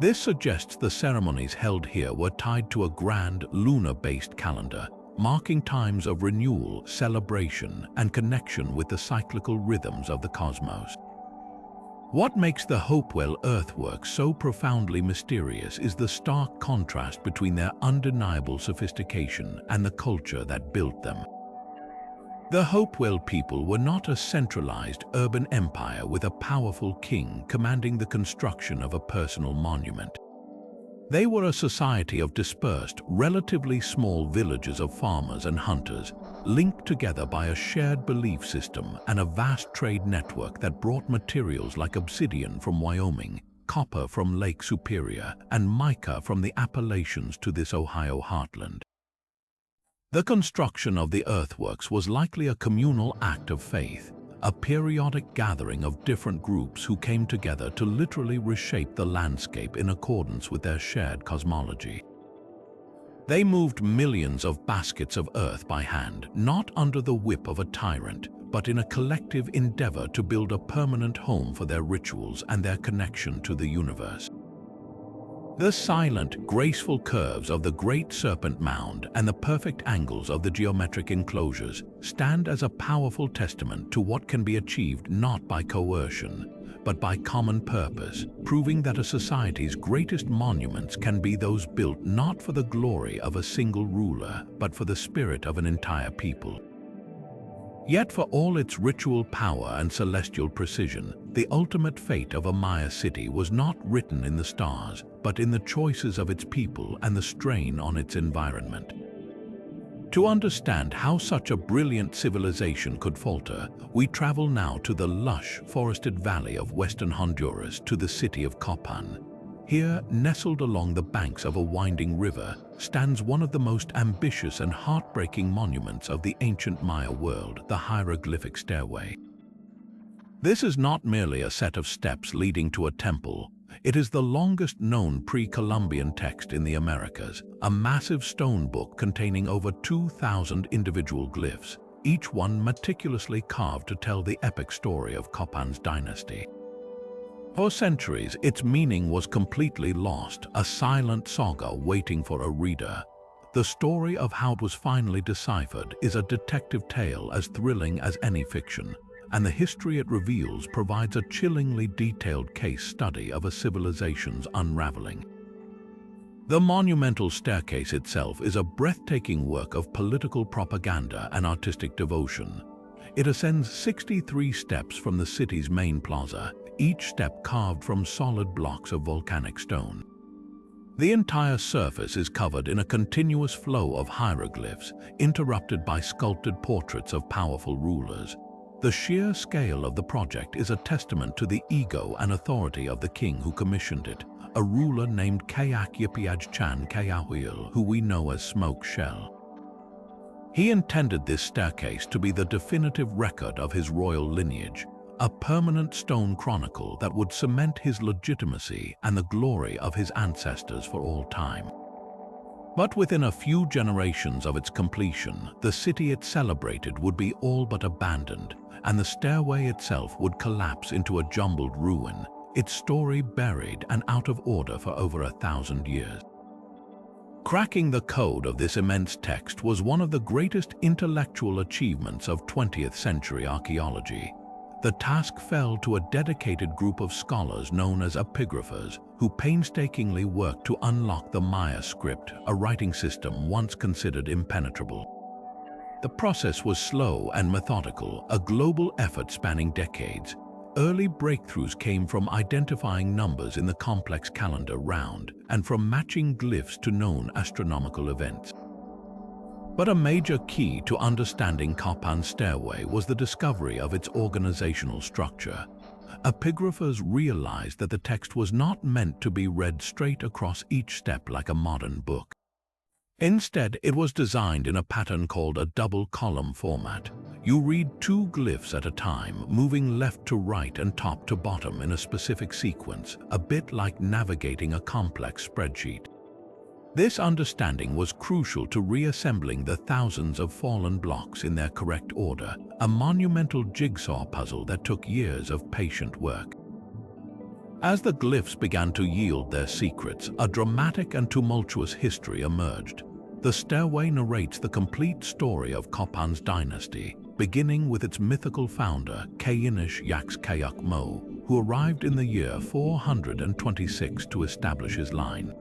This suggests the ceremonies held here were tied to a grand lunar-based calendar, marking times of renewal, celebration, and connection with the cyclical rhythms of the cosmos. What makes the Hopewell earthworks so profoundly mysterious is the stark contrast between their undeniable sophistication and the culture that built them. The Hopewell people were not a centralized urban empire with a powerful king commanding the construction of a personal monument. They were a society of dispersed, relatively small villages of farmers and hunters, linked together by a shared belief system and a vast trade network that brought materials like obsidian from Wyoming, copper from Lake Superior, and mica from the Appalachians to this Ohio heartland. The construction of the earthworks was likely a communal act of faith, a periodic gathering of different groups who came together to literally reshape the landscape in accordance with their shared cosmology. They moved millions of baskets of earth by hand, not under the whip of a tyrant, but in a collective endeavor to build a permanent home for their rituals and their connection to the universe. The silent, graceful curves of the Great Serpent Mound and the perfect angles of the geometric enclosures stand as a powerful testament to what can be achieved not by coercion, but by common purpose, proving that a society's greatest monuments can be those built not for the glory of a single ruler, but for the spirit of an entire people. Yet for all its ritual power and celestial precision, the ultimate fate of a Maya city was not written in the stars, but in the choices of its people and the strain on its environment. To understand how such a brilliant civilization could falter, we travel now to the lush, forested valley of western Honduras to the city of Copan. Here, nestled along the banks of a winding river, stands one of the most ambitious and heartbreaking monuments of the ancient Maya world, the hieroglyphic stairway. This is not merely a set of steps leading to a temple. It is the longest known pre-Columbian text in the Americas, a massive stone book containing over 2,000 individual glyphs, each one meticulously carved to tell the epic story of Copan's dynasty. For centuries, its meaning was completely lost, a silent saga waiting for a reader. The story of how it was finally deciphered is a detective tale as thrilling as any fiction, and the history it reveals provides a chillingly detailed case study of a civilization's unraveling. The monumental staircase itself is a breathtaking work of political propaganda and artistic devotion. It ascends 63 steps from the city's main plaza, each step carved from solid blocks of volcanic stone. The entire surface is covered in a continuous flow of hieroglyphs, interrupted by sculpted portraits of powerful rulers. The sheer scale of the project is a testament to the ego and authority of the king who commissioned it, a ruler named Cahokia, who we know as Smoke Shell. He intended this staircase to be the definitive record of his royal lineage, a permanent stone chronicle that would cement his legitimacy and the glory of his ancestors for all time. But within a few generations of its completion, the city it celebrated would be all but abandoned, and the stairway itself would collapse into a jumbled ruin, its story buried and out of order for over 1,000 years. Cracking the code of this immense text was one of the greatest intellectual achievements of 20th century archaeology. The task fell to a dedicated group of scholars known as epigraphers, who painstakingly worked to unlock the Maya script, a writing system once considered impenetrable. The process was slow and methodical, a global effort spanning decades. Early breakthroughs came from identifying numbers in the complex calendar round and from matching glyphs to known astronomical events. But a major key to understanding Copan's stairway was the discovery of its organizational structure. Epigraphers realized that the text was not meant to be read straight across each step like a modern book. Instead, it was designed in a pattern called a double-column format. You read two glyphs at a time, moving left to right and top to bottom in a specific sequence, a bit like navigating a complex spreadsheet. This understanding was crucial to reassembling the thousands of fallen blocks in their correct order, a monumental jigsaw puzzle that took years of patient work. As the glyphs began to yield their secrets, a dramatic and tumultuous history emerged. The stairway narrates the complete story of Copan's dynasty, beginning with its mythical founder, Kainish Yaxkayuk Mo, who arrived in the year 426 to establish his line.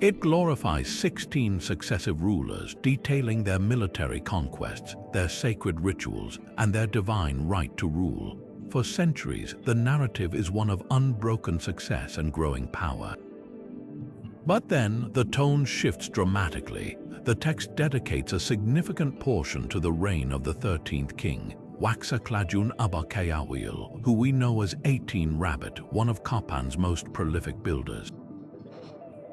It glorifies 16 successive rulers, detailing their military conquests, their sacred rituals, and their divine right to rule. For centuries, the narrative is one of unbroken success and growing power. But then, the tone shifts dramatically. The text dedicates a significant portion to the reign of the 13th king, Waxaclajun Abakayawil, who we know as 18 Rabbit, one of Copan's most prolific builders.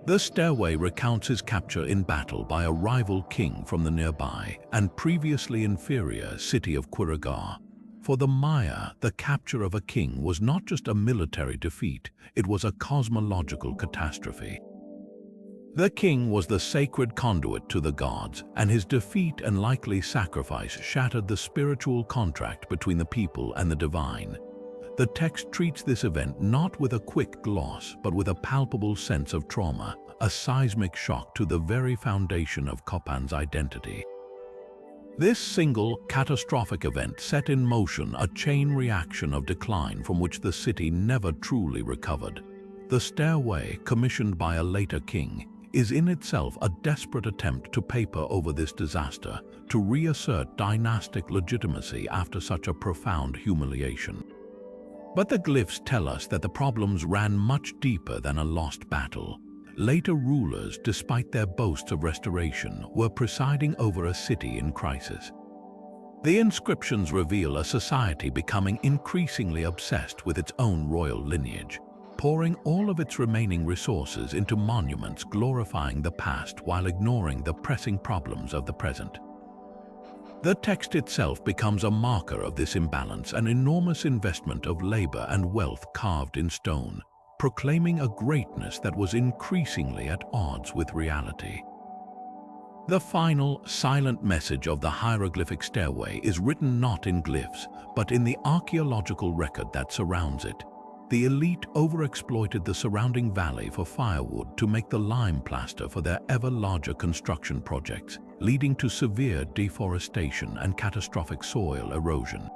The stairway recounts his capture in battle by a rival king from the nearby and previously inferior city of Quirigá. For the Maya, the capture of a king was not just a military defeat, it was a cosmological catastrophe. The king was the sacred conduit to the gods, and his defeat and likely sacrifice shattered the spiritual contract between the people and the divine. The text treats this event not with a quick gloss, but with a palpable sense of trauma, a seismic shock to the very foundation of Copan's identity. This single, catastrophic event set in motion a chain reaction of decline from which the city never truly recovered. The stairway, commissioned by a later king, is in itself a desperate attempt to paper over this disaster, to reassert dynastic legitimacy after such a profound humiliation. But the glyphs tell us that the problems ran much deeper than a lost battle. Later rulers, despite their boasts of restoration, were presiding over a city in crisis. The inscriptions reveal a society becoming increasingly obsessed with its own royal lineage, pouring all of its remaining resources into monuments glorifying the past while ignoring the pressing problems of the present. The text itself becomes a marker of this imbalance, an enormous investment of labor and wealth carved in stone, proclaiming a greatness that was increasingly at odds with reality. The final, silent message of the hieroglyphic stairway is written not in glyphs, but in the archaeological record that surrounds it. The elite overexploited the surrounding valley for firewood to make the lime plaster for their ever larger construction projects, leading to severe deforestation and catastrophic soil erosion.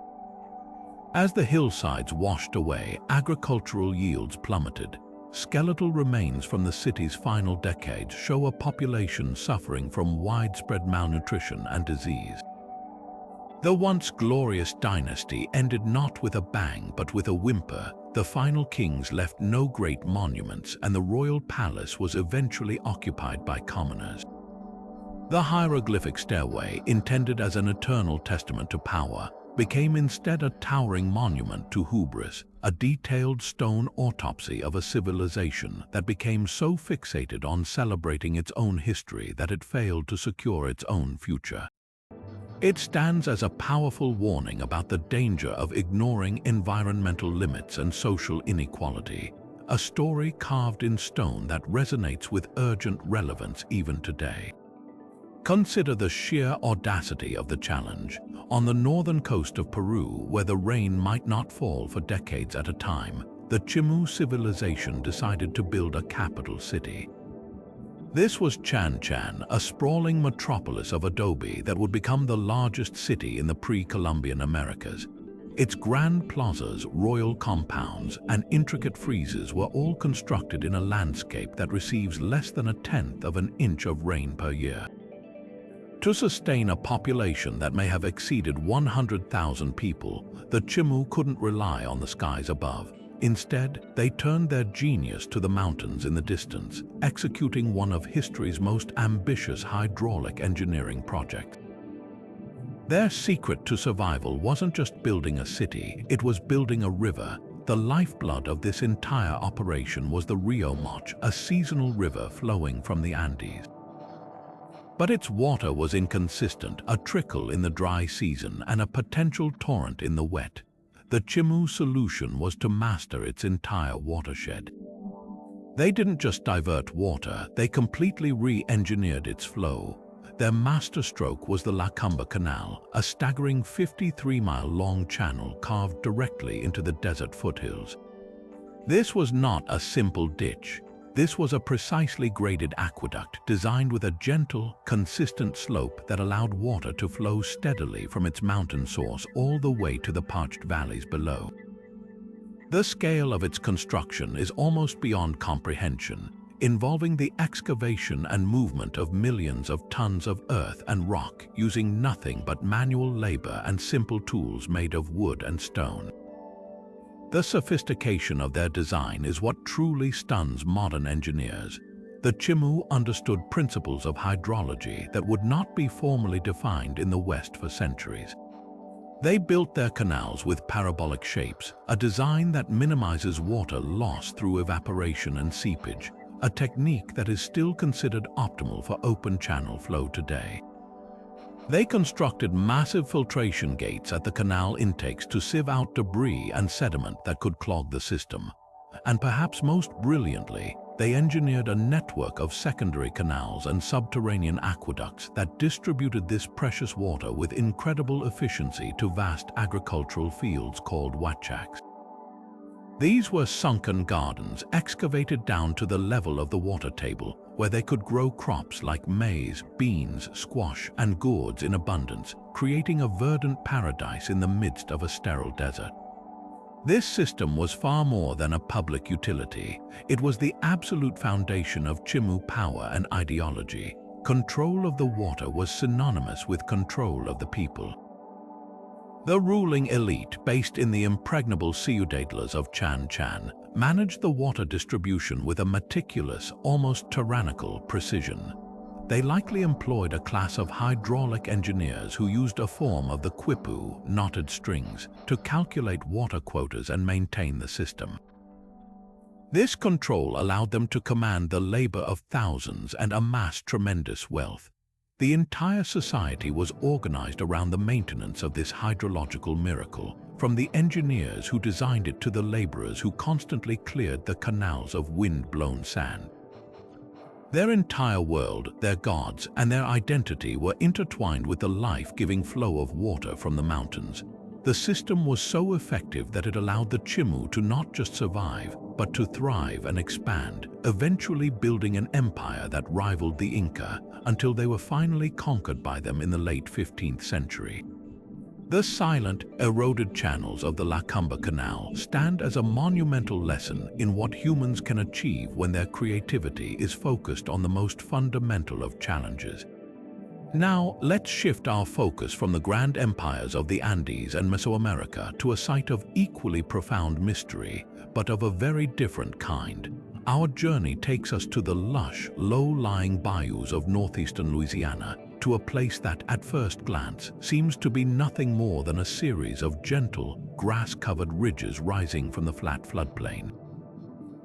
As the hillsides washed away, agricultural yields plummeted. Skeletal remains from the city's final decades show a population suffering from widespread malnutrition and disease. The once glorious dynasty ended not with a bang but with a whimper. The final kings left no great monuments, and the royal palace was eventually occupied by commoners. The hieroglyphic stairway, intended as an eternal testament to power, became instead a towering monument to hubris, a detailed stone autopsy of a civilization that became so fixated on celebrating its own history that it failed to secure its own future. It stands as a powerful warning about the danger of ignoring environmental limits and social inequality, a story carved in stone that resonates with urgent relevance even today. Consider the sheer audacity of the challenge. On the northern coast of Peru, where the rain might not fall for decades at a time, the Chimu civilization decided to build a capital city. This was Chan Chan, a sprawling metropolis of adobe that would become the largest city in the pre-Columbian Americas. Its grand plazas, royal compounds, and intricate friezes were all constructed in a landscape that receives less than a tenth of an inch of rain per year. To sustain a population that may have exceeded 100,000 people, the Chimu couldn't rely on the skies above. Instead, they turned their genius to the mountains in the distance, executing one of history's most ambitious hydraulic engineering projects. Their secret to survival wasn't just building a city, it was building a river. The lifeblood of this entire operation was the Rio Moch, a seasonal river flowing from the Andes. But its water was inconsistent, a trickle in the dry season and a potential torrent in the wet. The Chimu solution was to master its entire watershed. They didn't just divert water, they completely re-engineered its flow. Their masterstroke was the Lacamba Canal, a staggering 53-mile-long channel carved directly into the desert foothills. This was not a simple ditch. This was a precisely graded aqueduct designed with a gentle, consistent slope that allowed water to flow steadily from its mountain source all the way to the parched valleys below. The scale of its construction is almost beyond comprehension, involving the excavation and movement of millions of tons of earth and rock using nothing but manual labor and simple tools made of wood and stone. The sophistication of their design is what truly stuns modern engineers. The Chimu understood principles of hydrology that would not be formally defined in the West for centuries. They built their canals with parabolic shapes, a design that minimizes water loss through evaporation and seepage, a technique that is still considered optimal for open channel flow today. They constructed massive filtration gates at the canal intakes to sieve out debris and sediment that could clog the system. And perhaps most brilliantly, they engineered a network of secondary canals and subterranean aqueducts that distributed this precious water with incredible efficiency to vast agricultural fields called huachaks. These were sunken gardens excavated down to the level of the water table, where they could grow crops like maize, beans, squash, and gourds in abundance, creating a verdant paradise in the midst of a sterile desert. This system was far more than a public utility. It was the absolute foundation of Chimu power and ideology. Control of the water was synonymous with control of the people. The ruling elite, based in the impregnable ciudadelas of Chan Chan, managed the water distribution with a meticulous, almost tyrannical precision. They likely employed a class of hydraulic engineers who used a form of the quipu, knotted strings, to calculate water quotas and maintain the system. This control allowed them to command the labor of thousands and amass tremendous wealth. The entire society was organized around the maintenance of this hydrological miracle, from the engineers who designed it to the laborers who constantly cleared the canals of wind-blown sand. Their entire world, their gods, and their identity were intertwined with the life-giving flow of water from the mountains. The system was so effective that it allowed the Chimu to not just survive, but to thrive and expand, eventually building an empire that rivaled the Inca until they were finally conquered by them in the late 15th century. The silent, eroded channels of the Lacamba Canal stand as a monumental lesson in what humans can achieve when their creativity is focused on the most fundamental of challenges. Now, let's shift our focus from the grand empires of the Andes and Mesoamerica to a site of equally profound mystery, but of a very different kind. Our journey takes us to the lush, low-lying bayous of northeastern Louisiana, to a place that, at first glance, seems to be nothing more than a series of gentle, grass-covered ridges rising from the flat floodplain.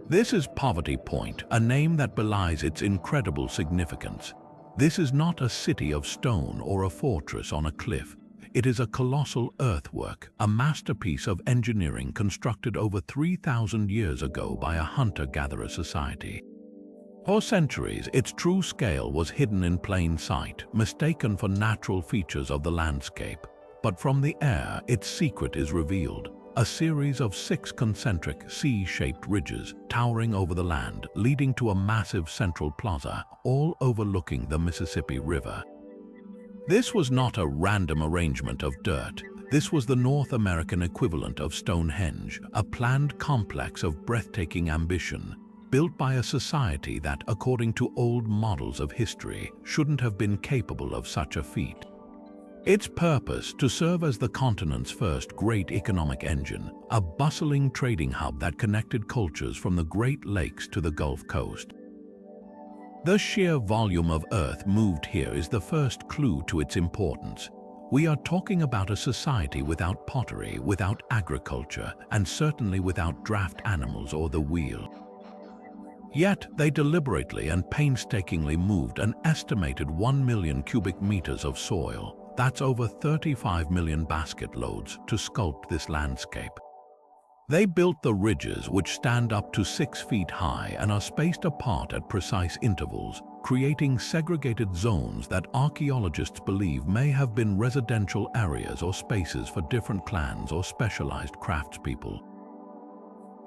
This is Poverty Point, a name that belies its incredible significance. This is not a city of stone or a fortress on a cliff. It is a colossal earthwork, a masterpiece of engineering constructed over 3,000 years ago by a hunter-gatherer society. For centuries, its true scale was hidden in plain sight, mistaken for natural features of the landscape. But from the air, its secret is revealed. a series of 6 concentric C-shaped ridges towering over the land, leading to a massive central plaza, all overlooking the Mississippi River. This was not a random arrangement of dirt. This was the North American equivalent of Stonehenge, a planned complex of breathtaking ambition, built by a society that, according to old models of history, shouldn't have been capable of such a feat. Its purpose to serve as the continent's first great economic engine, a bustling trading hub that connected cultures from the Great Lakes to the Gulf Coast. The sheer volume of earth moved here is the first clue to its importance. We are talking about a society without pottery, without agriculture, and certainly without draft animals or the wheel. Yet they deliberately and painstakingly moved an estimated 1 million cubic meters of soil, that's over 35 million basket loads, to sculpt this landscape. They built the ridges, which stand up to 6 feet high and are spaced apart at precise intervals, creating segregated zones that archaeologists believe may have been residential areas or spaces for different clans or specialized craftspeople.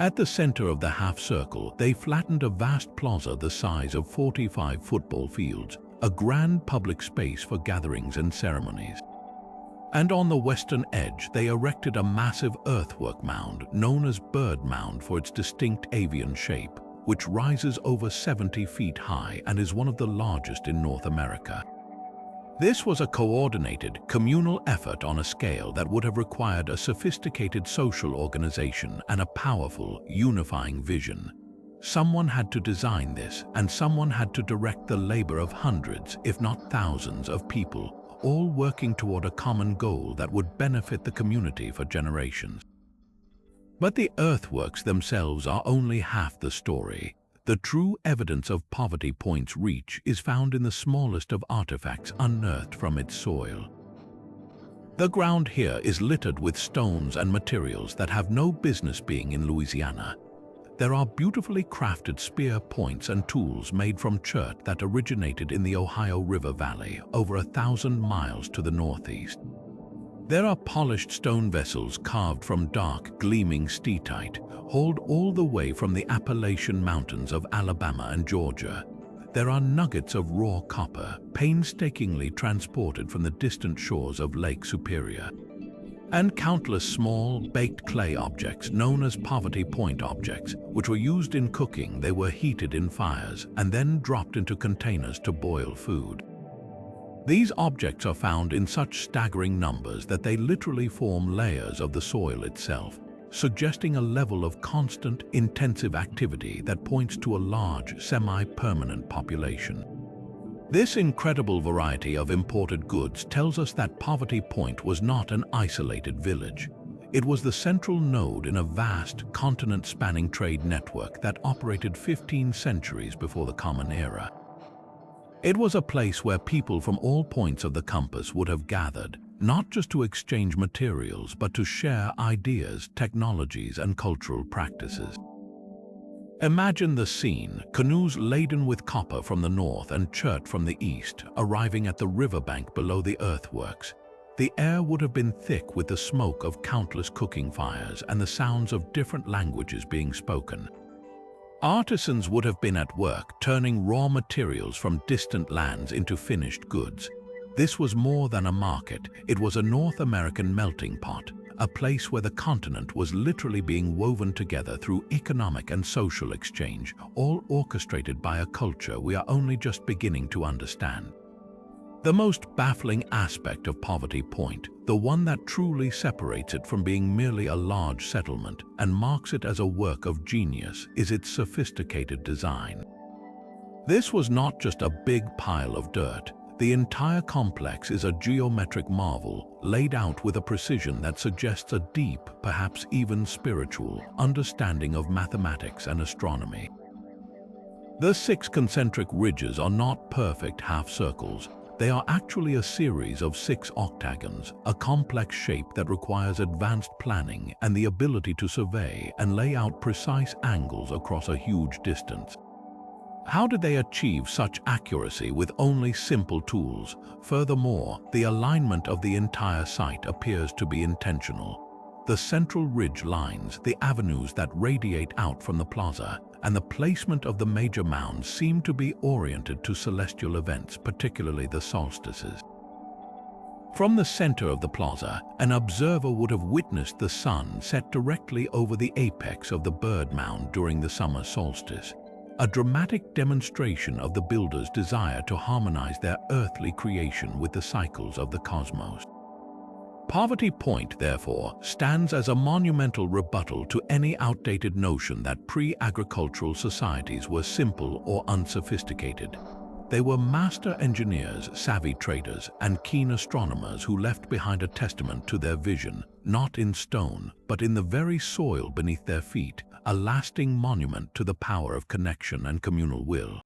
At the center of the half-circle, they flattened a vast plaza the size of 45 football fields, a grand public space for gatherings and ceremonies. And on the western edge, they erected a massive earthwork mound known as Bird Mound for its distinct avian shape, which rises over 70 feet high and is one of the largest in North America. This was a coordinated, communal effort on a scale that would have required a sophisticated social organization and a powerful, unifying vision. Someone had to design this, and someone had to direct the labor of hundreds, if not thousands, of people, all working toward a common goal that would benefit the community for generations. But the earthworks themselves are only half the story. The true evidence of Poverty Point's reach is found in the smallest of artifacts unearthed from its soil. The ground here is littered with stones and materials that have no business being in Louisiana. There are beautifully crafted spear points and tools made from chert that originated in the Ohio River Valley, over 1,000 miles to the northeast. There are polished stone vessels carved from dark, gleaming steatite, hauled all the way from the Appalachian Mountains of Alabama and Georgia. There are nuggets of raw copper, painstakingly transported from the distant shores of Lake Superior. And countless small, baked clay objects known as Poverty Point objects, which were used in cooking. They were heated in fires and then dropped into containers to boil food. These objects are found in such staggering numbers that they literally form layers of the soil itself, suggesting a level of constant, intensive activity that points to a large, semi-permanent population. This incredible variety of imported goods tells us that Poverty Point was not an isolated village. It was the central node in a vast, continent-spanning trade network that operated 15 centuries before the Common Era. It was a place where people from all points of the compass would have gathered, not just to exchange materials, but to share ideas, technologies, and cultural practices. Imagine the scene: canoes laden with copper from the north and chert from the east, arriving at the riverbank below the earthworks. The air would have been thick with the smoke of countless cooking fires and the sounds of different languages being spoken. Artisans would have been at work, turning raw materials from distant lands into finished goods. This was more than a market. It was a North American melting pot, a place where the continent was literally being woven together through economic and social exchange, all orchestrated by a culture we are only just beginning to understand. The most baffling aspect of Poverty Point, the one that truly separates it from being merely a large settlement and marks it as a work of genius, is its sophisticated design. This was not just a big pile of dirt. The entire complex is a geometric marvel, laid out with a precision that suggests a deep, perhaps even spiritual, understanding of mathematics and astronomy. The 6 concentric ridges are not perfect half-circles. They are actually a series of 6 octagons, a complex shape that requires advanced planning and the ability to survey and lay out precise angles across a huge distance. How did they achieve such accuracy with only simple tools? Furthermore, the alignment of the entire site appears to be intentional. the central ridge lines, the avenues that radiate out from the plaza, and the placement of the major mounds seem to be oriented to celestial events, particularly the solstices. From the center of the plaza, an observer would have witnessed the sun set directly over the apex of the bird mound during the summer solstice, a dramatic demonstration of the builders' desire to harmonize their earthly creation with the cycles of the cosmos. Poverty Point, therefore, stands as a monumental rebuttal to any outdated notion that pre-agricultural societies were simple or unsophisticated. They were master engineers, savvy traders, and keen astronomers who left behind a testament to their vision, not in stone, but in the very soil beneath their feet, a lasting monument to the power of connection and communal will.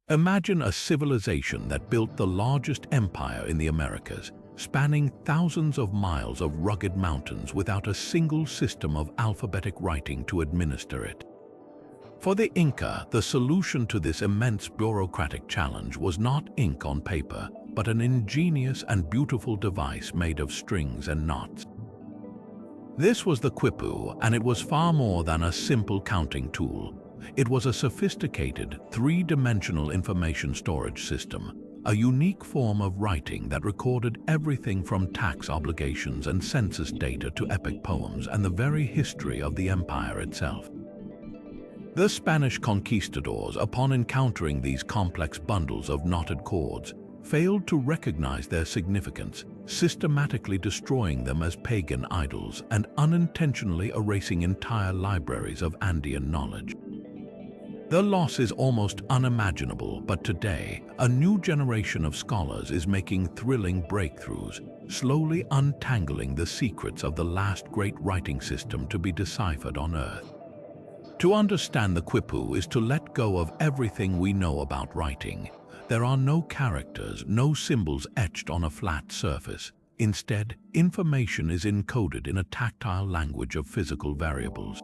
Imagine a civilization that built the largest empire in the Americas, spanning thousands of miles of rugged mountains without a single system of alphabetic writing to administer it. For the Inca, the solution to this immense bureaucratic challenge was not ink on paper, but an ingenious and beautiful device made of strings and knots. This was the quipu, and it was far more than a simple counting tool. It was a sophisticated, three-dimensional information storage system, a unique form of writing that recorded everything from tax obligations and census data to epic poems and the very history of the empire itself. The Spanish conquistadors, upon encountering these complex bundles of knotted cords, failed to recognize their significance, systematically destroying them as pagan idols and unintentionally erasing entire libraries of Andean knowledge. The loss is almost unimaginable, but today, a new generation of scholars is making thrilling breakthroughs, slowly untangling the secrets of the last great writing system to be deciphered on Earth. To understand the quipu is to let go of everything we know about writing. There are no characters, no symbols etched on a flat surface. Instead, information is encoded in a tactile language of physical variables.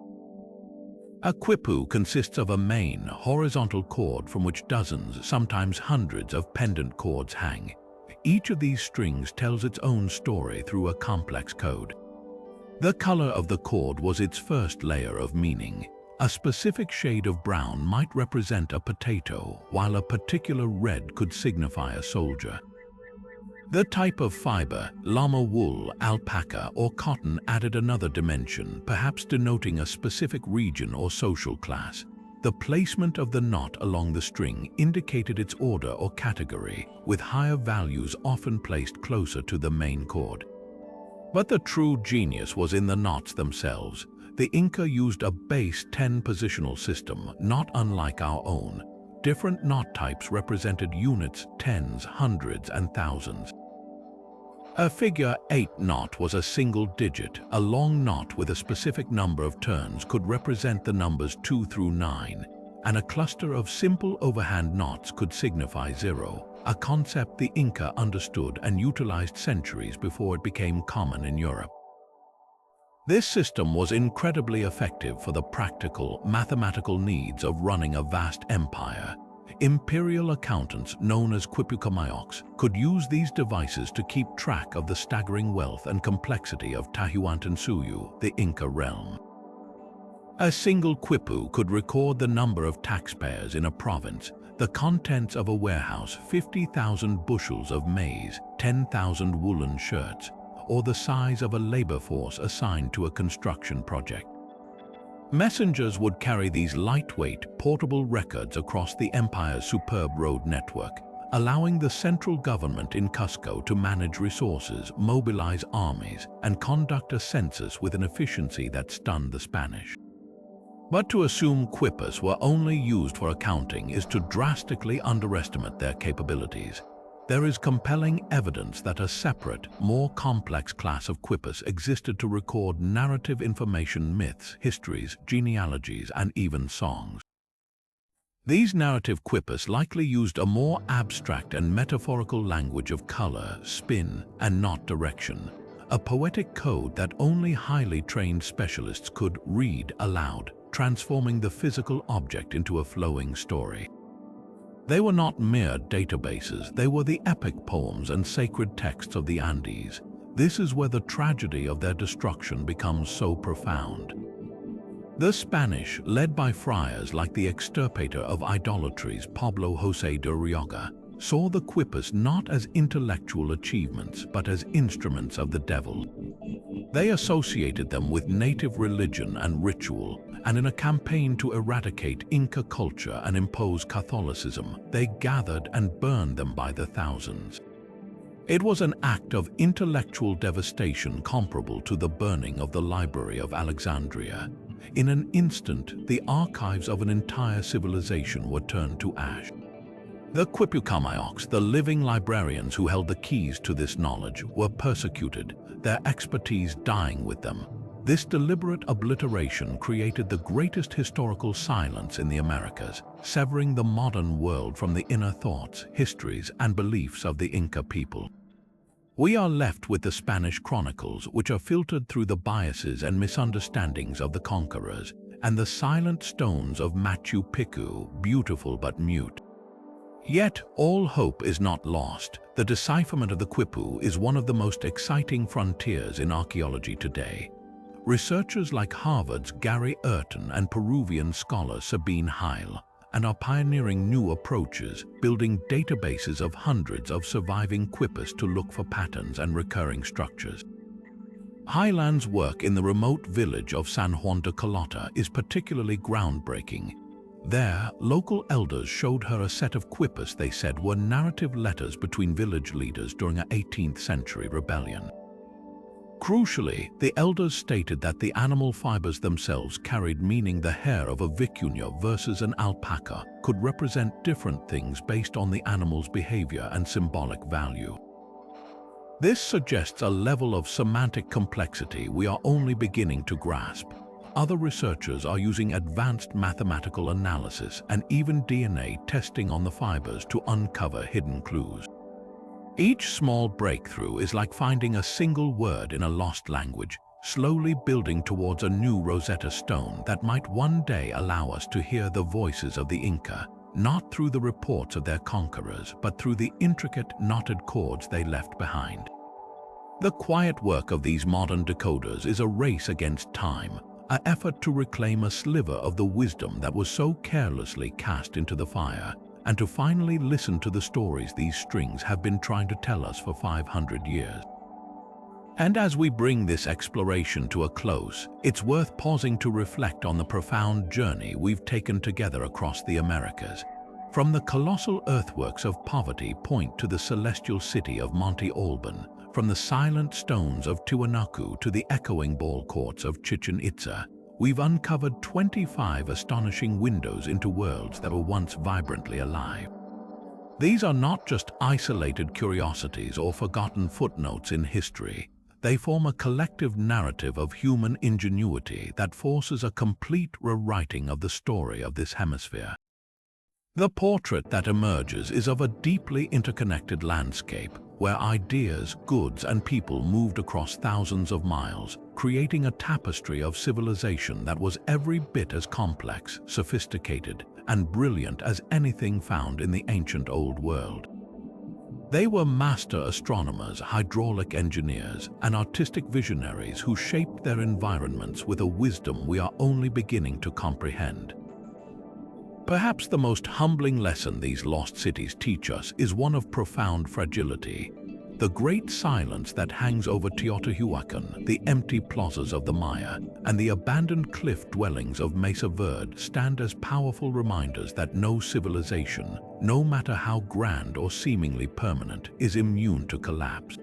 A quipu consists of a main, horizontal cord from which dozens, sometimes hundreds of pendant cords hang. Each of these strings tells its own story through a complex code. The color of the cord was its first layer of meaning. A specific shade of brown might represent a potato, while a particular red could signify a soldier. The type of fiber, llama wool, alpaca, or cotton added another dimension, perhaps denoting a specific region or social class. The placement of the knot along the string indicated its order or category, with higher values often placed closer to the main cord. But the true genius was in the knots themselves. The Inca used a base 10 positional system, not unlike our own. Different knot types represented units, tens, hundreds, and thousands. A figure 8 knot was a single digit. A long knot with a specific number of turns could represent the numbers 2 through 9, and a cluster of simple overhand knots could signify 0, a concept the Inca understood and utilized centuries before it became common in Europe. This system was incredibly effective for the practical, mathematical needs of running a vast empire. Imperial accountants, known as quipucamayos, could use these devices to keep track of the staggering wealth and complexity of Teotihuacan, the Inca realm. A single quipu could record the number of taxpayers in a province, the contents of a warehouse, 50,000 bushels of maize, 10,000 woolen shirts, or the size of a labor force assigned to a construction project. Messengers would carry these lightweight, portable records across the empire's superb road network, allowing the central government in Cusco to manage resources, mobilize armies, and conduct a census with an efficiency that stunned the Spanish. But to assume quipus were only used for accounting is to drastically underestimate their capabilities. There is compelling evidence that a separate, more complex class of quipus existed to record narrative information, myths, histories, genealogies, and even songs. These narrative quipus likely used a more abstract and metaphorical language of color, spin, and knot direction, a poetic code that only highly trained specialists could read aloud, transforming the physical object into a flowing story. They were not mere databases, they were the epic poems and sacred texts of the Andes. This is where the tragedy of their destruction becomes so profound. The Spanish, led by friars like the extirpator of idolatries Pablo José de Rioja, saw the quippus not as intellectual achievements but as instruments of the devil. They associated them with native religion and ritual, and in a campaign to eradicate Inca culture and impose Catholicism, they gathered and burned them by the thousands. It was an act of intellectual devastation comparable to the burning of the Library of Alexandria. In an instant, the archives of an entire civilization were turned to ash. The Quipucamayos, the living librarians who held the keys to this knowledge, were persecuted, their expertise dying with them. This deliberate obliteration created the greatest historical silence in the Americas, severing the modern world from the inner thoughts, histories, and beliefs of the Inca people. We are left with the Spanish chronicles, which are filtered through the biases and misunderstandings of the conquerors, and the silent stones of Machu Picchu, beautiful but mute. Yet, all hope is not lost. The decipherment of the quipu is one of the most exciting frontiers in archaeology today. Researchers like Harvard's Gary Urton and Peruvian scholar Sabine Heil are pioneering new approaches, building databases of hundreds of surviving quippus to look for patterns and recurring structures. Heiland's work in the remote village of San Juan de Colota is particularly groundbreaking. There, local elders showed her a set of quippus they said were narrative letters between village leaders during an 18th century rebellion. Crucially, the elders stated that the animal fibers themselves carried meaning. The hair of a vicuña versus an alpaca could represent different things based on the animal's behavior and symbolic value. This suggests a level of semantic complexity we are only beginning to grasp. Other researchers are using advanced mathematical analysis and even DNA testing on the fibers to uncover hidden clues. Each small breakthrough is like finding a single word in a lost language, slowly building towards a new Rosetta Stone that might one day allow us to hear the voices of the Inca, not through the reports of their conquerors, but through the intricate knotted cords they left behind. The quiet work of these modern decoders is a race against time, an effort to reclaim a sliver of the wisdom that was so carelessly cast into the fire, and to finally listen to the stories these strings have been trying to tell us for 500 years. And as we bring this exploration to a close, it's worth pausing to reflect on the profound journey we've taken together across the Americas. From the colossal earthworks of Poverty Point to the celestial city of Monte Alban, from the silent stones of Tiwanaku to the echoing ball courts of Chichen Itza, we've uncovered 25 astonishing windows into worlds that were once vibrantly alive. These are not just isolated curiosities or forgotten footnotes in history. They form a collective narrative of human ingenuity that forces a complete rewriting of the story of this hemisphere. The portrait that emerges is of a deeply interconnected landscape where ideas, goods, and people moved across thousands of miles, creating a tapestry of civilization that was every bit as complex, sophisticated, and brilliant as anything found in the ancient Old World. They were master astronomers, hydraulic engineers, and artistic visionaries who shaped their environments with a wisdom we are only beginning to comprehend. Perhaps the most humbling lesson these lost cities teach us is one of profound fragility. The great silence that hangs over Teotihuacan, the empty plazas of the Maya, and the abandoned cliff dwellings of Mesa Verde stand as powerful reminders that no civilization, no matter how grand or seemingly permanent, is immune to collapse.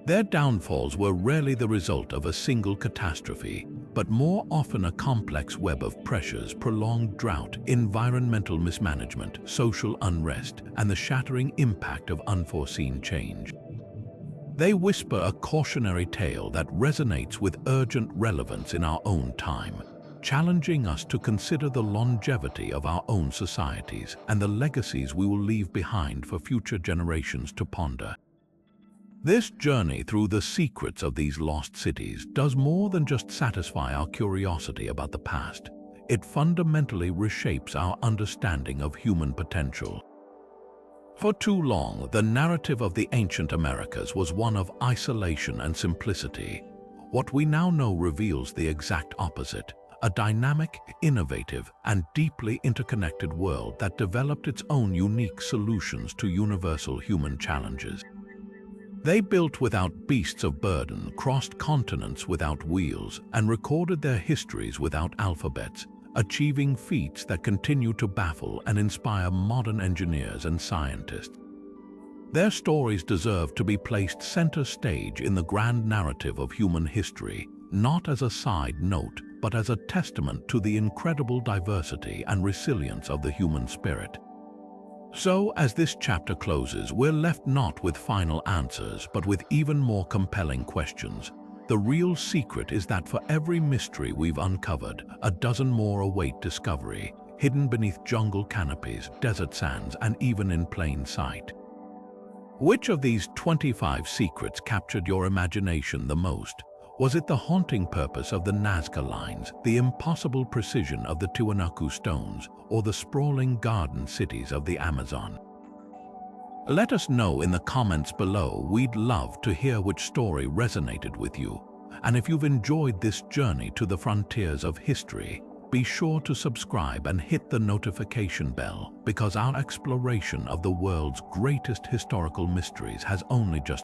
Their downfalls were rarely the result of a single catastrophe, but more often a complex web of pressures: prolonged drought, environmental mismanagement, social unrest, and the shattering impact of unforeseen change. They whisper a cautionary tale that resonates with urgent relevance in our own time, challenging us to consider the longevity of our own societies and the legacies we will leave behind for future generations to ponder. This journey through the secrets of these lost cities does more than just satisfy our curiosity about the past. It fundamentally reshapes our understanding of human potential. For too long, the narrative of the ancient Americas was one of isolation and simplicity. What we now know reveals the exact opposite, a dynamic, innovative, and deeply interconnected world that developed its own unique solutions to universal human challenges. They built without beasts of burden, crossed continents without wheels, and recorded their histories without alphabets, achieving feats that continue to baffle and inspire modern engineers and scientists. Their stories deserve to be placed center stage in the grand narrative of human history, not as a side note, but as a testament to the incredible diversity and resilience of the human spirit. So, as this chapter closes, we're left not with final answers, but with even more compelling questions. The real secret is that for every mystery we've uncovered, a dozen more await discovery, hidden beneath jungle canopies, desert sands, and even in plain sight. Which of these 25 secrets captured your imagination the most? Was it the haunting purpose of the Nazca Lines, the impossible precision of the Tiwanaku stones, or the sprawling garden cities of the Amazon? Let us know in the comments below. We'd love to hear which story resonated with you. And if you've enjoyed this journey to the frontiers of history, be sure to subscribe and hit the notification bell, because our exploration of the world's greatest historical mysteries has only just